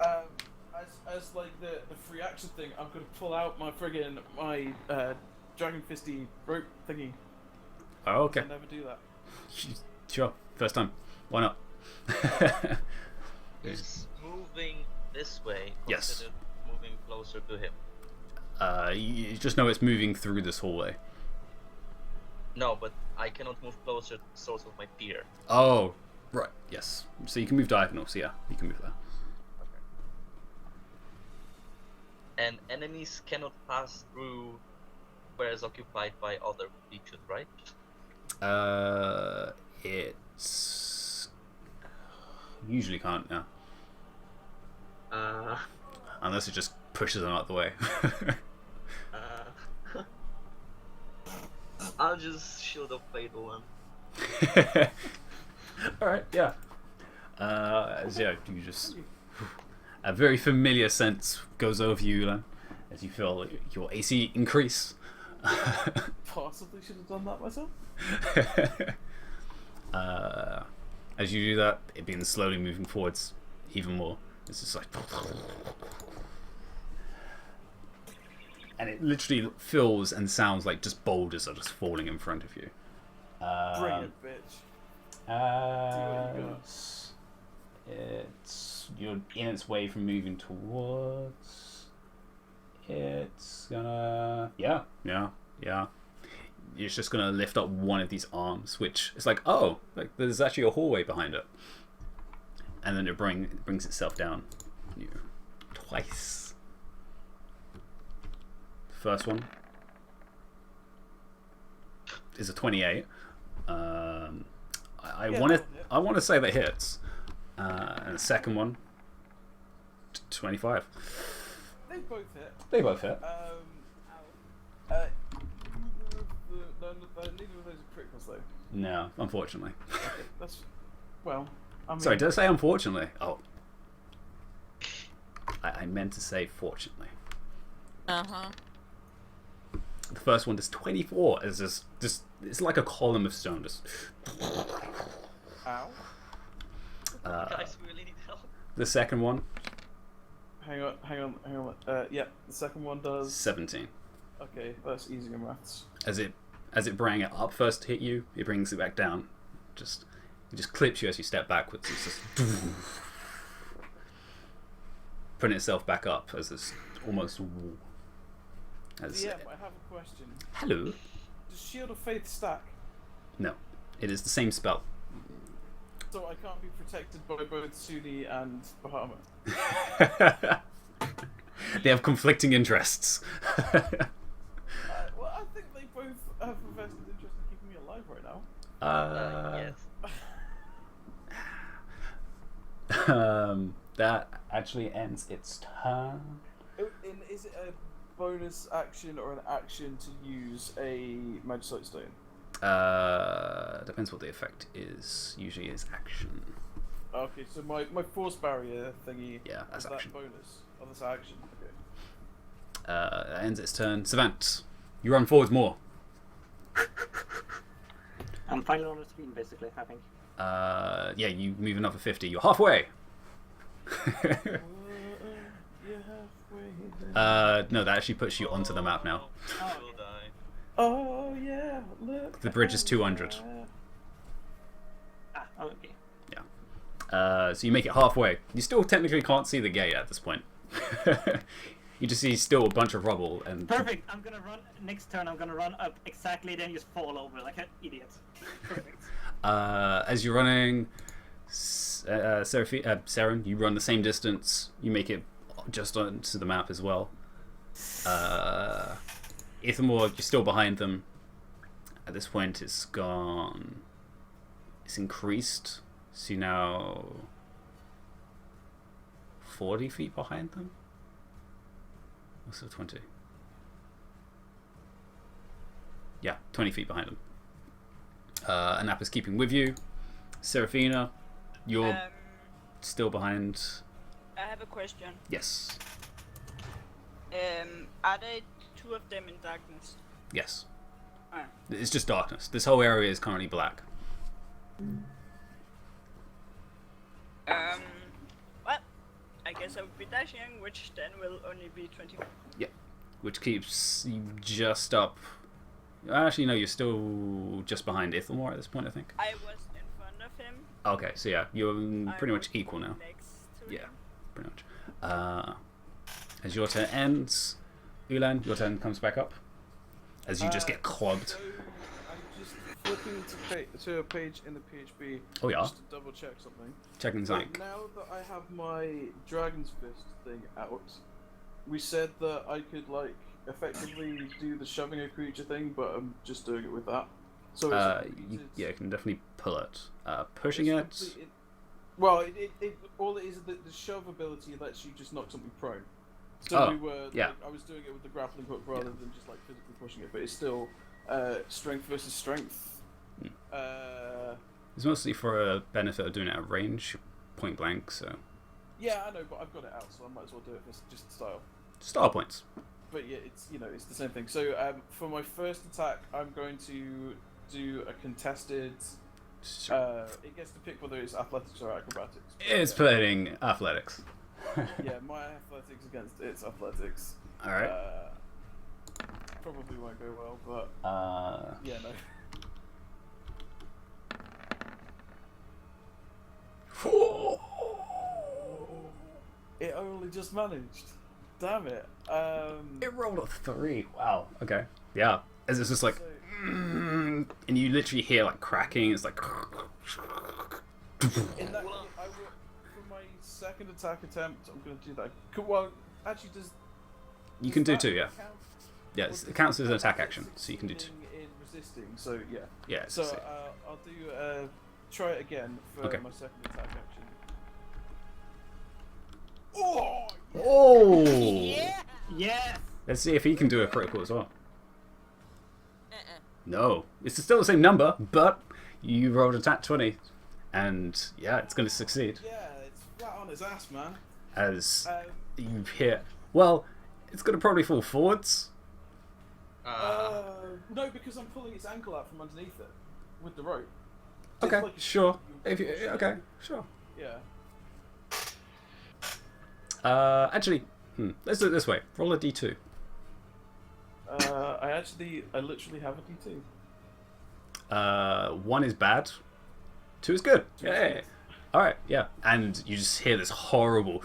As like the free action thing, I'm gonna pull out my dragon fisty rope thingy. Oh, okay. I never do that. Sure, first time. Why not? Is moving this way Yes. considered moving closer to him? You just know it's moving through this hallway. No, but I cannot move closer to the source of my fear. Oh, right, yes. So you can move diagonal, so yeah, you can move there. And enemies cannot pass through squares occupied by other creatures, right? It's usually can't now, Uh, unless it just pushes them out the way. I'll just shield of fatal one. All right, yeah. As yeah, you just a very familiar sense goes over you, Ulan, as you feel your AC increase. Possibly should have done that myself. As you do that, it begins slowly moving forwards even more. It's just like, and it literally feels and sounds like just boulders are just falling in front of you. Bring it, bitch. It's you're in its way from moving towards. It's gonna yeah. It's just gonna lift up one of these arms, which is like, oh, like there's actually a hallway behind it, and then it brings itself down you twice. First one is a 28. I want to say that hits, and the second one, 25. They both hit. They both hit. Neither of those are criticals though. No, unfortunately. Okay, that's well. I mean, Sorry, did I say unfortunately? Oh, I meant to say fortunately. Uh-huh. The first one does 24. Is just it's like a column of stone. Just. Ow. Guys, we really need help. The second one, Hang on. Yeah, the second one does. 17. Okay, that's easier maths. As it bring it up first to hit you, it brings it back down. It just clips you as you step backwards. It's just putting itself back up as this almost wall. DM, I have a question. Hello. Does Shield of Faith stack? No, it is the same spell. So I can't be protected by both Suni and Bahama. They have conflicting interests. Well, I think they both have a vested interest in keeping me alive right now. Yes. That actually ends its turn. Is it bonus action or an action to use a Magicite Stone? Depends what the effect is. Usually is action. Okay, so my force barrier thingy. Yeah, that's is action. that bonus? Oh, that's action. Okay. That ends its turn. Savant, you run forwards more. I'm finally on the screen, basically, I think. Yeah, you move another 50. You're halfway. No, that actually puts you onto the map now. I will die. Oh yeah, look. The bridge is 200. Ah, okay. So you make it halfway. You still technically can't see the gate at this point. You just see still a bunch of rubble and. Perfect. I'm gonna run next turn. I'm gonna run up exactly, then just fall over like an idiot. Perfect. As you're running, Saren, you run the same distance. You make it just onto the map as well. Ithamore, you're still behind them. At this point, it's gone. It's increased. So you're now 40 feet behind them. What's it, 20? Yeah, 20 feet behind them. Anapa's keeping with you. Seraphina, you're still behind. I have a question. Yes. Are there two of them in darkness? Yes. Ah. It's just darkness. This whole area is currently black. Well, I guess I would be dashing, which then will only be 20. Yep. Which keeps you just up. Actually, no, you're still just behind Ithamore at this point, I think. I was in front of him. Okay, so yeah, you're pretty I much equal now. Next to Yeah, him. pretty much. As your turn ends, Ulan, your turn comes back up. As you just get clobbed. So I'm just flipping to a page in the PHP. Oh, yeah? Just to double check something. Checking So Zank. now that I have my Dragon's Fist thing out, we said that I could like effectively do the shoving a creature thing, but I'm just doing it with that. So Yeah, you can definitely pull it. Pushing it's it. complete- Well, all it is that the shove ability lets you just knock something prone. So Oh, we were, yeah. like, I was doing it with the grappling hook rather than just like physically pushing it, but it's still strength versus strength. It's mostly for a benefit of doing it at range, point blank, so. Yeah, I know, but I've got it out, so I might as well do it for just style. Star points. But yeah, it's it's the same thing. So for my first attack, I'm going to do a contested. It gets to pick whether it's athletics or acrobatics. but It's yeah. playing athletics. Yeah, my athletics against its athletics. Alright. Probably won't go well, but yeah, no. It only just managed. Damn it. It rolled a 3. Wow. Okay. Yeah. As it's just like, So- and you literally hear like cracking. It's like. In that, I will, for my second attack attempt, I'm going to do that. Well, actually, You can do that 2, yeah. count? Yeah, Or it does counts as an that attack count action, so you can do 2. succeeding in resisting, so yeah. Yeah. It's So the same. I'll do try it again for Okay. my second attack action. Oh! Oh! Yeah. Yes! Let's see if he can do a critical as well. Uh-uh. No, it's still the same number, but you rolled attack 20, and yeah, it's going to succeed. Yeah, it's flat on his ass, man. As Um, you hit, well, it's going to probably fall forwards. no, because I'm pulling its ankle out from underneath it with the rope. Okay, It's like a- sure. If you, okay, sure. Yeah. Actually, let's do it this way. Roll a d2. I literally have a D2. 1 is bad. 2 is good. 2 is Yeah. good. All right. Yeah. And you just hear this horrible.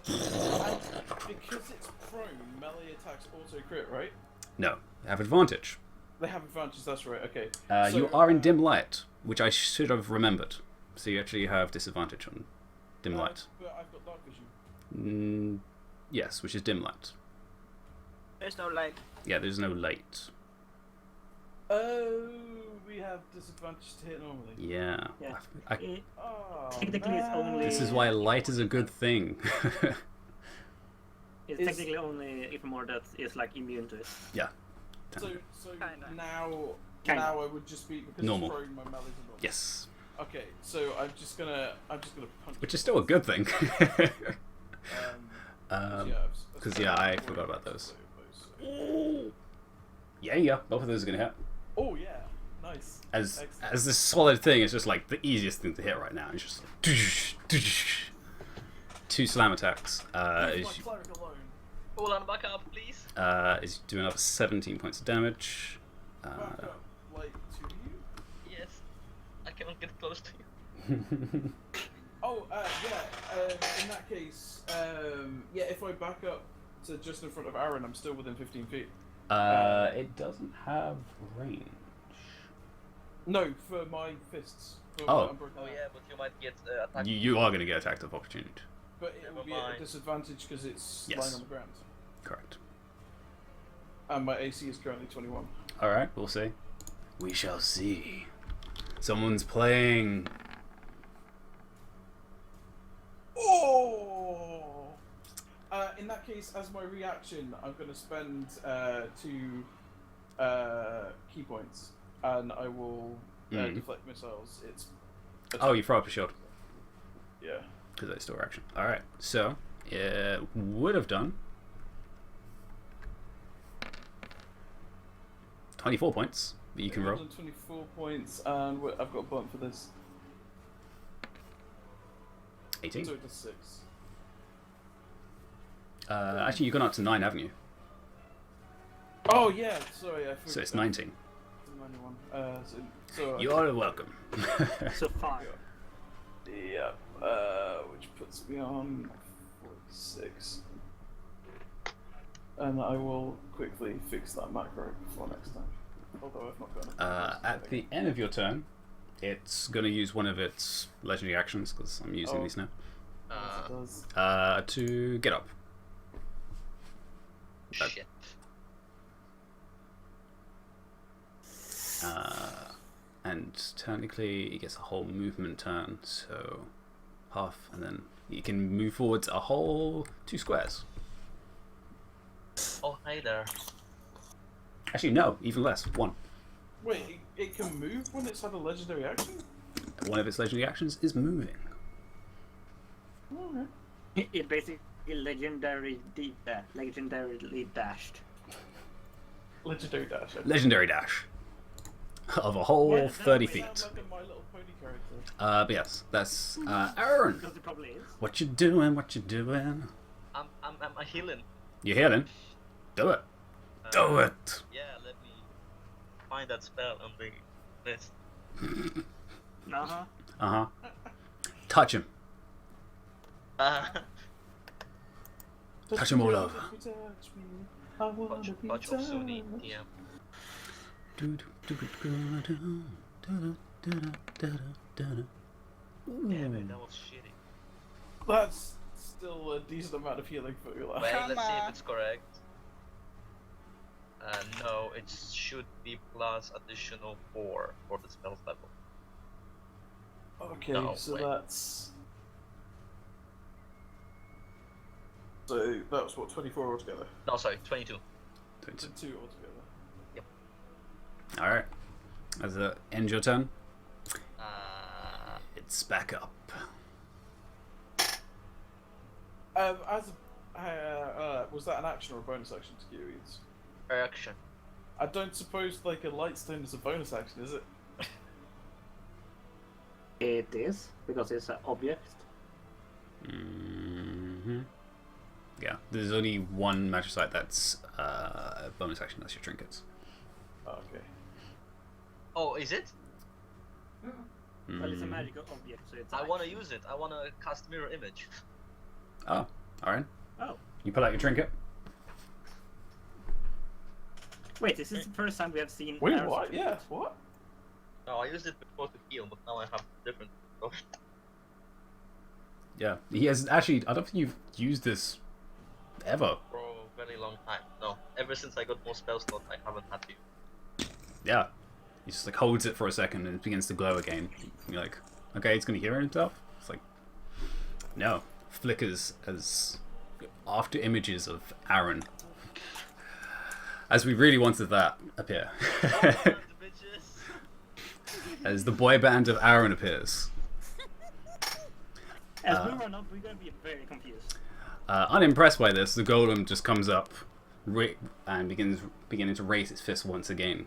And because it's prone, melee attacks auto crit, right? No, you have advantage. They have advantages, that's right, okay. You are in dim light, which I should have remembered. So you actually have disadvantage on dim light. But I've got dark vision. Yes, which is dim light. There's no light. Yeah, there's no light. Oh, we have disadvantage to hit normally. Yeah. Yeah. Oh, Technically, it's only- This is why light is a good thing. It's Is- technically only Ifamor that is like immune to it. Yeah. So Kinda. now Kinda. I would just be because Normal. it's throwing my melee's a normal. Yes. Okay, so I'm just gonna punch. Which is still a good thing. Um, Because yeah, I forgot about those. Yeah, both of those are gonna hit. Oh yeah, nice. As Excellent. this solid thing is just like the easiest thing to hit right now. It's just like, 2 slam attacks. Leave my cleric alone. Hold on, back up, please. Is doing up 17 points of damage. Back up, like to you. Yes. I cannot get close to you. Oh, in that case, yeah, if I back up to just in front of Aaron, I'm still within 15 feet. It doesn't have range. No, for my fists. For Oh. my unbroken Oh hand. yeah, but you might get attacked. You are going to get attacked of opportunity. But it will Never be at a mind. disadvantage because it's Yes. lying on the ground. Correct. And my AC is currently 21. Alright, we'll see. We shall see. Someone's playing. Oh! In that case, as my reaction, I'm going to spend 2 key points, and I will deflect missiles. It's Oh, you throw up a shield. yeah. Because they still action. Alright, so it would have done 24 points that you can roll. 124 points, and I've got a bump for this. 18. So it does 6. Actually, you've gone up to 9, haven't you? Oh yeah, sorry. I So it's forgot. 19. 91. So You are welcome. So 5. yeah, which puts me on 46. And I will quickly fix that macro before next time. Although I've not got it. At the end of your turn, it's going to use one of its legendary actions, because I'm using Oh. these now, Yes, it does. to get up. Shit. And technically, he gets a whole movement turn, so half, and then you can move forwards a whole 2 squares. Oh, hi there. Actually, no, even less. 1. Wait, it can move when it's had a legendary action? One of its legendary actions is moving. Oh, It basically legendarily dashed. legendary dash. Okay. Legendary dash of a whole Why does 30 that feet. sound like a My Little Pony character? But yes, that's Aaron. Because it probably is. What you doing? What you doing? I'm a healing. You healing? Do it. Do it. Yeah, let me find that spell on the list. Uh-huh. Uh huh. Touch him. Touch him all over. Touch me, I wanna be Touch of Sunni, touched. yeah. Damn it, that was shitty. That's still a decent amount of healing for you. Wait, let's see if it's correct. No, it should be plus additional 4 for the spell's level. Okay, No, so wait. that's. So that was what, 24 altogether? No, sorry, 22. 22. 2 altogether. Alright. As it ends your turn, Uh, it's back up. Was that an action or a bonus action to give these? action. I don't suppose like a light stone is a bonus action, is it? It is, because it's an object. Yeah, there's only one magic site that's a bonus action, that's your trinkets. Oh, okay. Oh, is it? Well, it's a magical object, so it's. I an want to action. use it. I want to cast mirror image. Oh, alright. Oh. You pull out your trinket. Wait, this is the first time we have seen. Wait, arrows what? of Yeah, it. what? No, I used it before to heal, but now I have different. Yeah, he has actually. I don't think you've used this ever. For a very long time. No, ever since I got more spell slots, I haven't had to. Yeah, he just like holds it for a second and it begins to glow again. You're like, okay, it's gonna heal himself. It's like, no, flickers as after images of Aaron. As we really wanted that appear. As the boy band of Aaron appears. As we run up, we're gonna be very confused. Unimpressed by this, the golem just comes up and beginning to raise its fist once again.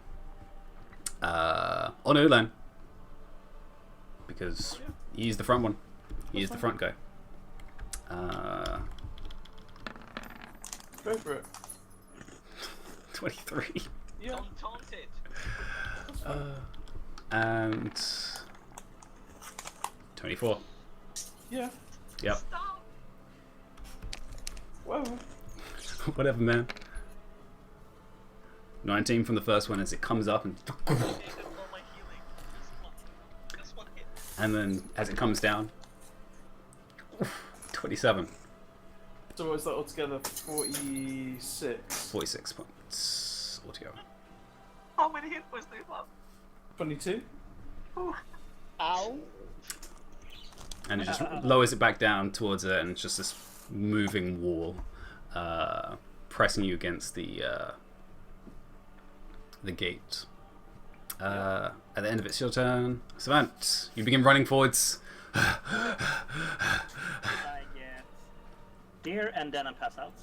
On Ulan. Because he's the front one. He is the front guy. Go for it. 23. Yeah. Don't taunt it. And 24. Yeah. Yep. Stop. Whoa. Whatever, man. 19 from the first one as it comes up and All my healing. Just one hit. and then as it comes down 27. So what is that altogether? 46. 46 points altogether. How many hit points do you have? 22. Ow. And it just lowers it back down towards it, and it's just this moving wall pressing you against the gate. At the end of it, it's your turn. Savant, you begin running forwards. I get there and then I pass out.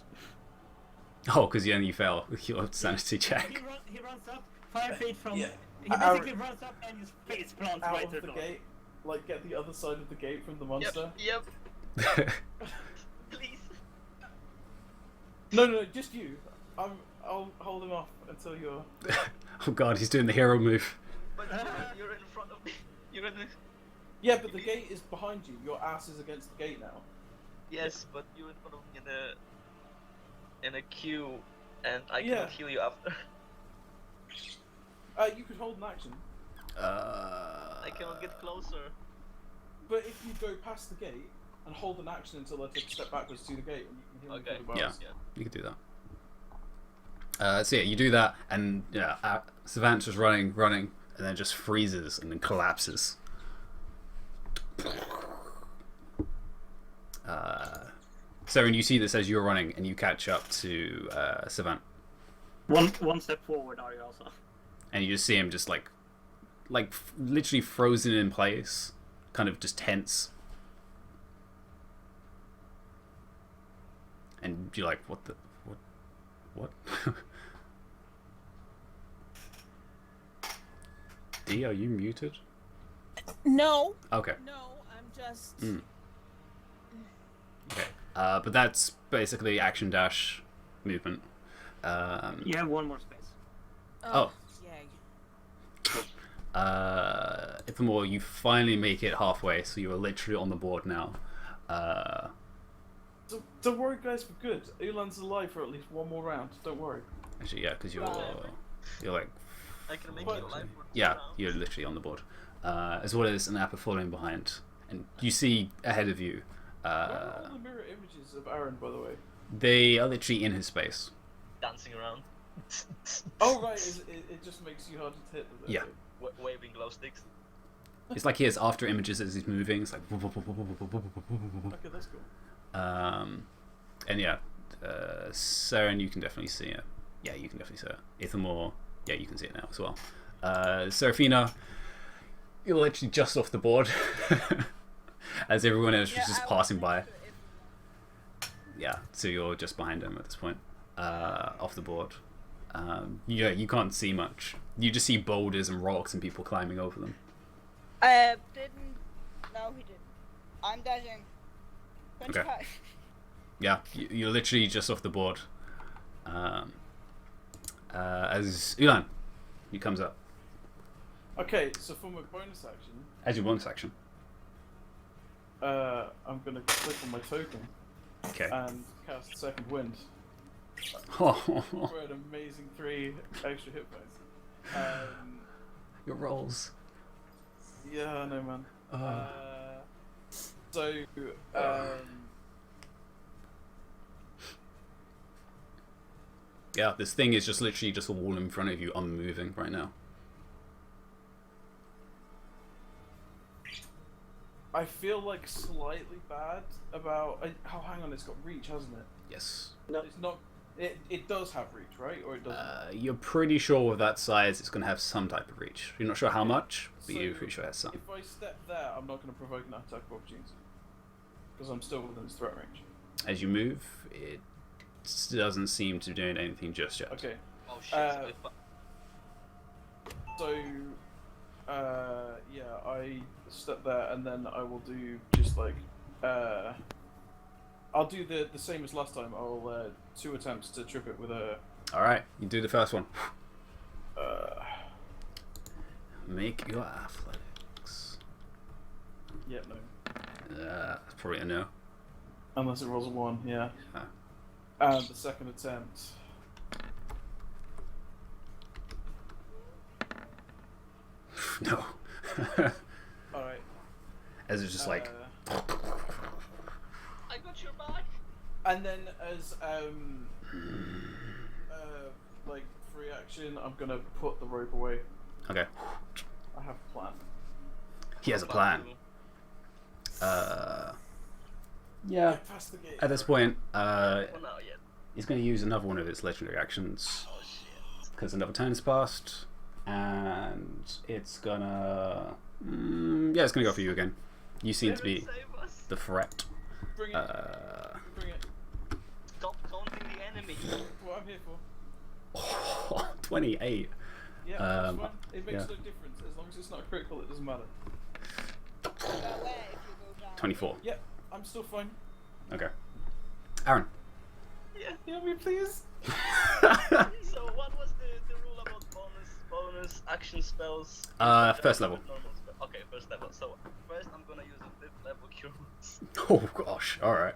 Oh, because you fail your sanity check. He runs up 5 feet from. Yeah. He basically runs up and his face plants Out right of through the the gate. Like, get the other side of the gate from the monster. Yep. Please. No, just you. I'll hold him off until you're... Oh god, he's doing the hero move. But you're in front of me. You're in the... Yeah, but the gate is behind you. Your ass is against the gate now. Yes, but you're in front of me in a queue, and I Yeah. cannot heal you after. You could hold an action. I cannot get closer. But if you go past the gate and hold an action until I take a step backwards to the gate, and you can heal me Okay. for the Yeah. bars. You could do that. So yeah, you do that, and yeah, Savant's just running, and then just freezes and then collapses. Saren, you see this as you're running, and you catch up to Savant, One step forward, are you also? and you just see him just like literally frozen in place, kind of just tense. And you're like, what? D, are you muted? No, Okay. no, I'm just. Okay. But that's basically action dash movement. You have one more space. Oh. Yay. Ithamore, you finally make it halfway, so you are literally on the board now. Don't worry, guys, we're good. Ulan's alive for at least one more round. Don't worry. Actually, yeah, because you're like, I can make you alive for 2 yeah, rounds. you're literally on the board. As well as an apple following behind, and you see ahead of you. Where are all the mirror images of Aaron, by the way? They are literally in his space. Dancing around. Oh, right, it just makes you harder to hit them. Yeah. Waving glow sticks. It's like he has after images as he's moving. It's like. Okay, that's cool. And yeah, Saren, you can definitely see it. Yeah, you can definitely see it. Ithamore, yeah, you can see it now as well. Seraphina, you're literally just off the board as everyone else is just passing by. Yeah, so you're just behind him at this point, off the board. Yeah, you can't see much. You just see boulders and rocks and people climbing over them. Didn't. No, he didn't. I'm dashing. 25. Okay. Yeah, you're literally just off the board. As Ulan, he comes up. Okay, so for my bonus action, As your bonus action. I'm gonna click on my token Okay. and cast Second Wind Oh, for an amazing 3 extra hit points. your rolls. Yeah, I know, man. Oh. So, Yeah, this thing is just literally just a wall in front of you, unmoving right now. I I feel like slightly bad about. Oh, hang on, it's got reach, hasn't it? Yes. It's not. It does have reach, right? Or it doesn't? You're pretty sure with that size it's going to have some type of reach. You're not sure how much, but So, you're pretty sure it has some. If I step there, I'm not going to provoke an attack of opportunity. Because I'm still within its threat range. As you move, it doesn't seem to do anything just yet. Okay. Oh shit. So, yeah, I step there, and then I will do just like, I'll do the same as last time. I'll 2 attempts to trip it with a. All right, you do the first one. Uh, Make your athletics. yeah, no. That's probably a no. Unless it rolls a 1, yeah. Huh. And the second attempt. No. All right. As it's just like. I got your back. And then as like free action, I'm gonna put the rope away. Okay. I have a plan. He has a plan. Yeah. Get past the gate. At this point, Well, no, yet. he's going to use another one of his legendary actions Oh shit. because another turn has passed, and it's gonna. Yeah, it's gonna go for you again. You seem to be Save us. the threat. Bring it. Bring it. Stop taunting the enemy. What I'm here for. 28. Yeah, Um, that's fine. It makes yeah. no difference. As long as it's not critical, it doesn't matter. Go away if you go down. 24. Yep, I'm still fine. Okay. Aaron. Yeah. Heal me, please. So what was the rule about bonus action spells? First level. Normal spell. Okay, first level. So first I'm gonna use a 5th level cure wounds. Oh gosh. All right.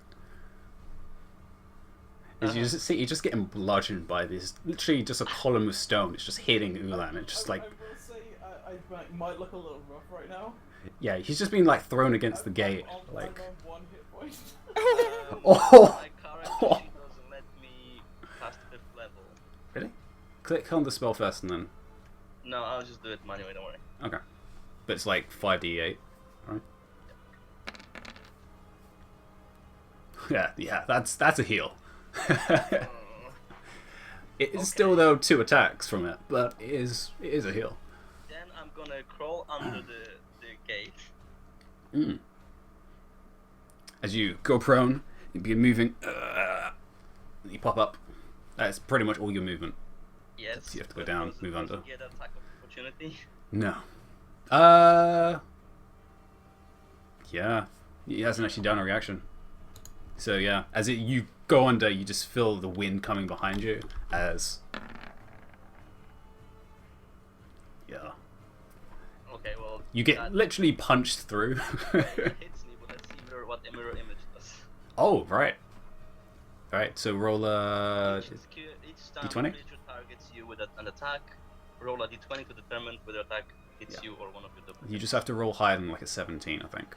As you just see, you're just getting bludgeoned by this, literally just a column of stone. It's just hitting Ulan. It's just like, I will say, I might look a little rough right now. yeah, he's just being like thrown against the gate. Like, I'm on 1 hit point. oh, My character sheet doesn't let me cast 5th level. really? Click on the spell first and then, No, I'll just do it manually. Don't worry. okay. But it's like 5d8, right? Yeah, that's a heal. It is still though 2 attacks from it, but it is a heal. Then I'm gonna crawl under the gate. Mm. As you go prone, you begin moving. You pop up. That's pretty much all your movement. Yes. You have to go but down, does- move does under. it Get attack of opportunity. No. Yeah. He hasn't actually done a reaction. So yeah, as you go under, you just feel the wind coming behind you as. Yeah. Okay, well. You get that literally punched through. hits me, but let's see what the mirror image does. Oh, right. Alright, so roll Each time D20? a creature targets you with an attack, roll a d20 to determine whether attack hits you or one of your duplicates. You just have to roll higher than like a 17, I think.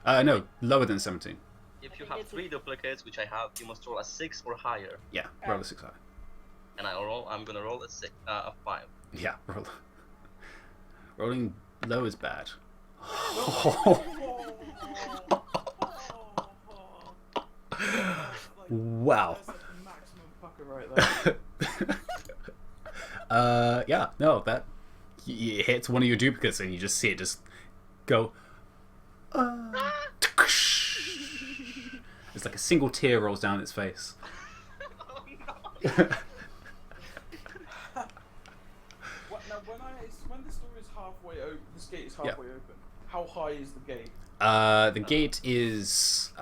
No, lower than 17. If you have 3 duplicates, which I have, you must roll a 6 or higher. Yeah, roll a 6 higher. And I'm gonna roll a 5. Yeah, roll. Rolling low is bad. Wow. That's like maximum pucker right there. Yeah, no, that it hits one of your duplicates and you just see it just go. It's like a single tear rolls down its face. Oh Now, when this door is halfway open, this gate is halfway open. How high is the gate? The gate is,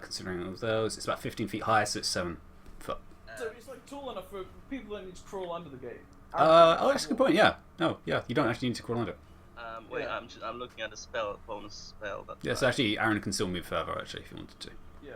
considering all of those, it's about 15 feet high, so it's 7 foot. So it's like tall enough for people that need to crawl under the gate. Oh, that's a good point. Yeah, no, yeah, you don't actually need to crawl under. Wait, Yeah. I'm looking at the bonus spell. That Yes, actually, Aaron can still move further. Actually, if you wanted to. Yeah.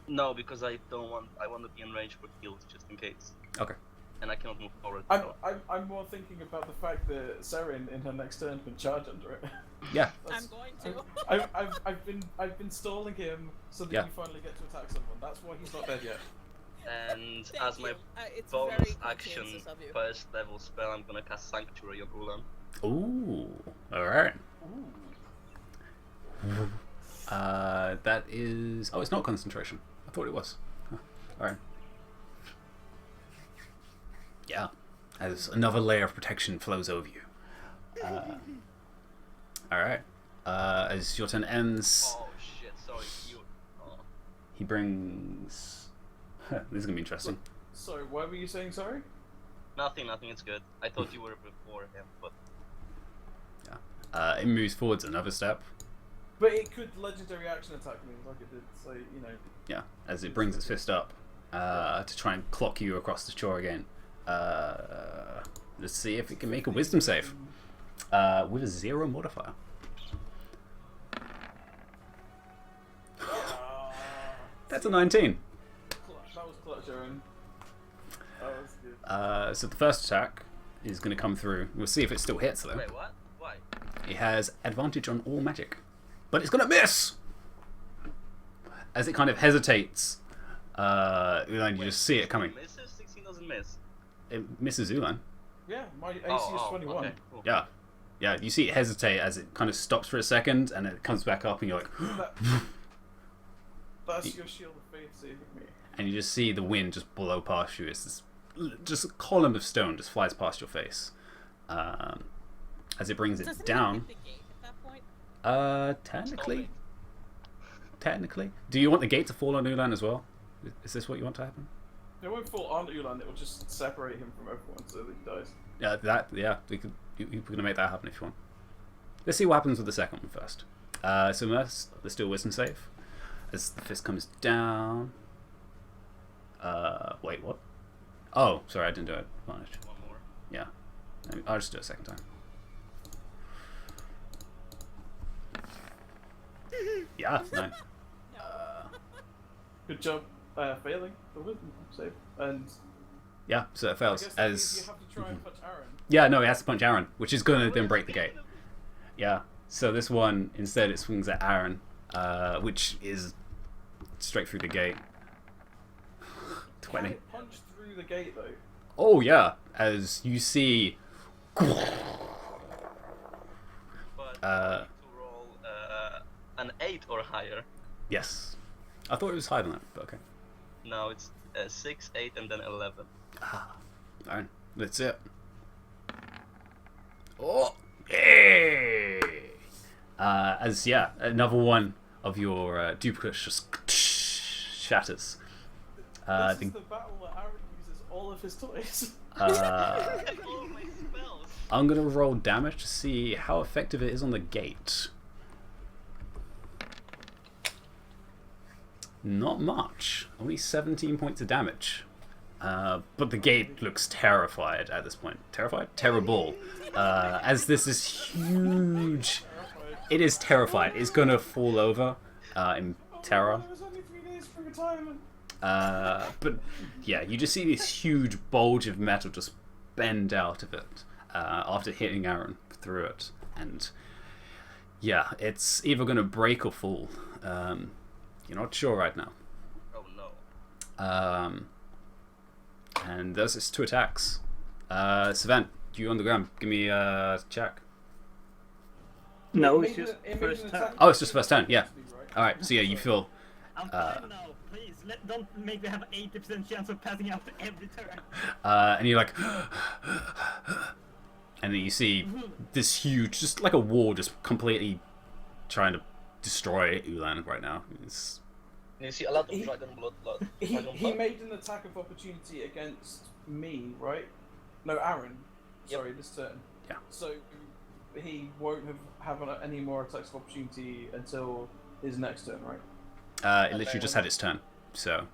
No, because I want to be in range for heals just in case. Okay. And I cannot move forward. I'm more thinking about the fact that Sarah in her next turn can charge under it. Yeah. I'm going to. I've been stalling him so that Yeah. you finally get to attack someone. That's why he's not dead yet. And Thank as my you. It's bonus very action conscientious of you. first level spell, I'm gonna cast Sanctuary of Ulan. Ooh. All right. That is... Oh, it's not concentration. I thought it was. Huh. Alright. Yeah. As another layer of protection flows over you. Alright. As your turn ends... Oh shit, sorry, you. Oh. He brings... this is going to be interesting. Sorry, what were you saying, sorry? Nothing, it's good. I thought you were before him, but. Yeah. It moves forwards another step. But it could legendary action attack me like it did, so, you know. Yeah. As it brings its fist up to try and clock you across the shore again. Let's see if it can make a wisdom save. With a 0 modifier. That's a 19. That was clutch, Aaron. That was good. So the first attack is going to come through. We'll see if it still hits though. Wait, what? Why? It has advantage on all magic, but it's going to miss. As it kind of hesitates, Ulan, you just see it coming. Misses? 16 doesn't miss. It misses Ulan. Yeah, my AC is 21. Okay, cool. Yeah. Yeah, you see it hesitate as it kind of stops for a second and it comes back up and you're like... That's your shield of faith saving me. And you just see the wind just blow past you. It's this, just a column of stone just flies past your face. As it brings it Doesn't down... it hit the gate at that point? Technically. Technically. Do you want the gate to fall on Ulan as well? Is this what you want to happen? It won't fall on Ulan, it will just separate him from everyone so that he dies. Yeah, you're going to make that happen if you want. Let's see what happens with the second one first. So let's do a wisdom save. As the fist comes down. Wait, what? Oh, sorry, I didn't do it. Advantage. One more. Yeah. I'll just do it a second time. Yeah, no. Good job failing the wisdom save. And Yeah, so it I fails. guess that means As you have to try and touch Aaron. yeah, no, it has to punch Aaron, which is going to then break the gate. Yeah, so this one, instead it swings at Aaron, which is straight through the gate. 20. Can it punch through the gate though? Oh yeah, as you see... But I need to roll an 8 or higher. Yes. I thought it was higher than that, but okay. No, it's 6, 8, and then 11. Alright, that's it. Oh! Yay! As, yeah, another one of your duplicates just shatters. This is the battle where Aaron uses all of his toys. All my spells. I'm gonna roll damage to see how effective it is on the gate. Not much. Only 17 points of damage. But the gate looks terrified at this point. Terrified? Terrible. As this is huge. It is terrified. It's gonna fall over in Terra. It was only 3 days for retirement. But yeah, you just see this huge bulge of metal just bend out of it after hitting Aaron through it. And yeah, it's either going to break or fall. You're not sure right now. Oh no. And there's its 2 attacks. Savant, you on the ground. Give me a check. No, It it's made just it made first an turn. attack. Oh, it's just first turn, yeah. Right? Alright, so yeah, you feel... I'm fine now. Please, don't make me have 80% chance of passing out every turn. and you're like... and then you see this huge, just like a wall, just completely trying to destroy Ulan right now. It's... And you see a lot of dragon blood. He made an attack of opportunity against me, right? No, Aaron. Yep. Sorry, this turn. Yeah. So he won't have any more attacks of opportunity until his next turn, right? it literally just had its turn, so...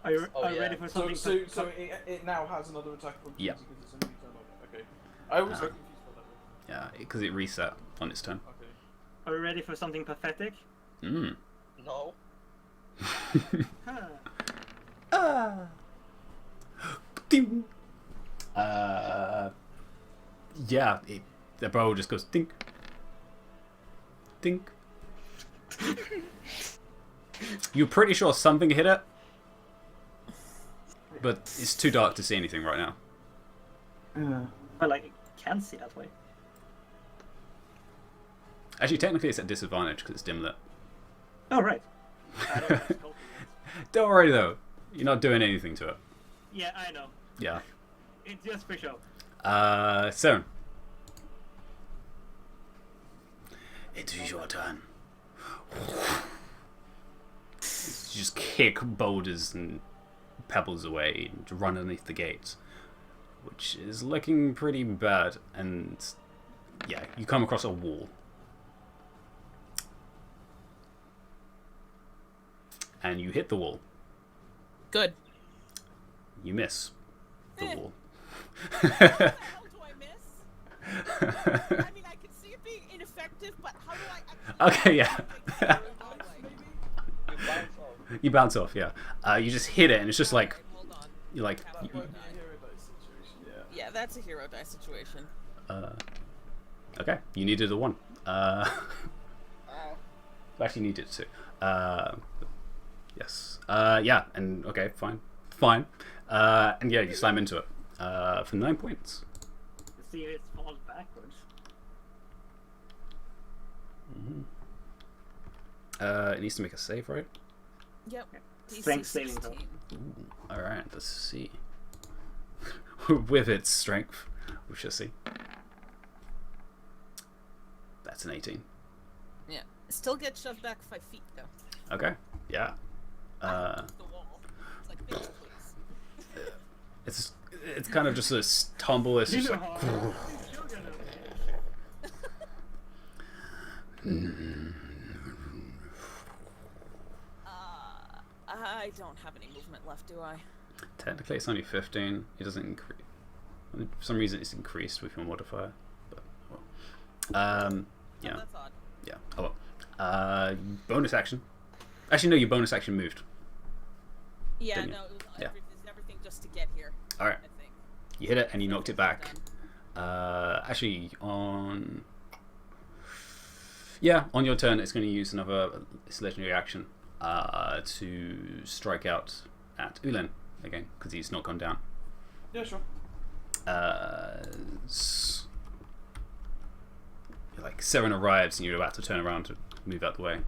Are you Oh, yeah. ready for So something? it now has another attack of opportunity Yeah. because it's a new turn on it. Okay. I was so confused by that. Yeah, because it reset on its turn. Okay. Are you ready for something pathetic? Mm. No. Huh. Ding. Yeah, the bow just goes dink, dink. You're pretty sure something hit it, but it's too dark to see anything right now. Well, I can see that way. Actually, technically it's at disadvantage because it's dim lit. Oh, right. I don't know what's called it. Don't worry though. You're not doing anything to it. Yeah, I know. Yeah. It's just for show. So. It is your turn. You just kick boulders and pebbles away and run underneath the gate, which is looking pretty bad. And yeah, you come across a wall. And you hit the wall. Good. You miss the wall. How the hell do I miss? I mean, I can see it being ineffective, but how do I actually... Okay, yeah. You bounce off, yeah. You just hit it, and it's just like... Alright, hold on. You're like... That might be a hero dice situation, yeah. Yeah, that's a hero die situation. Okay, you needed a 1. Actually needed 2. Yes. Yeah, and okay, fine. Fine. And yeah, you slam into it. For 9 points. See if it falls backwards. It needs to make a save, right? Yep. DC Strength saving throw. 16. Alright, let's see. With its strength, we shall see. That's an 18. Yeah. Still get shoved back 5 feet, though. Okay, yeah. The wall. It's like, bitch, please. It's kind of just a tumble. It's just like... I don't have any movement left, do I? Technically, it's only 15. It doesn't increase. For some reason, it's increased with your modifier. But, well. Oh, Yeah. that's odd. Yeah. Oh well. Bonus action. Actually, no, your bonus action moved. Yeah, Didn't you? no, it was Yeah. everything just to get here. Alright. I think. You hit it and you knocked it back. Actually, on... Yeah, on your turn, it's going to use another its legendary action to strike out at Ulen again, because he's not gone down. Yeah, sure. Like, Seren arrives and you're about to turn around to move out the way.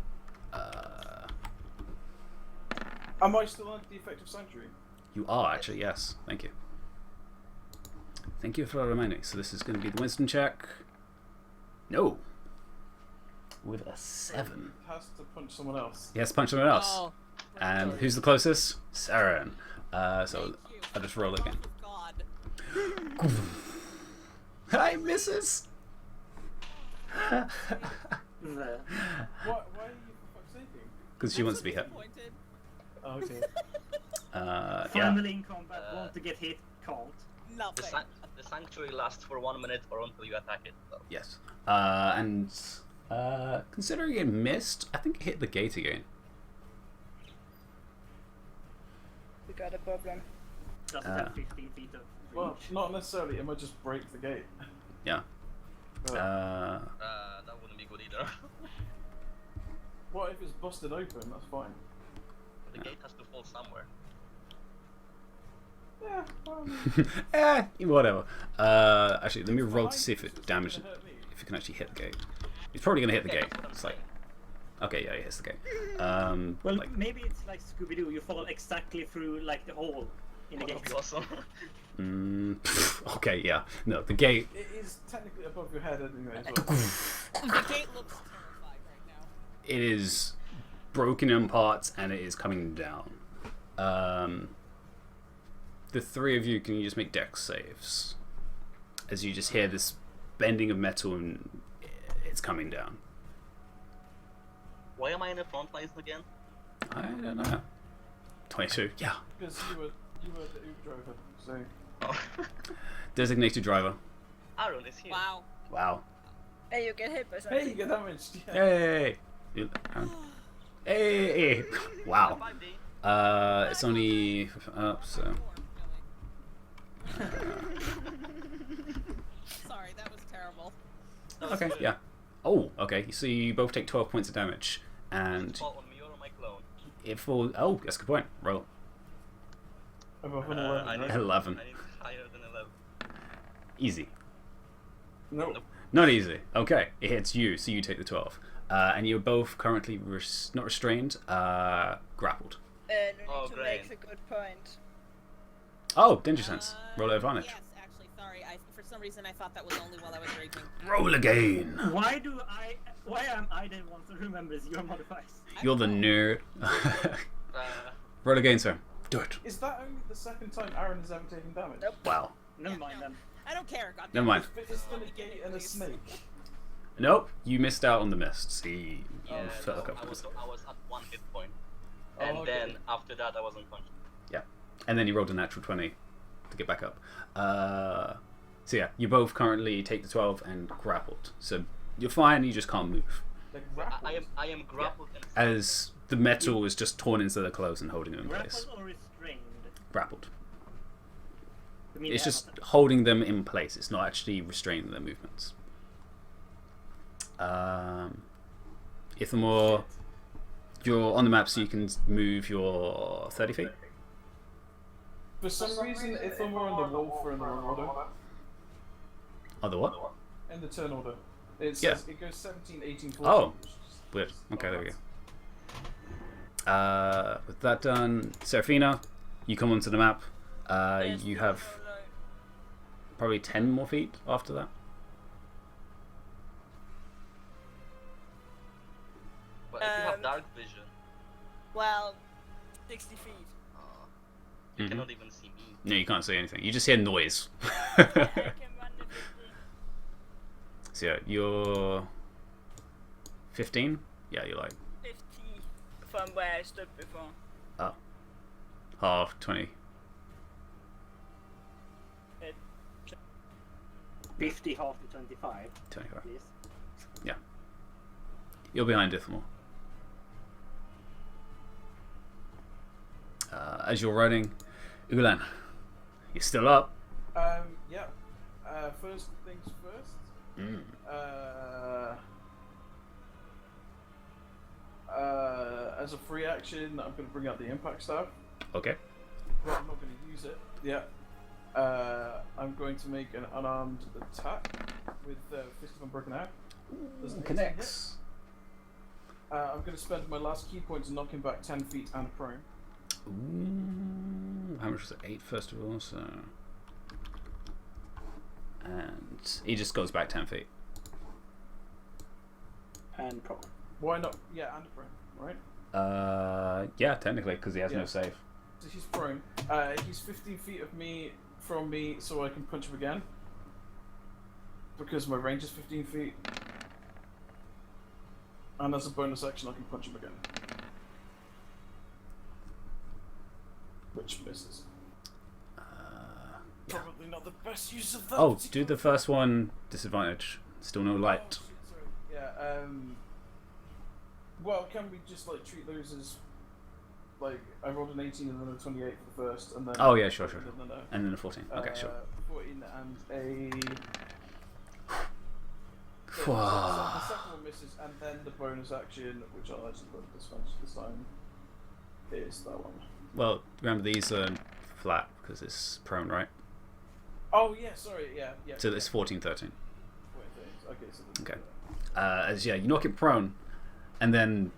Am I still under the effect of Sanctuary? You are, actually, yes. Thank you. Thank you for reminding. So this is going to be the wisdom check. No. With a 7. Has to punch someone else. He has to punch someone else. Oh, And who's the closest? Saren. So thank you. I'll just roll again. Oh, God. Hi, missus! The- Why are you for fuck's sake? Because she wants to be hit. Disappointed. Oh, okay. Yeah. Finally in combat, want to get hit, can't. The, Nothing. the sanctuary lasts for 1 minute or until you attack it. So. Yes. And considering it missed, I think it hit the gate again. We got a problem. Doesn't have 15 feet of reach. Well, not necessarily. It might just break the gate. Yeah. But That wouldn't be good either. what if it's busted open? That's fine. The gate has to fall somewhere. Yeah. Whatever. Actually, let me roll to see if it damaged it. If it can actually hit the gate. He's probably gonna hit the Yeah, gate. that's what I'm It's like, saying. okay, yeah, he hits the gate. Well, like, maybe it's like Scooby-Doo, you fall exactly through like the hole in the That would gate. be awesome. okay, yeah. No, the gate. It is technically above your head anyway. As well. The gate looks terrified right now. It is broken in parts and it is coming down. The three of you, can you just make dex saves? As you just hear this bending of metal and it's coming down. Why am I in the front lines again? I don't know. 22, yeah. Because you were the Uber driver, so Oh. Designated driver. Aaron is here. Wow. Wow. Hey, you get hit by something. hey, you get damaged. Yeah. Hey! Hey! Wow. High five, D. It's only up, so. Sorry, that was terrible. Okay, yeah. Oh, okay. So you both take 12 points of damage, and Fall on me or on my clone. it falls. Oh, that's a good point. Roll. Above an I 11, need- right? 11. I need higher than 11. Easy. Nope. Nope. Not easy. Okay, it hits you, so you take the 12. And you're both currently not restrained, grappled. You Oh, need to great. make a good point. Oh, danger sense. Roll at advantage. Yes, actually, sorry. For some reason I thought that was only while I was raging. Roll again. Why am I the one who remembers your modifiers? You're the nerd. Roll again, sir. Do it. Is that only the second time Aaron has ever taken damage? Nope. Wow. Never mind then. I don't care. God Never mind. But it's been a gate and a snake. Nope, you missed out on the mist. See, Yeah, you fell a no, couple I was times. at 1 hit point. Oh, And okay. then after that I was unconscious. And then you rolled a natural 20 to get back up. So yeah, you both currently take the 12 and grappled. So you're fine, you just can't move. Like I am grappled and As the metal is just torn into their clothes and holding them in place. Grappled or restrained? Grappled. I mean, It's they just have holding them in place. It's not actually restraining their movements. Ithamore, you're on the map, so you can move your 30 feet. For some reason, Ithamore and the wolf are in the wrong order. Oh, the what? In the turn order. It Yeah. says it goes 17, 18, 14. Oh. Weird. Okay, there we go. With that done, Seraphina, you come onto the map. You have probably 10 more feet after that. But if you have dark vision, Well, 60 feet. you Mhm. cannot even see me. No, you can't see anything. You just hear noise. I can run the 50. So yeah, you're 15? Yeah, you're like 50 from where I stood before. half, 20. 50 half to 25, 25. please. You're behind Ithamore. As you're running, Ulan, you're still up. Yeah. First things first. As a free action, I'm going to bring out the impact staff. Okay. But I'm not going to use it. Yeah. I'm going to make an unarmed attack with Fist of Unbroken Out. Does an 18 Connects. hit? I'm going to spend my last key point to knock him back 10 feet and prone. Ooh, how much was it? 8 first of all, so. And he just goes back 10 feet. And pro. Why not? Yeah, and prone, right? Yeah, technically, because he has no Yeah. save. So he's prone. He's 15 feet from me, so I can punch him again. Because my range is 15 feet. And as a bonus action, I can punch him again. Which misses. Yeah. Probably not the best use of that. Oh, do the first one, disadvantage. Still no light. Oh, shit, sorry. Yeah, well, can we just like treat those as like I rolled an 18 and then a 28 for the first, and then Oh, yeah, sure. No. And then a 14. Okay, sure. 14 and a. So the second one misses, and then the bonus action, which I'll actually put at disadvantage this time, is that one. Well, remember these are flat because it's prone, right? Oh yeah, sorry, yeah. So it's 14, 13. Okay, so this Okay. As yeah, you knock it prone, and then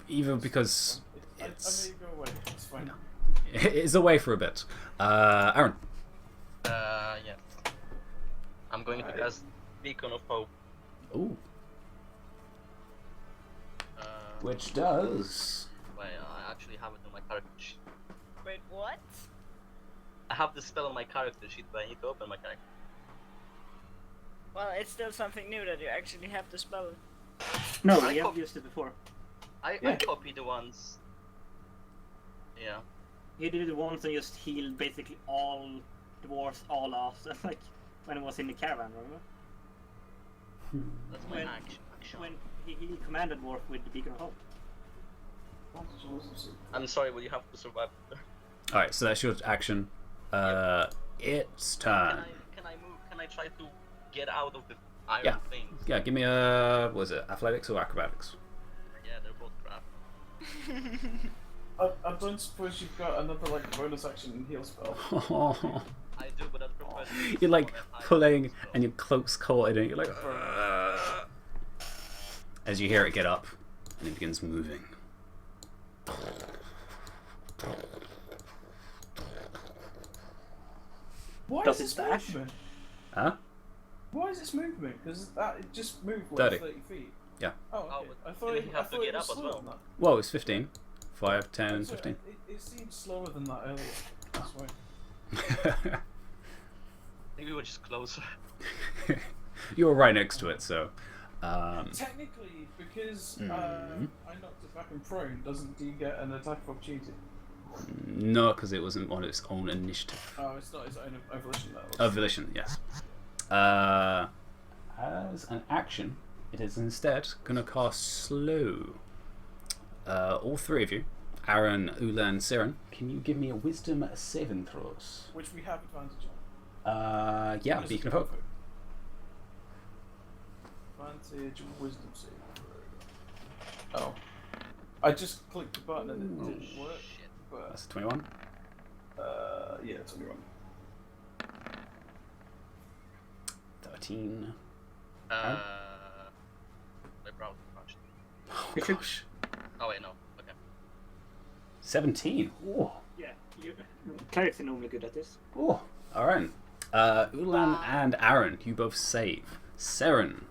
either because I it's may go away. It's fine. it's away for a bit. Aaron. Yeah. I'm going to cast Beacon of Hope. Ooh. Which does. Well, I actually have it on my character sheet. Wait, what? I have the spell on my character sheet, but I need to open my character. Well, it's still something new that you actually have to spell. No, I we have cop- used it before. I Yeah. copied the ones. Yeah. He did it once and just healed basically all dwarves, all us, like when it was in the caravan, remember? That's my When- action. When he healed Commander Dwarf with the Beacon of Hope. I'm sorry, but you have to survive. All right, so that's your action. It's turn. Can I move? Can I try to get out of the iron Yeah. things? Yeah, give me a what is it? Athletics or acrobatics? Yeah, they're both crap. I don't suppose you've got another like bonus action and heal spell. I do, but I'd prefer to use You're like someone at high pulling, level, so- and your cloak's caught in it. You're like, as you hear it get up, and it begins moving. Why Does is it this dash? movement? Huh? Why is this movement? Because it just moved 30. like 30 feet. Yeah. Oh, Oh, okay. but I thought didn't it, you have to I thought get it was up as slower well? than that. Whoa, it's 15. 5, 10, I'm sorry, 15. It seemed slower than that earlier. That's why. I think we were just closer. You were right next to it, so. Technically, because Mhm. I knocked it back and prone, do you get an attack of opportunity? No, because it wasn't on its own initiative. Oh, it's not its own volition. That was. Oh, volition, yes. As an action, it is instead going to cast slow. All three of you, Aaron, Ulan, Siren, can you give me a wisdom saving throws? Which we have advantage on. Yeah, What is Beacon it? of Hope. Advantage, wisdom save. Oh. I just clicked the button and it didn't work. But, That's a 21. yeah, it's only one. 13. My browser crashed. Oh, gosh. Oh wait, no. Okay. 17. Ooh. Yeah, clerics are normally good at this. Ooh. Alright. Ulan and Aaron, you both save. Seren,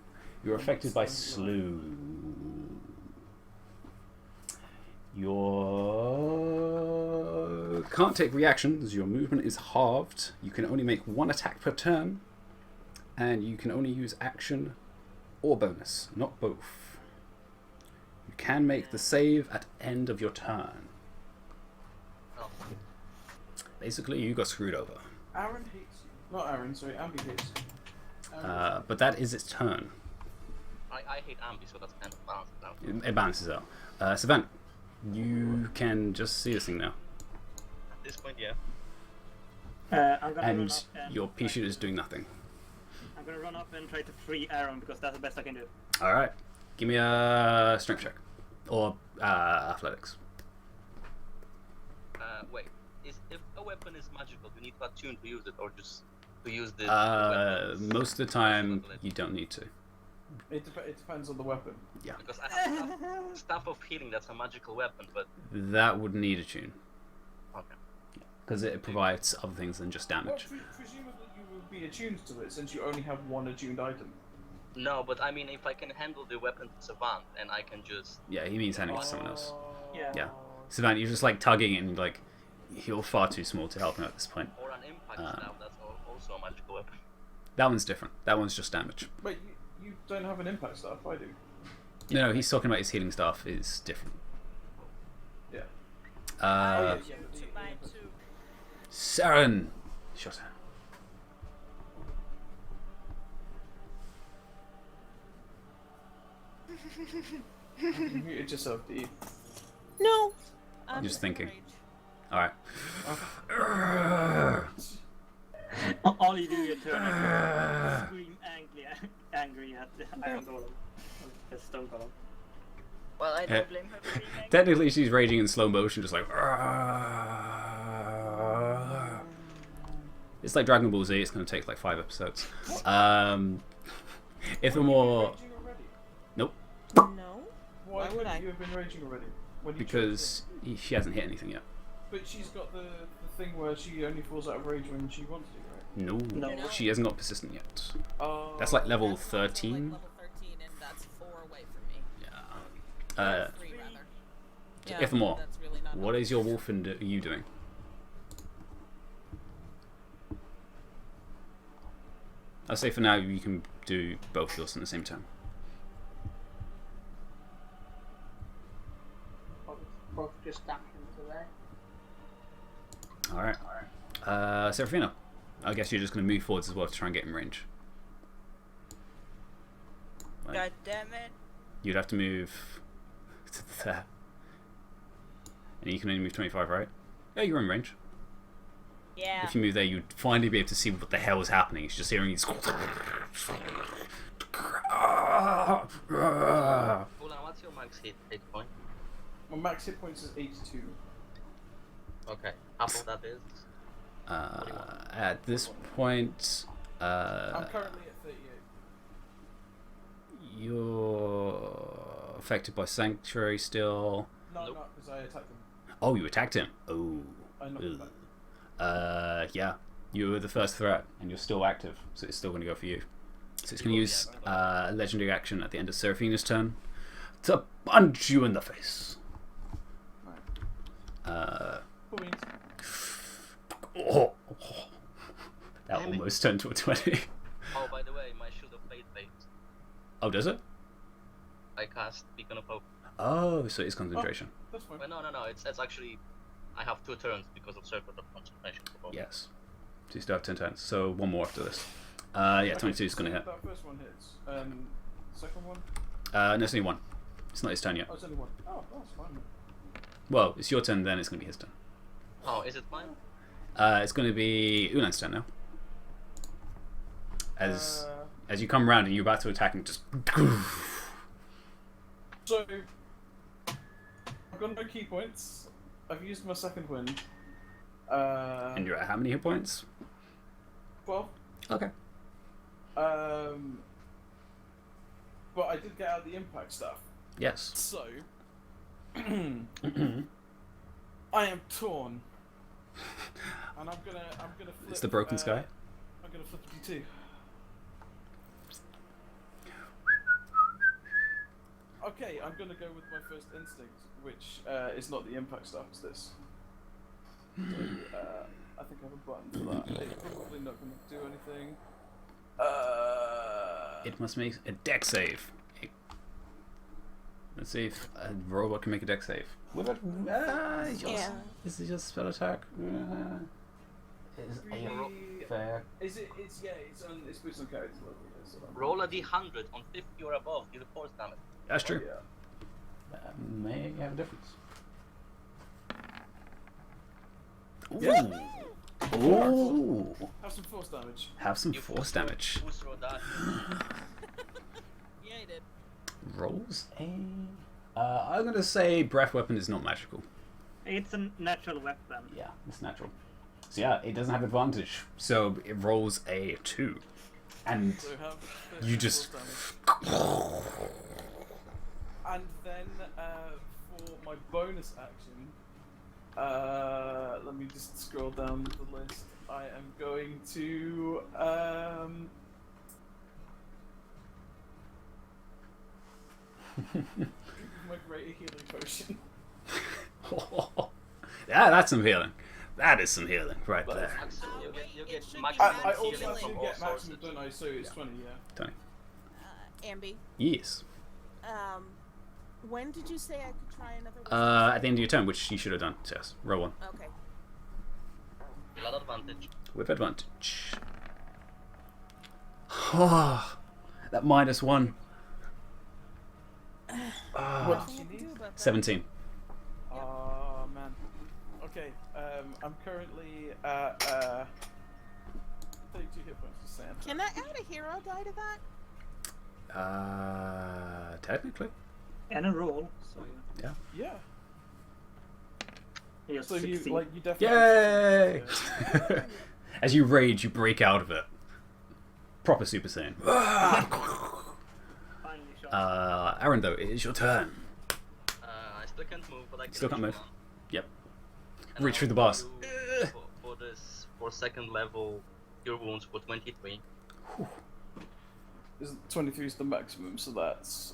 you're affected by slow. Your can't take reactions. Your movement is halved. You can only make one attack per turn, and you can only use action or bonus, not both. You can make the save at end of your turn. Oh. Basically, you got screwed over. Aaron hates you. Not Aaron, sorry, Ambi hates you. But that is its turn. I hate Ambi, so that's kind of balanced out. It balances out. Savant, you can just see this thing now. At this point, yeah. I'm gonna run And up your try pea shoot to- is doing nothing. I'm gonna run up and try to free Aaron because that's the best I can do. Alright. Give me a strength check. Or athletics. Wait. If a weapon is magical, do you need to attune to use it, or just to use the weapon? Most of the time, you don't need to. It depends on the weapon. Because I have staff of healing that's a magical weapon, but That would need a tune. okay. Because it provides other things than just Well, damage. presumably you will be attuned to it since you only have one attuned item. No, but I mean, if I can handle the weapon to Savant, and I can just Yeah, he means handing it to someone else. Yeah. Yeah. Savant, you're just like tugging it and like, you're far too small to help him at this point. or an impact staff that's also a magical weapon. That one's different. That one's just damage. Wait, you don't have an impact staff, I do. No, he's talking about his healing staff is different. Yeah. Uh, Oh, yeah, To mine too. Saren! Shut her. You muted yourself, do you? No. I'm Just thinking. rage. Alright. All you do is turn and scream angry at the Iron Golem. The Stone Golem. Well, I don't blame her for being angry. Technically, she's raging in slow motion, just like. It's like Dragon Ball Z. It's going to take like 5 episodes. If a more, Raging already? nope, No. Why Why would would I? you have been raging already? When you because she hasn't hit anything yet. But she's got the thing where she only falls out of rage when she wants to, right? No, No. she hasn't got persistent yet. Oh. That's like level That's also, like, 13. level 13, and that's 4 away from me. Yeah. Or 3 rather. Yeah, If more, that's really not what helpful. is your wolf and you doing? I'll say for now you can do both of those at the same time. Both just dash into there. Alright. Serafino, I guess you're just going to move forwards as well to try and get in range. Right. God damn it. You'd have to move to there. And you can only move 25, right? Yeah, you're in range. Yeah. If you move there, you'd finally be able to see what the hell is happening. It's just hearing these. Ulan, what's your max hit point? My max hit points is 82. Okay, half of that is At this point, I'm currently at 38. you're affected by Sanctuary still. No, Nope. not because I attacked him. Oh, you attacked him. Oh. I knocked him back. Yeah. You were the first threat, and you're still active, so it's still going to go for you. So it's going to use a legendary action at the end of Seraphina's turn to punch you in the face. Points. Oh, that almost turned to a 20. Oh, by the way, my Shield of Fate fades. Oh, does it? I cast Beacon of Hope. Oh, so it's concentration. That's fine. Well, no. It's actually I have 2 turns because of Circle of Concentration. for both. Yes. So you still have 10 turns. So one more after this. Yeah, 22 is going to hit. That first one hits. Second one? No, it's only one. It's not his turn yet. Oh, it's only one. Oh, that's fine. Well, it's your turn, then it's going to be his turn. Oh, is it mine? It's going to be Ulan's turn now. As you come round and you're about to attack and just... So, I've got no key points. I've used my second wind. And you're at how many hit points? 12. Okay. But I did get out the impact stuff. Yes. So, I am torn. And I'm gonna flip. It's the broken sky. I'm gonna flip a D2. Okay, I'm gonna go with my first instinct, which is not the impact stuff, it's this. So, I think I have a button for that. It's probably not gonna do anything. It must make a deck save. Let's see if a robot can make a deck save. With it? Yeah. This is just spell attack. Is fair. Is it? It's it's based on character level. So Roll a D100 on 50 or above. Deal force damage. That's true. Yeah. That may have a difference. Ooh. Yeah. Ooh. Have some force damage. Have some force damage. Who's roll that? Yeah, he did. Rolls a. I'm gonna say breath weapon is not magical. It's a natural weapon. Yeah, it's natural. So yeah, it doesn't have advantage. So it rolls a 2, and So have you just. force damage. And then for my bonus action, let me just scroll down the list. I am going to my greater healing potion. Yeah, that's some healing. That is some healing right there. Maximum, you wait, get it should be maximum I also healing actually from all get maximum, sources. don't I? So it's 20, yeah. Tony. Ambi, Yes. when did you say I could try another At the end of your turn, which you should have done. So yes, roll 1 Okay. You'll have advantage. with advantage. That -1. What did you What need? do about that? 17. Oh man. Okay, I'm currently at 32 hit points to Sam. Can I add a hero die to that? Technically. And a roll. So Yeah. you So succeed. you definitely. Yay! Yeah. As you rage, you break out of it. Proper Super Saiyan. Finally shot. Aaron, though, it is your turn. I still can't move, but I can Still can't reach move. one. Yep. And Reach I'll through the boss. do for this, for second level, cure wounds for 23. 23 is the maximum, so that's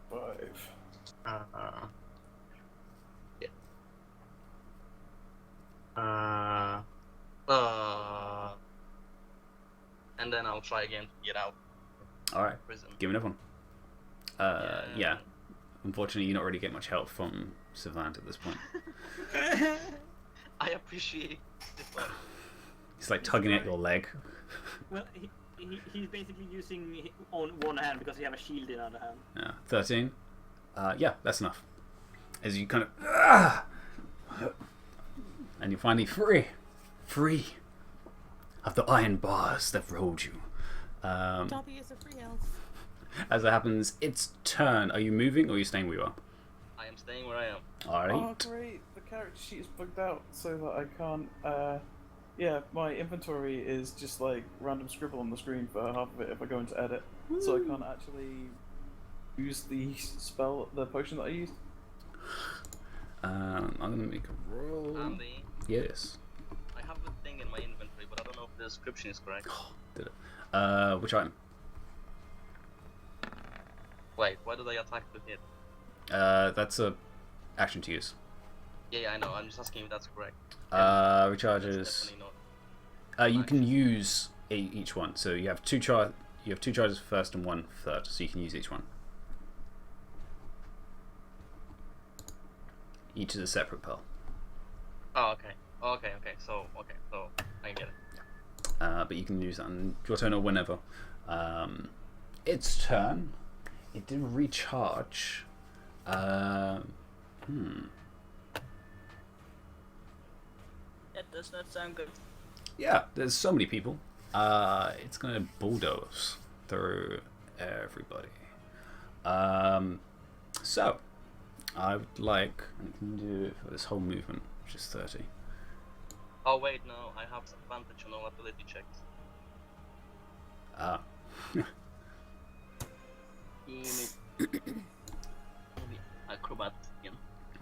5. Yeah. And then I'll try again to get out Alright, of prison. give me another one. Yeah. Unfortunately, you're not really getting much help from Savant at this point. I appreciate this one. He's like tugging at your leg. Well, he's basically using on one hand because he have a shield in the other hand. Yeah, 13. Yeah, that's enough. As you kind of... and you're finally free. Free of the iron bars that ruled you. Dobby is a free elf. As it happens, it's turn. Are you moving or are you staying where you are? I am staying where I am. Alright. Oh, great! The character sheet is bugged out so that I can't. My inventory is just like random scribble on the screen for half of it if I go into edit, so I can't actually use the potion that I used. I'm gonna make a roll. Andy, Yes. I have a thing in my inventory, but I don't know if the description is correct. Did it? Which item? Wait, why did I attack with hit? That's a action to use. Yeah, I know. I'm just asking if that's correct. Recharges. That's definitely not. You can use each one. So you have two charges first and one third. So you can use each one. Each is a separate pearl. Oh, okay. Okay. So I get it. But you can use that on your turn or whenever. Its turn. It did recharge. That does not sound good. Yeah, there's so many people. It's gonna bulldoze through everybody. So I would like, I can do it for this whole movement, which is 30. Oh wait, no. I have advantage on all ability checks. Acrobat again.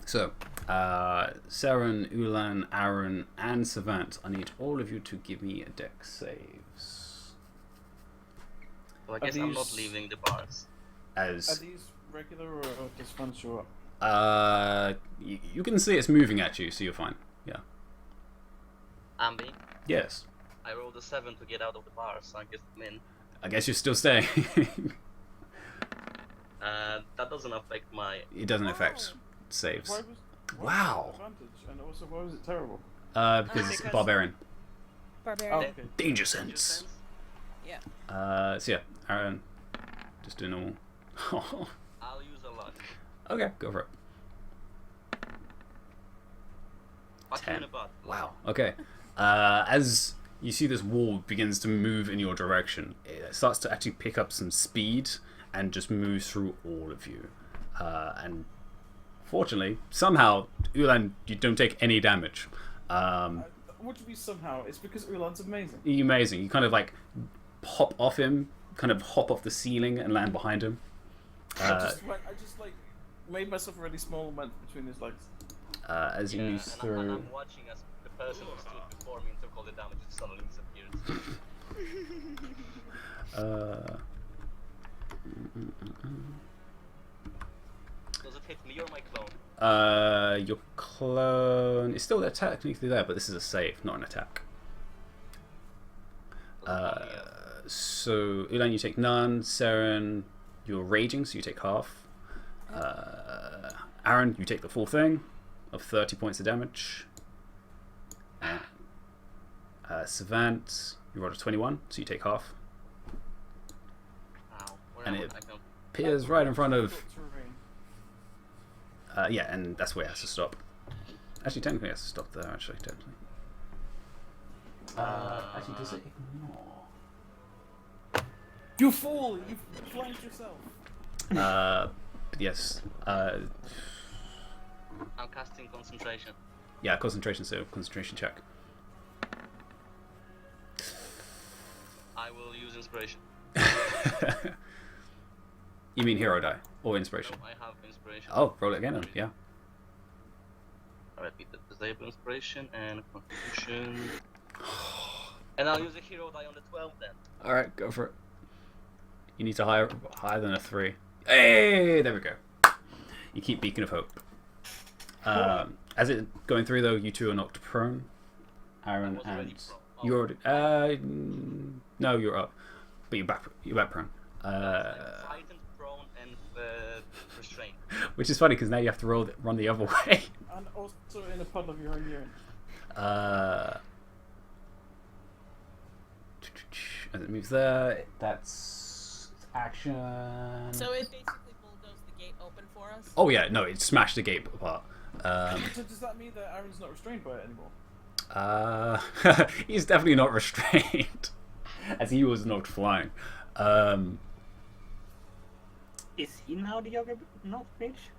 So, Saren, Ulan, Aaron, and Savant, I need all of you to give me a deck saves. So I guess I'm not leaving the bars. Are As these regular or does fun show up? you can see it's moving at you, so you're fine. Yeah. Ambi, Yes. I rolled a 7 to get out of the bars, so I guess I'm in. I guess you're still staying. That doesn't affect my. It doesn't affect saves. Why was Wow. advantage? And also, why was it terrible? Because it's Because- barbarian. Barbarian. Oh, okay. Danger Danger sense. sense? Yeah. So yeah, Aaron, just do normal. I'll use a lot. Okay, go for it. Fuck you in the butt. Wow. Okay. As you see this wall begins to move in your direction, it starts to actually pick up some speed and just moves through all of you. And fortunately, somehow, Ulan, you don't take any damage. What do you mean somehow? It's because Ulan's amazing. You're amazing. You kind of like hop off him, kind of hop off the ceiling and land behind him. I just made myself really small and went between his legs. As you move and through. I'm watching as the person who stood before me and took all the damage just suddenly disappears. Does it hit me or my clone? Your clone is still there, technically there, but this is a save, not an attack. So, Ulan, you take none. Saren, you're raging, so you take half. Aaron, you take the full thing of 30 points of damage. Savant, you rolled a 21, so you take half. Ow. Where And am it- I? I don't- Appears right in front of. Terrain. Yeah, and that's where it has to stop. Actually, technically, it has to stop there. Actually, technically. Actually, does it ignore? You fool! You flanked yourself. Yes. I'm casting concentration. Yeah, concentration. So concentration check. I will use inspiration. You mean hero die or inspiration? No, I have inspiration. Oh, roll it again. Then. Yeah. I repeat the disable inspiration and constitution. And I'll use a hero die on the 12 then. All right, go for it. You need to higher than a 3. Hey, there we go. You keep Beacon of Hope. As it going through though, you two are knocked prone. Aaron I was already and prone. Oh. you're already. No, you're up, but you're back. You're back prone. Frightened, prone, and restrained. Which is funny because now you have to run the other way. And also in a puddle of your own urine. As it moves there, that's action. So it basically bulldozed the gate open for us. Oh yeah, no, it smashed the gate apart. So does that mean that Aaron's not restrained by it anymore? He's definitely not restrained, as he was knocked flying. Is he now the other not mage?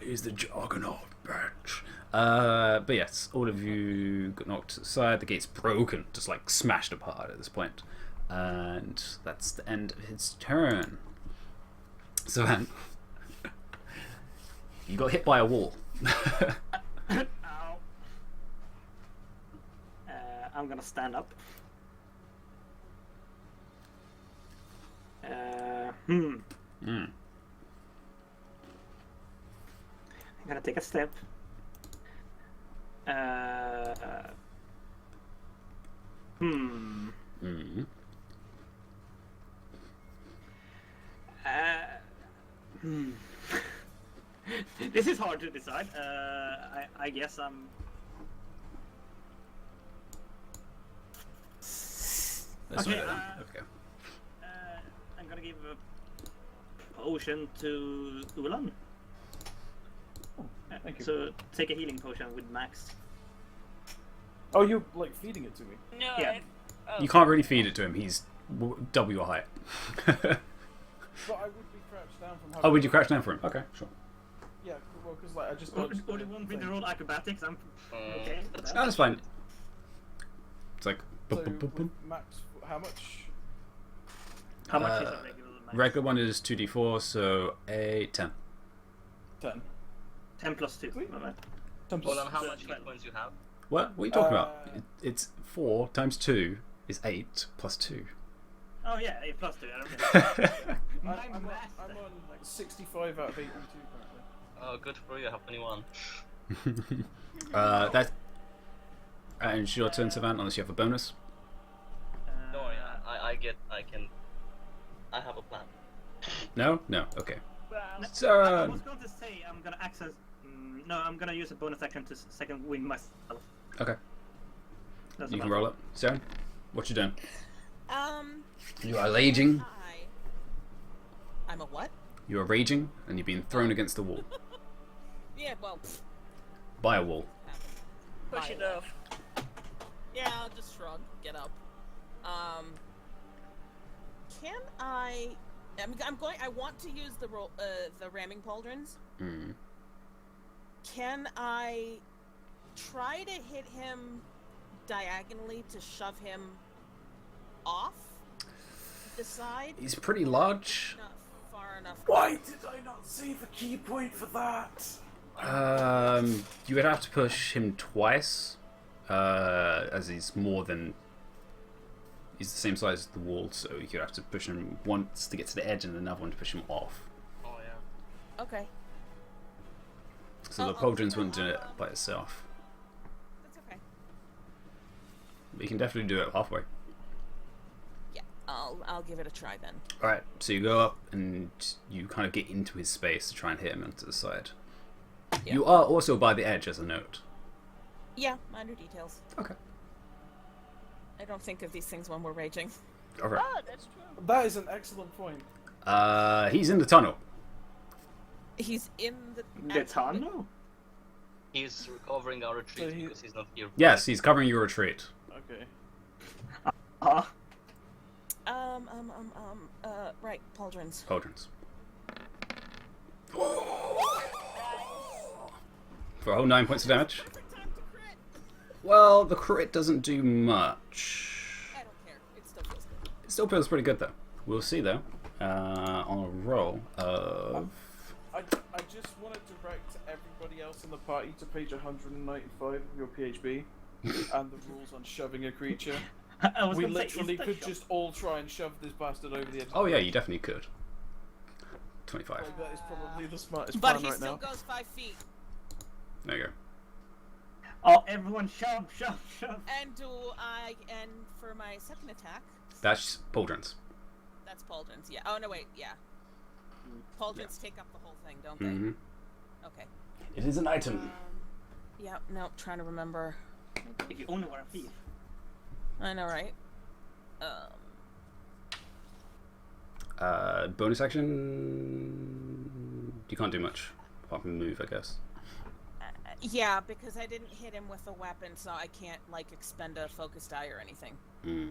He's the juggernaut, bitch. But yes, all of you got knocked to the side. The gate's broken, just like smashed apart at this point. And that's the end of his turn. So then, you got hit by a wall. Ow. I'm gonna stand up. I'm gonna take a step. This is hard to decide. I guess I'm. Okay. Okay. I'm gonna give a potion to Ulan. Thank you. So take a healing potion with Max. Oh, you're like feeding it to me. No. Yeah. You can't really feed it to him. He's double your height. But I would be crouched down from having... Oh, would you crouch down for him? Okay, sure. Yeah, well, because like I just... Or do you want me to roll acrobatics? I'm okay. No, that's fine. It's like... So, boop, boop, boop, boop. with Max, how much? How much is a regular Max? Regular one is 2d4, so a 10. 10. 10 plus 2. Sweet. Alright. 10 Hold on, how 12. much hit points you have? What are you talking about? Uh, It's 4 times 2 is 8 plus 2. Oh yeah, 8 plus 2. I don't know. I'm My on math. like 65 out of 82 currently. Oh, good for you, I have 21. That... And it's your turn, Savant, unless you have a bonus. Don't worry, I have a plan. No? No, okay. Well, I Turn! was going to say I'm gonna access. No, I'm gonna use a bonus action to second win myself. Okay, That's you about can roll it. Saren, what you doing? Um, You are raging. I'm a what? You are raging, and you're being thrown against the wall. Yeah, well, pfft, By a wall. push it off. yeah, I'll just shrug, get up. Can I? I'm going. I want to use the ramming pauldrons. Mm. Can I try to hit him diagonally to shove him off the side? He's pretty large. Not far enough. Why did I not save a key point for that? You would have to push him twice, as he's more than... He's the same size as the wall, so you could have to push him once to get to the edge and another one to push him off. Oh yeah. Okay, So the I'll pauldrons do wouldn't do it that. by itself. that's okay. But you can definitely do it halfway. Yeah, I'll give it a try then. Alright, so you go up and you kind of get into his space to try and hit him onto the side. Yeah. You are also by the edge, as a note. Yeah, minor details. Okay. I don't think of these things when we're raging. Alright. Oh, that's true. That is an excellent point. He's in the tunnel. He's in the The tunnel? He's recovering our retreat So he- because he's not here. Yes, he's covering your retreat. Okay. Right, pauldrons. Pauldrons. For a whole 9 points of damage. Perfect time to crit. Well, the crit doesn't do much. I don't care. It still feels good. It still feels pretty good, though. We'll see, though. On a roll of... I just wanted to direct everybody else in the party to page 195 of your PHB and the rules on shoving a creature. I was We gonna say, literally is that could shot- just all try and shove this bastard over the edge. Oh, yeah, you definitely could. 25. Like, that is probably the smartest But plan he right still now. goes 5 feet. There you go. Oh, everyone shove. And for my second attack, That's pauldrons. that's pauldrons. Yeah. Oh no, wait. Yeah. Pauldrons take up the whole thing, don't they? Mm-hmm. Okay. It is an item. Yeah. No, trying to remember. If you only were a thief. I know, right? Bonus action... You can't do much. Apart from move, I guess. Yeah, because I didn't hit him with a weapon, so I can't like expend a focus die or anything. Mm.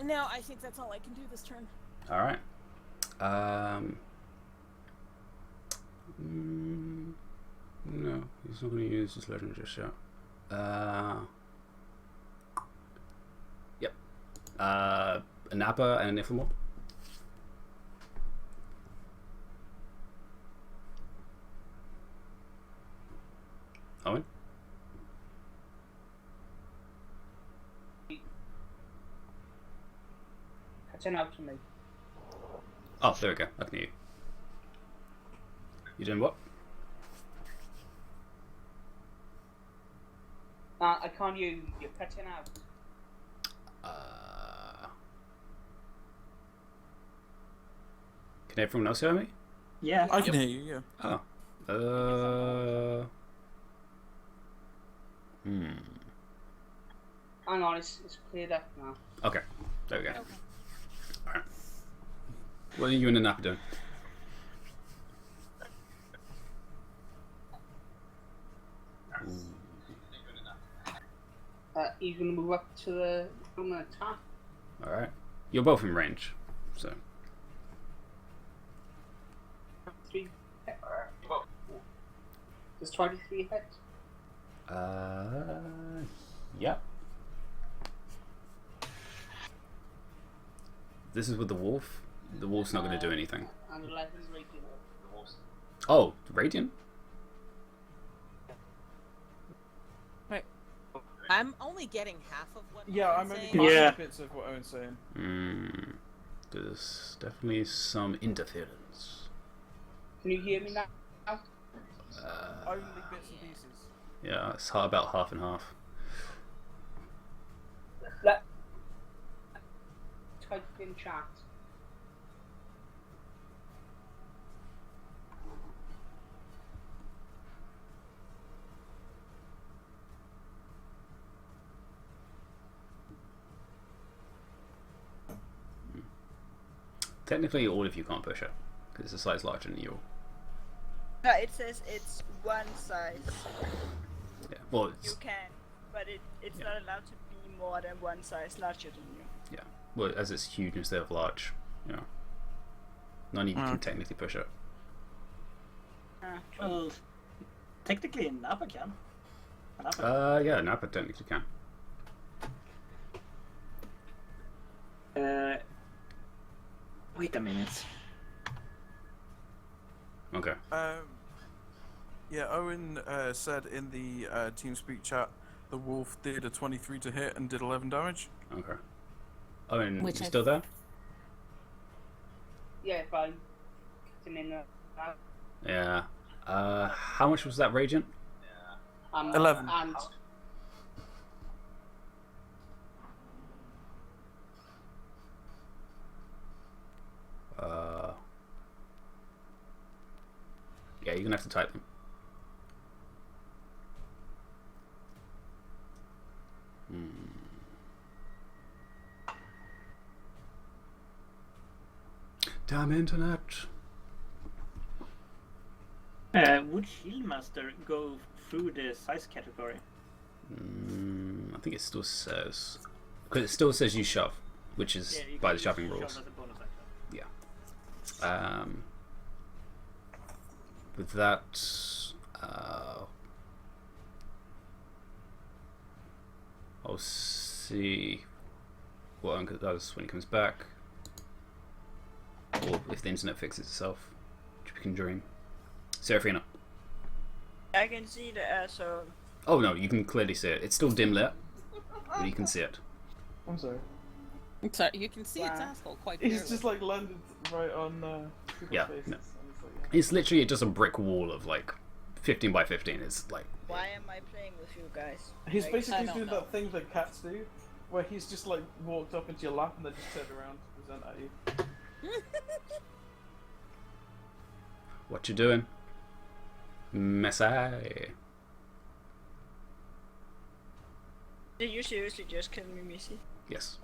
No, I think that's all I can do this turn. Alright. No, he's not going to use his legend just yet. Yep. A Napa and an Iflamore. Owen? Cutting out to me. Oh, there we go. I can hear you. You doing what? I can't hear you. You're cutting out. Can everyone else hear me? Yeah. I can hear you. Yeah. Oh. Hang on, it's cleared up now. Okay. There we go. Okay. Alright. What are you and the Napa doing? He's gonna move up to the. I'm gonna attack. Alright. You're both in range, so. 3. Does 23 hit? Yep. This is with the wolf. The wolf's not going to do anything. And 11 radiant. Oh, radiant? Right. I'm only getting half of what. Yeah, I'm Owen's only saying. getting Yeah. bits of what Owen's saying. There's definitely some interference. Can you hear me now? Only bits and pieces. Yeah, it's about half and half. Type in chat. Technically, all of you can't push it because it's a size larger than you. No, it says it's one size. Yeah. Well, You it's, can, but it's Yeah. not allowed to be more than one size larger than you. yeah. Well, as it's huge instead of large. Yeah. None of you can technically push it. Well, technically Napa can. Napa. Yeah, Napa technically can. Wait a minute. Okay. Yeah, Owen said in the TeamSpeak chat the wolf did a 23 to hit and did 11 damage. Okay. Oh, and Which you I- still there? Yeah, fine. Cutting in Yeah. How much was that radiant? 11. And Yeah, you're gonna have to type them. Damn internet. Would Shieldmaster go through the size category? I think it still says, because it still says you shove, which is Yeah, you by can the shoving shove rules. as a bonus action. Yeah. With that, I'll see what Uncle does when he comes back, or if the internet fixes itself, which we can dream. Seraphina. I can see the asshole. Oh no, you can clearly see it. It's still dim lit, but you can see it. I'm sorry. I'm sorry, you can see its Wow. asshole quite clearly. He's just like landed right on people's Yeah, faces. no. And it's like, yeah. It's literally just a brick wall of like 15 by 15. It's like, Why am I playing with you guys? He's Like, basically don't doing know. that thing that cats do, where he's just like walked up into your lap and then just turned around to present at you. what you doing? Messai. Did you seriously just kill me, Missy? Yes.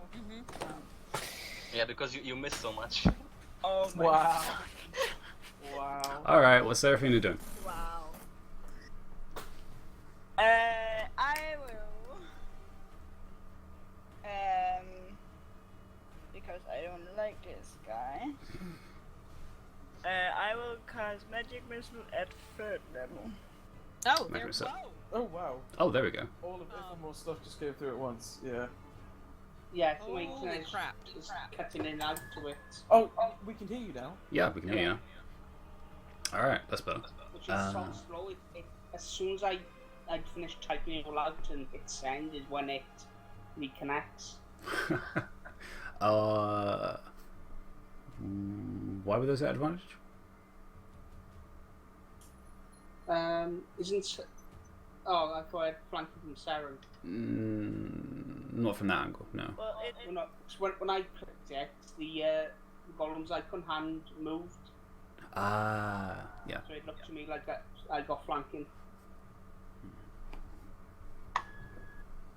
Yeah, because you miss so much. Oh my Wow. Wow. Alright, what's Seraphina doing? Wow. I will. Because I don't like this guy. missile at 3rd level. Oh, Magic there. missile. Whoa. Oh wow! Oh, there we go. All of Evermore's stuff just came through at once. Yeah. Yeah, I think Holy maintenance crap. is cutting in and out to it, Oh, we can hear you now. Yeah, we can hear you now. Alright, that's better. which is so slow. As soon as I finish typing it all out and hit send is when it reconnects. Why were those at advantage? Isn't... Oh, I thought I'd flanked from Saren. Not from that angle, no. Well, Well, no, 'cause when I clicked it, the golem's icon hand moved, Yeah. so it looked to me like I got flanking.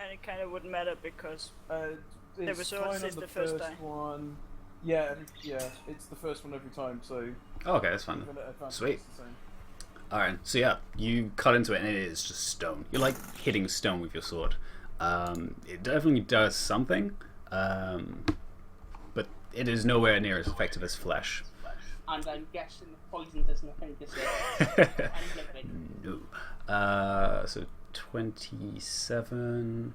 and it kind of wouldn't matter because It's was fine always on the the first first time. one. Yeah, it's the first one every time, so Oh, okay, that's fine. even at advantage Sweet. it's the same. Alright, so yeah, you cut into it and it is just stone. You're like hitting stone with your sword. It definitely does something, but it is nowhere near as effective as flesh. And I'm guessing the poison does nothing to say. No. So 27,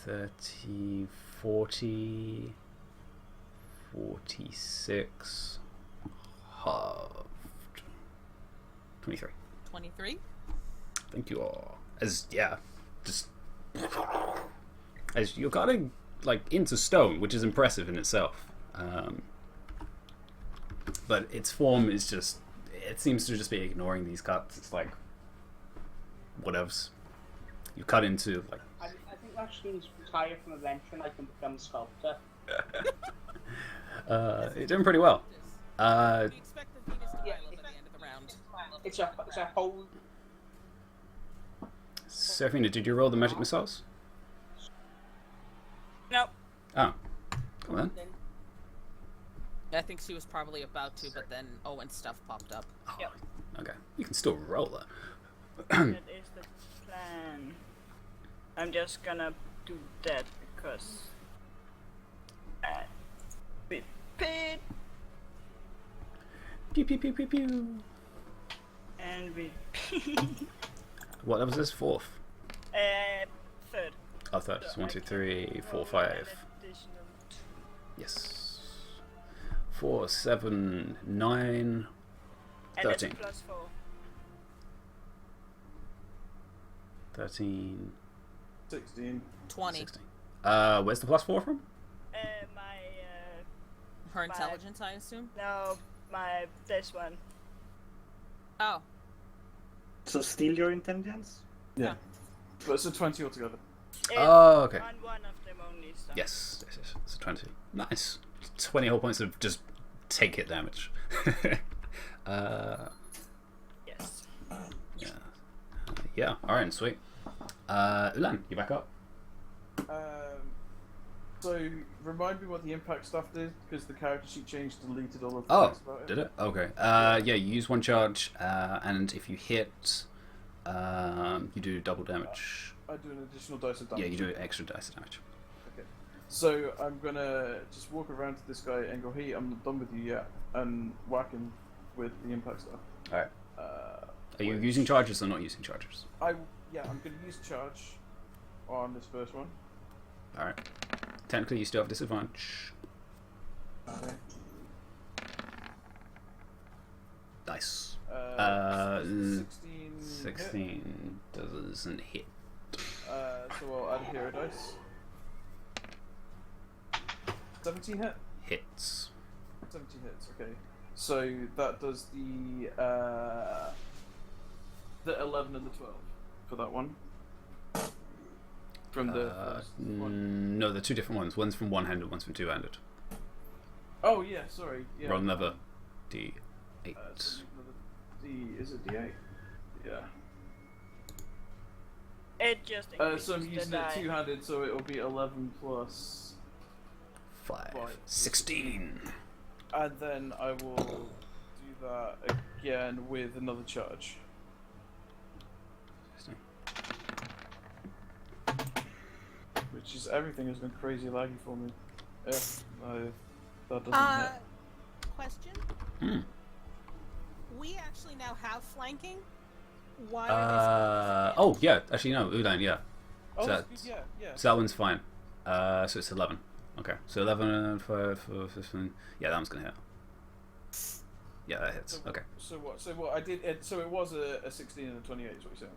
30, 40, 46, halved. 23. 23. Thank you all. As you're cutting like into stone, which is impressive in itself. But its form is just, it seems to just be ignoring these cuts. It's like, whatevs. You cut into like. I think that means retire from adventure and I can become a sculptor. You're doing pretty well. We expect the Venus to rile up at the end of the round. It's a whole... Seraphina, did you roll the magic missiles? Nope. Oh. Come on. I think she was probably about to, but then Owen's stuff popped up. Yep. Okay. You can still roll it. That is the plan. I'm just gonna do that because we paid Pew pew pew pew pew. and we What was this? Fourth? 3rd. Oh, third. So 1, 2, 3, 4, 5. Yes. 4, 7, 9, And 13. that's +4. 13, 16. 20. 16. Where's the +4 from? My Her intelligence, I assume? no, this one. Oh. So steal your intelligence? Yeah. But it's a 20 altogether. Oh, okay. On one of them only. So. Yes. It's a 20. Nice. 20 whole points of just take hit damage. Yes. Yeah. Alright, sweet. Ulan, you back up? So, remind me what the impact stuff did, because the character sheet changed, deleted all of the Oh, text about it. did it? Okay. Yeah, you use one charge, and if you hit, you do double damage. I do an additional dice of damage. Yeah, you do extra dice of damage. Okay. So, I'm gonna just walk around to this guy and go, hey, I'm not done with you yet, and whack him with the impact stuff. Alright. Are you using charges or not using charges? I'm gonna use charge on this first one. Alright. Technically, you still have disadvantage. Okay. Nice. 16. 16 doesn't hit. So I'll add here a dice. 17 hit? Hits. 17 hits, okay. So that does the 11 and the 12 for that one. From the first one. No, they're two different ones. One's from one-handed, one's from two-handed. Oh yeah, sorry. Yeah. Roll another D8. So is it D8? Yeah. It just increases So I'm the using die. it two-handed, so it'll be 11 plus 5. Five. 16. and then I will do that again with another charge. Which is everything has been crazy laggy for me. Yeah, that doesn't hit. Question? Hmm. we actually now have flanking. Why are they Oh yeah, actually no, Ulan, yeah. Oh, So that's that's- good. Yeah. So that one's fine. So it's 11. Okay, so 11 and 5, 4, 15. Yeah, that one's gonna hit. Yeah, that hits. Okay. So what? So what? I did. So it was a 16 and a 28. Is what you're saying?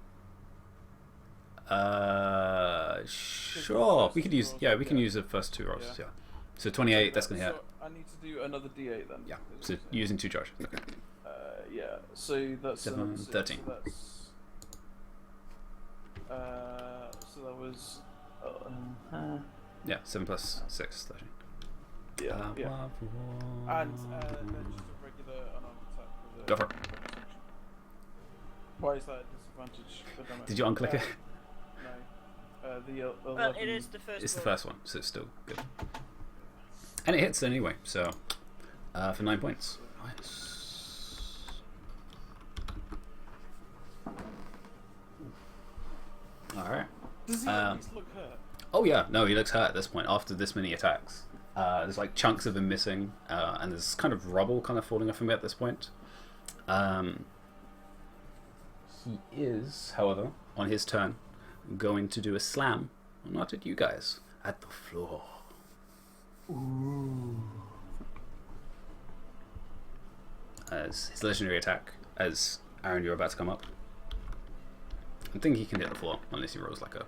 Sure. We could use. rolls, Yeah, we can yeah. use the first two rolls. Yeah. Yeah. So 28. That's gonna hit. So I need to do another D8 then. Yeah. is what So you're saying. using 2 charges. Okay. Yeah. So that's 7, another 6, 13. So that's. So that was. Yeah. 7 plus 6, 13. Yeah. Yeah. And then just a regular unarmed attack with a. Go for it. Why is that a disadvantage? God damn it. Did you unclick it? No. The 11. Well, it is the first. It's the roll. first one, so it's still good. And it hits anyway. So for 9 points. Nice. All right. Does he at least look hurt? Oh yeah, no, he looks hurt at this point after this many attacks. There's like chunks of him missing, and there's kind of rubble kind of falling off him at this point. He is, however, on his turn, going to do a slam, not at you guys, at the floor. Ooh. As his legendary attack, as Aaron, you're about to come up. I think he can hit the floor, unless he rolls like a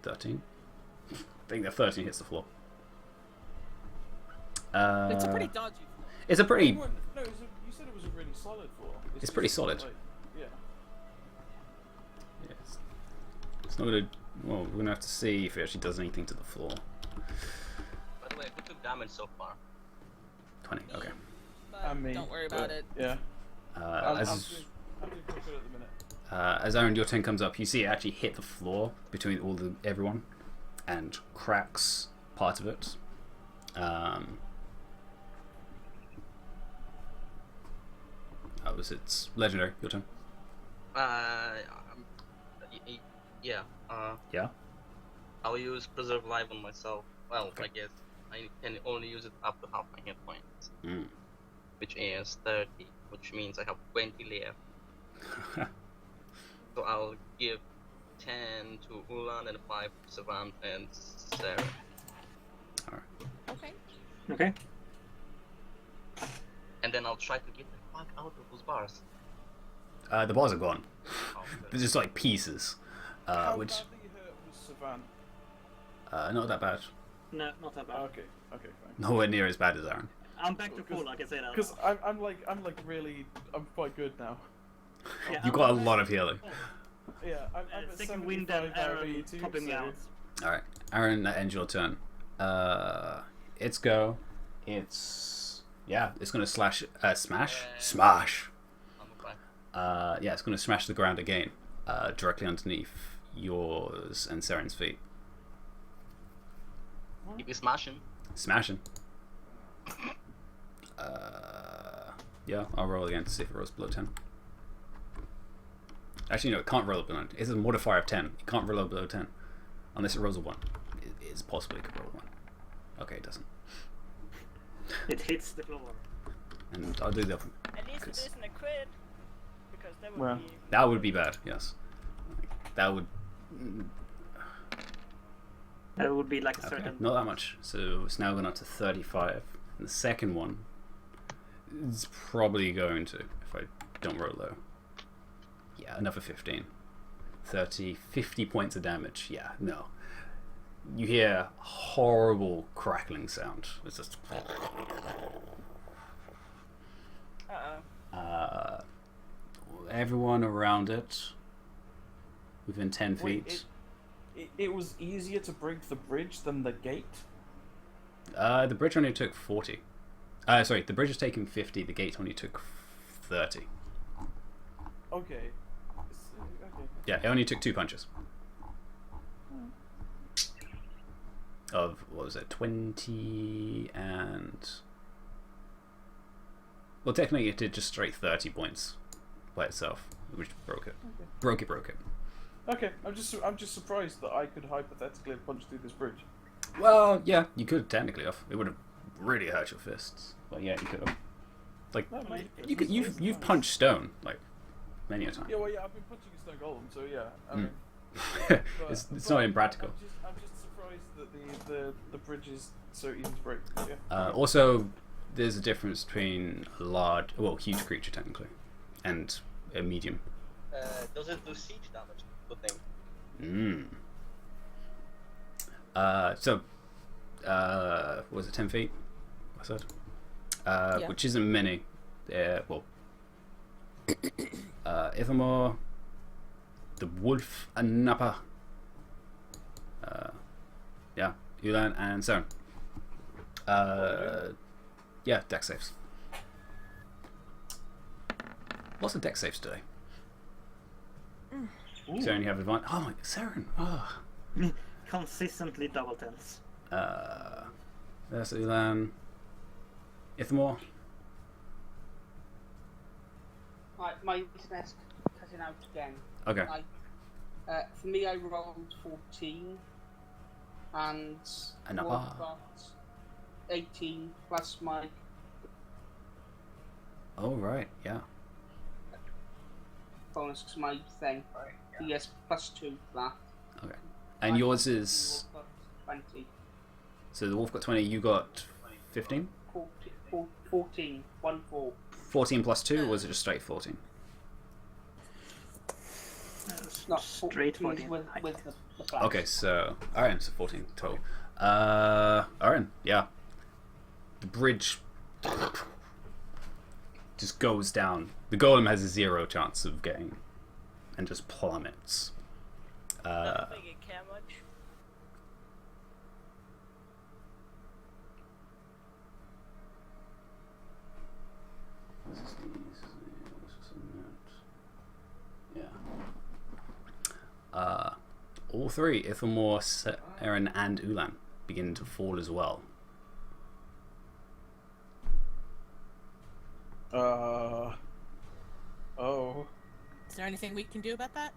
13. I think the 13 hits the floor. It's a pretty dodgy. It's a pretty. No, you said it was a really solid floor. It's pretty just, solid. Like, yeah. Yes. It's not gonna. Well, we're gonna have to see if it actually does anything to the floor. By the way, who took damage so far? 20. Okay. But I mean, don't worry about but, it. Yeah. Uh, I'm as doing pretty good at the minute. as Aaron, your turn comes up, you see it actually hit the floor between everyone, and cracks part of it. That was its legendary. Your turn. Yeah. Yeah. I'll use Preserve Life on myself. Well, Okay. I guess I can only use it up to half my hit points, Mm. which is 30, which means I have 20 left. So I'll give 10 to Ulan and 5 to Savant and Sarah. Okay. Okay. And then I'll try to get the fuck out of those bars. The bars are gone. Oh, They're just like pieces, How which badly hurt was Savant? not that bad. No, not that bad. Okay, fine. Nowhere near as bad as Aaron. I'm back to full, I can say that. Because I'm quite good now. Yeah, You got a lot of healing. Yeah, I'm at second wind and 75 Aaron AET, popping me so- out. All right, Aaron, that ends your turn. It's go. It's it's gonna smash. I'm okay. It's gonna smash the ground again, directly underneath yours and Seren's feet. Keep it smashing. Smashing. I'll roll again to see if it rolls below 10. Actually, no, it can't roll below 10. It's a modifier of 10. It can't roll below 10. Unless it rolls a 1. It's possible it could roll a 1. Okay, it doesn't. It hits the floor. And I'll do the other. At least it Cause- isn't a crit, because that would Well. be. That would be bad, yes. That would. That would be like a Okay, certain. not that much. So it's now gone up to 35. And the second one is probably going to, if I don't roll low. Yeah, another 15. 30, 50 points of damage. Yeah, no. You hear horrible crackling sound. It's just. Everyone around it, within 10 feet. Wait, it was easier to break the bridge than the gate? The bridge only took 40. Sorry, the bridge is taking 50, the gate only took 30. Okay. Okay. Yeah, it only took 2 punches. Of, what was it, 20 and... Well, technically it did just straight 30 points by itself, which broke it. Okay. Broke it. Okay, I'm just surprised that I could hypothetically have punched through this bridge. Well, yeah, you could technically have. It would have really hurt your fists. But yeah, you could have. Like That might- you've punched stone like many a time. Yeah, well, yeah, I've been punching a stone golem, so yeah. I mean, it's but not impractical. I'm just surprised that the bridge is so easy to break. Yeah. Also, there's a difference between a huge creature technically, and a medium. Does it do siege damage? Good thing. Was it 10 feet? I said. Yeah. Which isn't many. Ithamar, the Wolf, and Nappa. Ulan and Saren. Deck saves. Lots of deck saves today. Saren, you have advantage. Oh my, Saren. Oh. Consistently double tens. There's Ulan. Ithamar. Right, my internet's cutting out again. Okay. For me, I rolled 14, and And Wolf got 18 plus my Oh right, yeah. bonus to my thing. He gets +2 for that. Okay. And yours is Wolf got 20. so the wolf got 20. You got 15. 14. 1-4. 14 plus 2, or was it just straight 14? Not Straight 14 14. with the flash. Okay, so Aaron, so 14 total. Aaron, yeah. The bridge just goes down. The golem has a 0 chance of getting, and just plummets. I don't think it care much. Yeah. All three, Ithamar, Aaron, and Ulan, begin to fall as well. Oh. Is there anything we can do about that?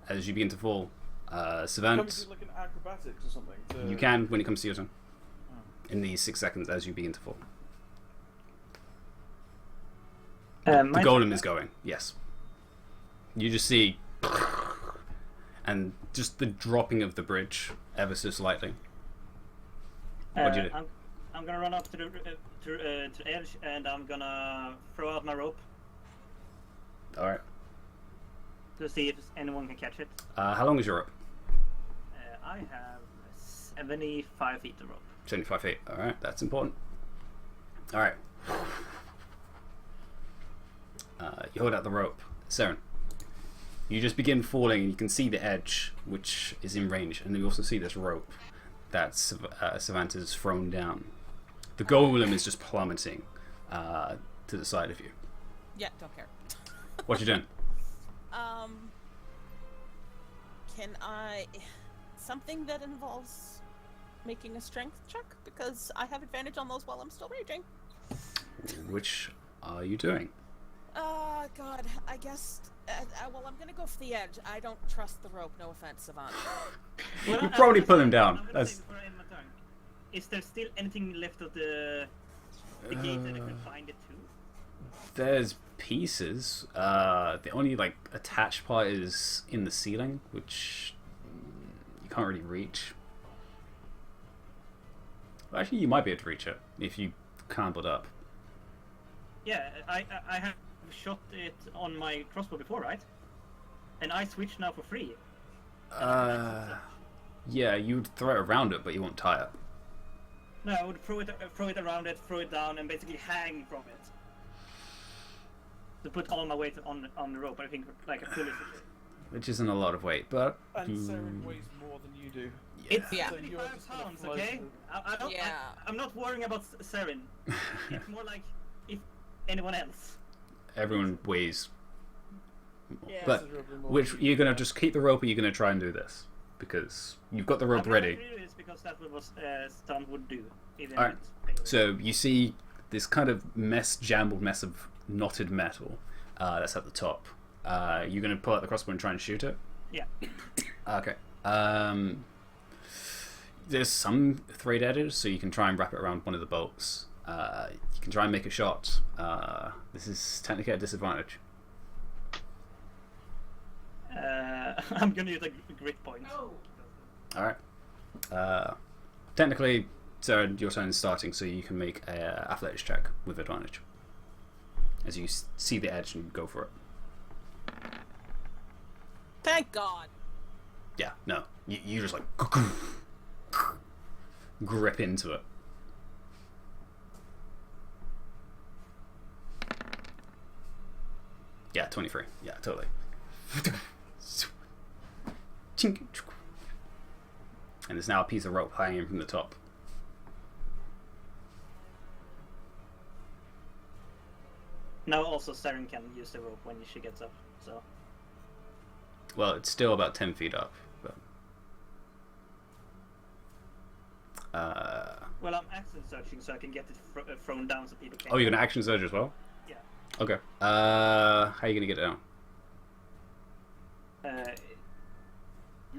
As you begin to fall, Can we Savant, do like an acrobatics or something? you can when it comes to your turn. In these 6 seconds as you begin to fall. The golem is going, yes. You just see, and just the dropping of the bridge ever so slightly. What'd you do? I'm gonna run up to the edge, and I'm gonna throw out my rope Alright. to see if anyone can catch it. How long is your rope? I have 75 feet of rope. 75 feet. Alright, that's important. Alright. You hold out the rope. Saren. You just begin falling, and you can see the edge, which is in range, and you also see this rope that Savanta's thrown down. The golem is just plummeting to the side of you. Yeah, don't care. What you doing? Can I... Something that involves making a strength check? Because I have advantage on those while I'm still raging. Which are you doing? God, I guess... well, I'm gonna go for the edge. I don't trust the rope, no offense, Savant. You probably pull him down. I'm gonna That's... say before I end my turn, is there still anything left of the gate that I can find it to? There's pieces. The only like attached part is in the ceiling, which you can't really reach. Well, actually, you might be able to reach it if you clambered up. Yeah, I have shot it on my crossbow before, right? And I switch now for free. Yeah, you'd throw it around it, but you won't tie it. No, I would throw it around it, throw it down, and basically hang from it. To put all my weight on the rope, I think, like a fully. Which isn't a lot of weight, but And Saren weighs more than you do. It's Yeah. 75 pounds, float okay? I'm not worrying about Saren. It's more like if anyone else. everyone weighs. Yeah. But Considerably more which than you you're gonna do. just keep the rope, or you're gonna try and do this because you've got the rope ready. It's because that's what Stunt would do. Even Alright. if- So you see this kind of jumbled mess of knotted metal that's at the top. You're gonna pull out the crossbow and try and shoot it. Yeah. Okay. There's some frayed edges, so you can try and wrap it around one of the bolts. You can try and make a shot. This is technically at a disadvantage. I'm gonna use a grit point. Alright. Technically, Sarah, your turn is starting, so you can make a athletics check with advantage. As you see the edge and go for it. Thank God. Yeah, no. You just like grip into it. Yeah, 23. Yeah, totally. And there's now a piece of rope hanging from the top. Now also Saren can use the rope when she gets up, so... Well, it's still about 10 feet up, but... Well, I'm action searching so I can get it thrown down so people can... Oh, you're gonna action surge as well? Yeah. Okay. How are you gonna get it down?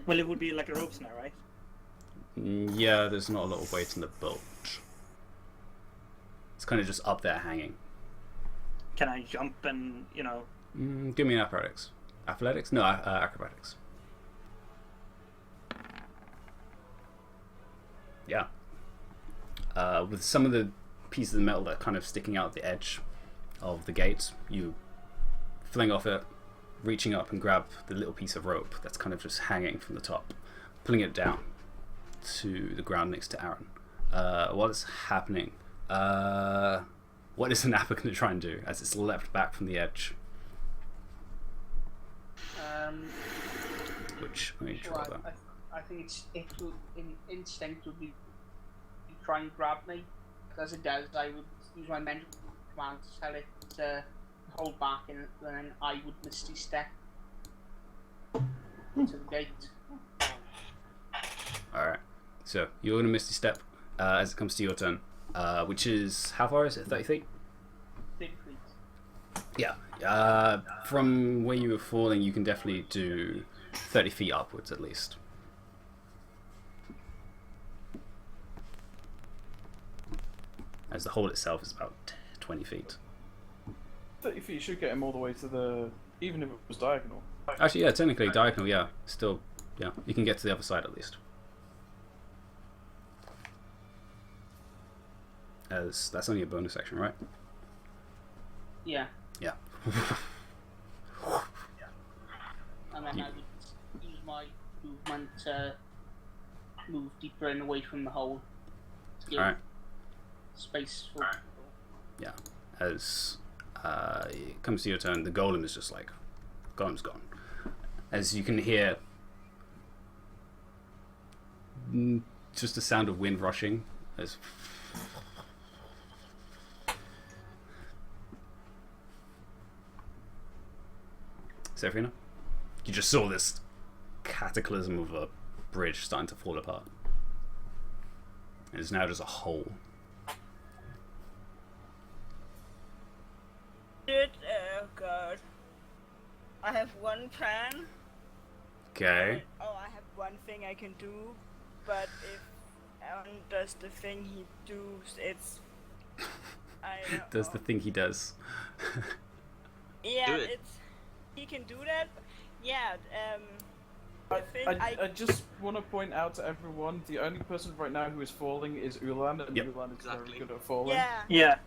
Well, it would be like a rope snare, right? Yeah, there's not a lot of weight in the boat. It's kind of just up there hanging. Can I jump and, you know... Give me an athletics. Athletics? No, acrobatics. Yeah. With some of the pieces of metal that are kind of sticking out the edge of the gate, you fling off it, reaching up and grab the little piece of rope that's kind of just hanging from the top, pulling it down to the ground next to Aaron. While it's happening, what is the Nappa going to try and do as it's leapt back from the edge? Which, let me draw that. I think it will, instinct would be to try and grab me. As it does, I would use my mental command to tell it to hold back, and then I would misty step into the gate. Alright, so you're going to misty step as it comes to your turn, which is, how far is it? 30 feet? 30 feet. Yeah, from where you were falling, you can definitely do 30 feet upwards at least. As the hole itself is about 20 feet. 30 feet should get him all the way to the... even if it was diagonal. Actually, yeah, technically diagonal, yeah. Still, yeah, you can get to the other side at least. As that's only a bonus action, right? Yeah. Yeah. And then I would use my movement to move deeper and away from the hole. To give Alright. space for people. Yeah. As it comes to your turn, the golem is just like, golem's gone. As you can hear just the sound of wind rushing as Seraphina, you just saw this cataclysm of a bridge starting to fall apart. It's now just a hole. Oh god. I have one plan. Okay. Oh, I have one thing I can do, but if Aaron does the thing he does, it's... I don't Does know. the thing he does. Yeah, Do it. it's... He can do that. Yeah, the thing I just want to point out to everyone, the only person right now who is falling is Ulan, and Yep. Ulan is Exactly. very good at falling. Yeah, Yeah.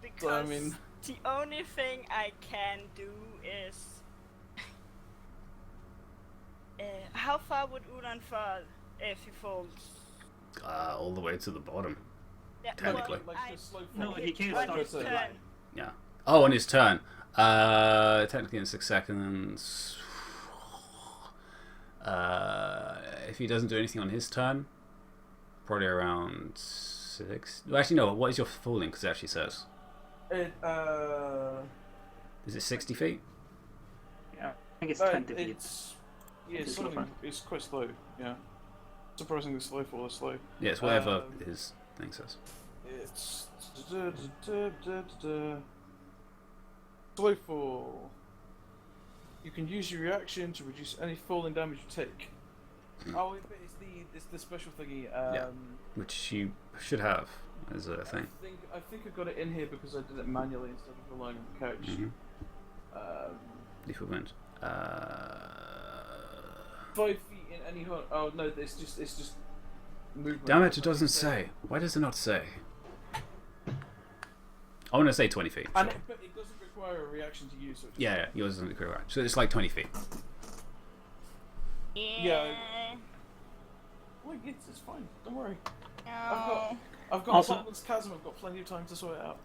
because So, I mean... the only thing I can do is... how far would Ulan fall if he falls? All the way to the bottom. Yeah, Technically. well, Like, just slow No, fall. he can't on start his with turn. Yeah. Oh, on his turn. Technically in 6 seconds. If he doesn't do anything on his turn, probably around 6. Well, actually, no. What is your falling? Because it actually says. Is it 60 feet? Yeah. I think it's 20 feet. Yeah, It's something, slow. it's quite slow, yeah. Surprisingly slow for the slow. Yeah, it's whatever Um, his thing says. It's... Slow fall. You can use your reaction to reduce any falling damage you take. Oh, but it's the special thingy. Yeah. Which you should have. as a thing. I think I got it in here because I did it manually instead of relying on the couch. If we went, 5 feet in any hut. Oh no, it's just movement. damn it! It doesn't say. Why does it not say? I want to say 20 feet. And but it doesn't require a reaction to use. So Yeah, yours doesn't require. So it's like 20 feet. Yeah. Wait, it's fine. Don't worry. No. I've got Also- Bottomless Chasm. I've got plenty of time to sort it out.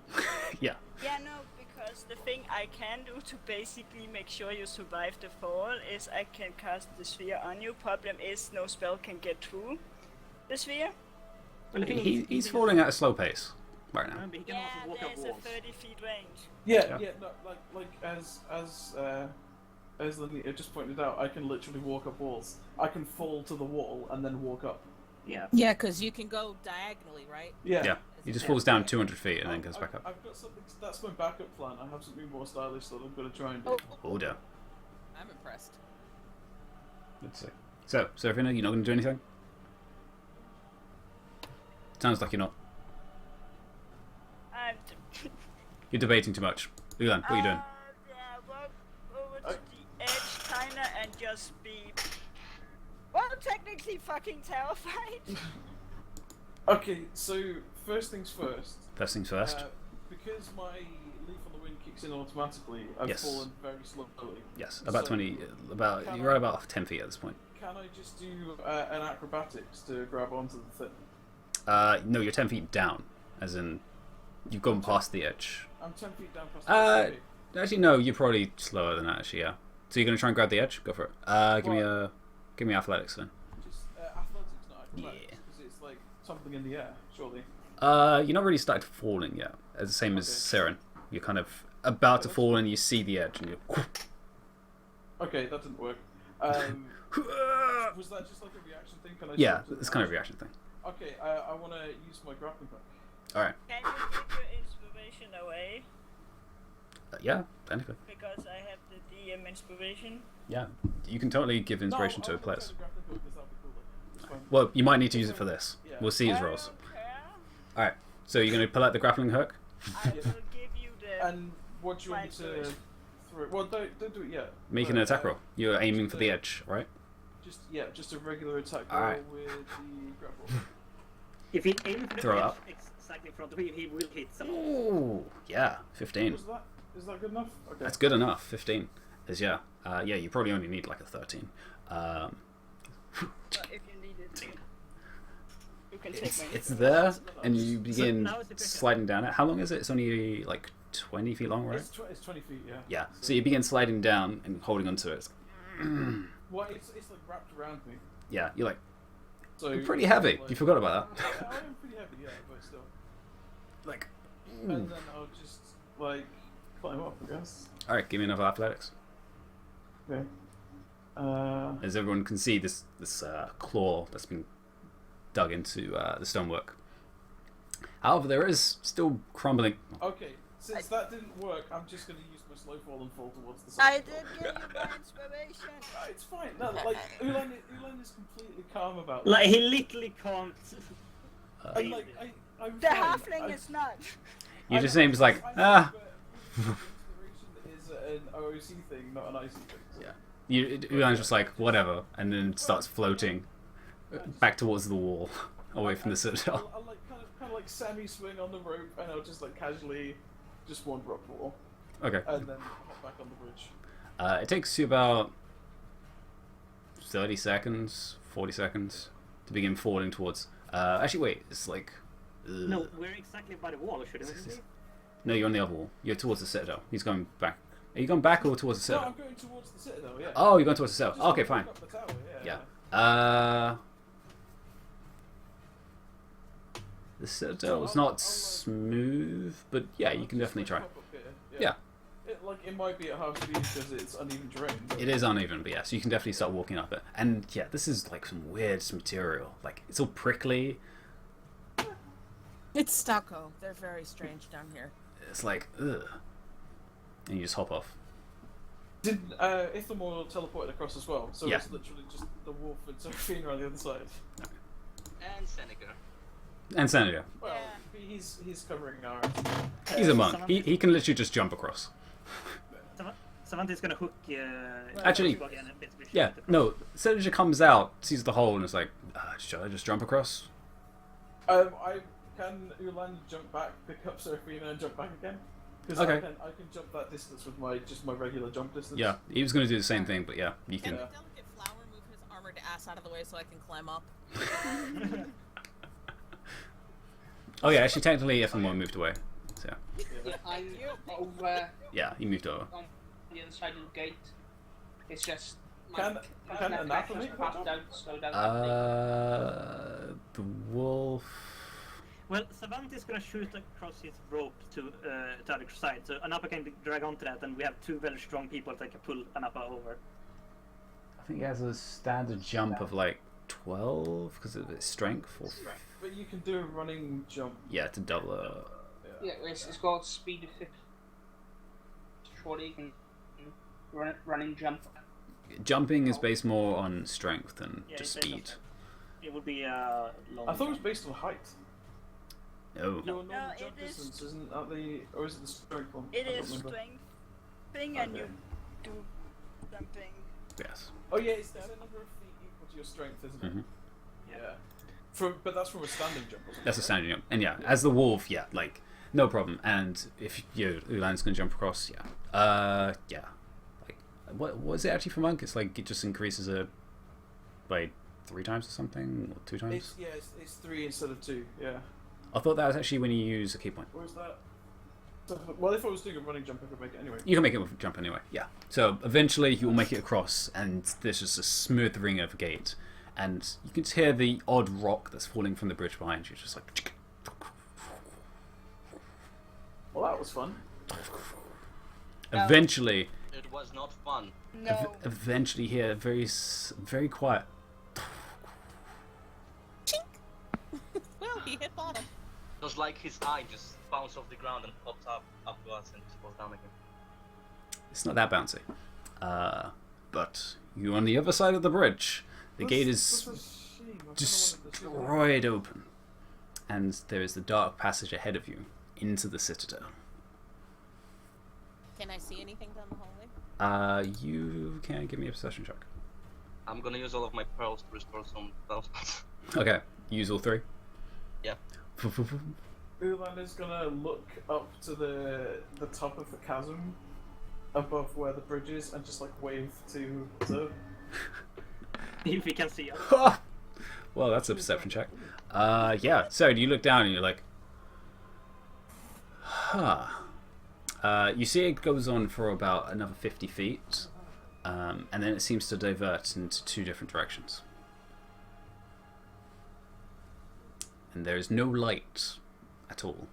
Yeah. Yeah, no, because the thing I can do to basically make sure you survive the fall is I can cast the sphere on you. Problem is, no spell can get through the sphere. Well, I think He's falling at a slow pace right now. Remember, he can Yeah, also walk up there's a walls. 30 feet range. Yeah. No, like as Lenita just pointed out, I can literally walk up walls. I can fall to the wall and then walk up. Yeah. Yeah, because you can go diagonally, right? Yeah. He just falls down 200 feet and then goes back up. I've got something. That's my backup plan. I have something more stylish that I'm going to try and do. Oh, Oh, dear. I'm impressed. Let's see. So, Serafina, you're not going to do anything? Sounds like you're not. I'm You're debating too much. Ulan, what are you doing? Yeah, walk over to the edge, kinda, and just be. Well, technically fucking terrified. Okay, so first things first. First things first. Because my leaf on the wind kicks in automatically, I've Yes. fallen very slowly. Yes, about so 20. Can You're I- about 10 feet at this point. Can I just do an acrobatics to grab onto the thing? No, you're 10 feet down, as in you've gone past the edge. I'm 10 feet down past Uh, the Actually, no, you're probably slower than that. Actually, yeah. So you're gonna try and grab the edge? Go for it. Give me athletics then. Just athletics, not acrobatics, Yeah. because it's like something in the air, surely. You're not really started falling yet. It's the same as Okay. Siren. You're kind of about to fall and you see the edge and you're. Okay, that didn't work. Was that just like a reaction thing? Can I Yeah, jump to it's the kind of a action? reaction thing. Okay, I want to use my grappling hook. Alright. Can you give your inspiration away? Yeah, anything. Because I have the DM inspiration. Yeah. You can totally give inspiration no, to I'll players. take the grappling hook, 'cause that'll be cooler. It's fine. Well, you might need to use it for this. Yeah. We'll see his rolls. Okay. Alright, so you're going to pull out the grappling hook? I will give you the. And what do you want me to throw? Well, don't do it yet. Make an but, attack roll. You're aiming for the edge, right? Just a regular attack roll Alright. with the grapple. If he aims for the Throw edge up. exactly in front of him, he will hit someone. Ooh, yeah, 15. Is that good enough? Okay. That's good enough. 15 is yeah. Yeah, you probably only need like a 13. But if you need it, you can take my. It's there, and you begin now it's a bit- sliding down it. How long is it? It's only like 20 feet long, right? It's 20 feet, yeah. Yeah. So you begin sliding down and holding onto it. Well, it's like wrapped around me. Yeah, you're like So you're pretty heavy. like- You forgot about that. Yeah, I am pretty heavy, yeah, but still. Like, And then I'll just like climb up, I guess. all right, give me another athletics. Okay. As everyone can see, this claw that's been dug into the stonework. However, there is still crumbling. Okay. Since that didn't work, I'm just gonna use my slow fall and fall towards the side. I did give you my inspiration. It's fine. No, like Ulan is completely calm about. Like, this. he literally can't. And like I'm The fine. halfling is not. You I just know, seems like I know, but inspiration is an OOC thing, not an IC thing. So. Yeah. Ulan's just like whatever, and then starts floating back towards the wall, away from the citadel. I'll like kind of like semi-swing on the rope, and I'll just like casually just wander up the wall, Okay. and then hop back on the bridge. It takes you about 30 seconds, 40 seconds to begin falling towards. Actually, wait. It's like. No, we're exactly by the wall, shouldn't we be? No, you're on the other wall. You're towards the citadel. He's going back. Are you going back or towards the No, citadel? I'm going towards the citadel. Yeah. Oh, you're going towards the Just citadel. Okay, walk fine. up the tower, Yeah. yeah. The citadel is I'll- not I'll, smooth, but yeah, you can definitely try. Pop up here, Yeah. It might be at half speed because it's uneven terrain. But It is uneven, but yeah, so you can definitely start walking up it. And yeah, this is like some weird material. Like, it's all prickly. It's stucco. They're very strange down here. It's like, ugh. And you just hop off. Did Ithamor teleported across as well? So Yeah. it's literally just the wolf and Seraphina on the other side. And Seneca. And Sandia. Well, Yeah. he's covering ours. He's a monk. Savant- He can literally just jump across. Savant is gonna hook. Actually, Buggy and basically shoot Yeah, it. no. Sandia comes out, sees the hole, and is like, should I just jump across? I can Ulan jump back, pick up Seraphina, and jump back again. Because Okay. I can jump that distance with my regular jump distance. Yeah, he was going to do the same thing, but yeah, you Can can. the delicate flower move his armored ass out of the way so I can climb up? Oh yeah, actually, technically, F1 moved away. So Yeah, I'm over yeah, he moved over. on the other side of the gate. It's just Can an Anathema make that passed jump? out, slowed down. The wolf. Well, Savant is gonna shoot across his rope to the other side, so Anapa can drag onto that, and we have two very strong people that can pull Anapa over. I think he has a standard jump of like 12 because of its strength. Or But you can do a running jump. yeah, to double. Yeah, it's got speed of 50. Surely you can running jump. Jumping is based more on strength than Yeah, just it's based on speed. strength. It would be long. I thought it was based on height. No. Your normal No, jump it is- distance isn't that the, or is it the strength one? It I don't is remember. strength thing, and you Okay. do something. Yes. Oh yeah, it's the number of feet equal to your strength, isn't it? Mhm. Yeah. But that's from a standing jump. Wasn't That's a it? standard jump, and yeah, as the wolf, yeah, like no problem. And if Ulan's gonna jump across, yeah. Like, what was it actually for monk? It's like it just increases it by 3 times or something, or 2 times. It's 3 instead of 2. Yeah. I thought that was actually when you use a key point. Where's that? So, well, if I was doing a running jump, I could make it anyway. You can make it with a jump anyway, yeah. So eventually you will make it across, and there's just a smooth ring of a gate, and you can hear the odd rock that's falling from the bridge behind you, just like. Well, that was fun. Eventually, It was not fun. No. eventually, hear very quiet. Well, he hit bottom. It was like his eye just bounced off the ground and popped up to us and just falls down again. It's not that bouncy, but you on the other side of the bridge. The gate is destroyed open, and there is the dark passage ahead of you into the citadel. Can I see anything down the hallway? You can give me a perception check. I'm gonna use all of my pearls to restore some spell slots. Okay, use all 3. Yeah. Ulan is gonna look up to the top of the chasm above where the bridge is and just like wave to Zoe. If we can see us. Well, that's a perception check. Yeah. So you look down and you're like, huh. You see it goes on for about another 50 feet, and then it seems to divert into 2 different directions. And there is no light at all.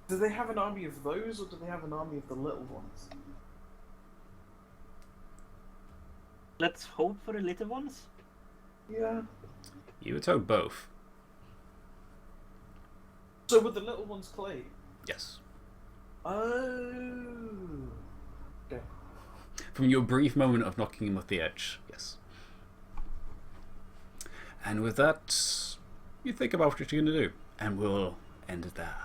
Do they have an army of those, or do they have an army of the little ones? Let's hope for the little ones. Yeah. You were told both. So would the little ones clay? Yes. Oh. Okay. From your brief moment of knocking him off the edge, yes. And with that, you think about what you're going to do, and we'll end it there.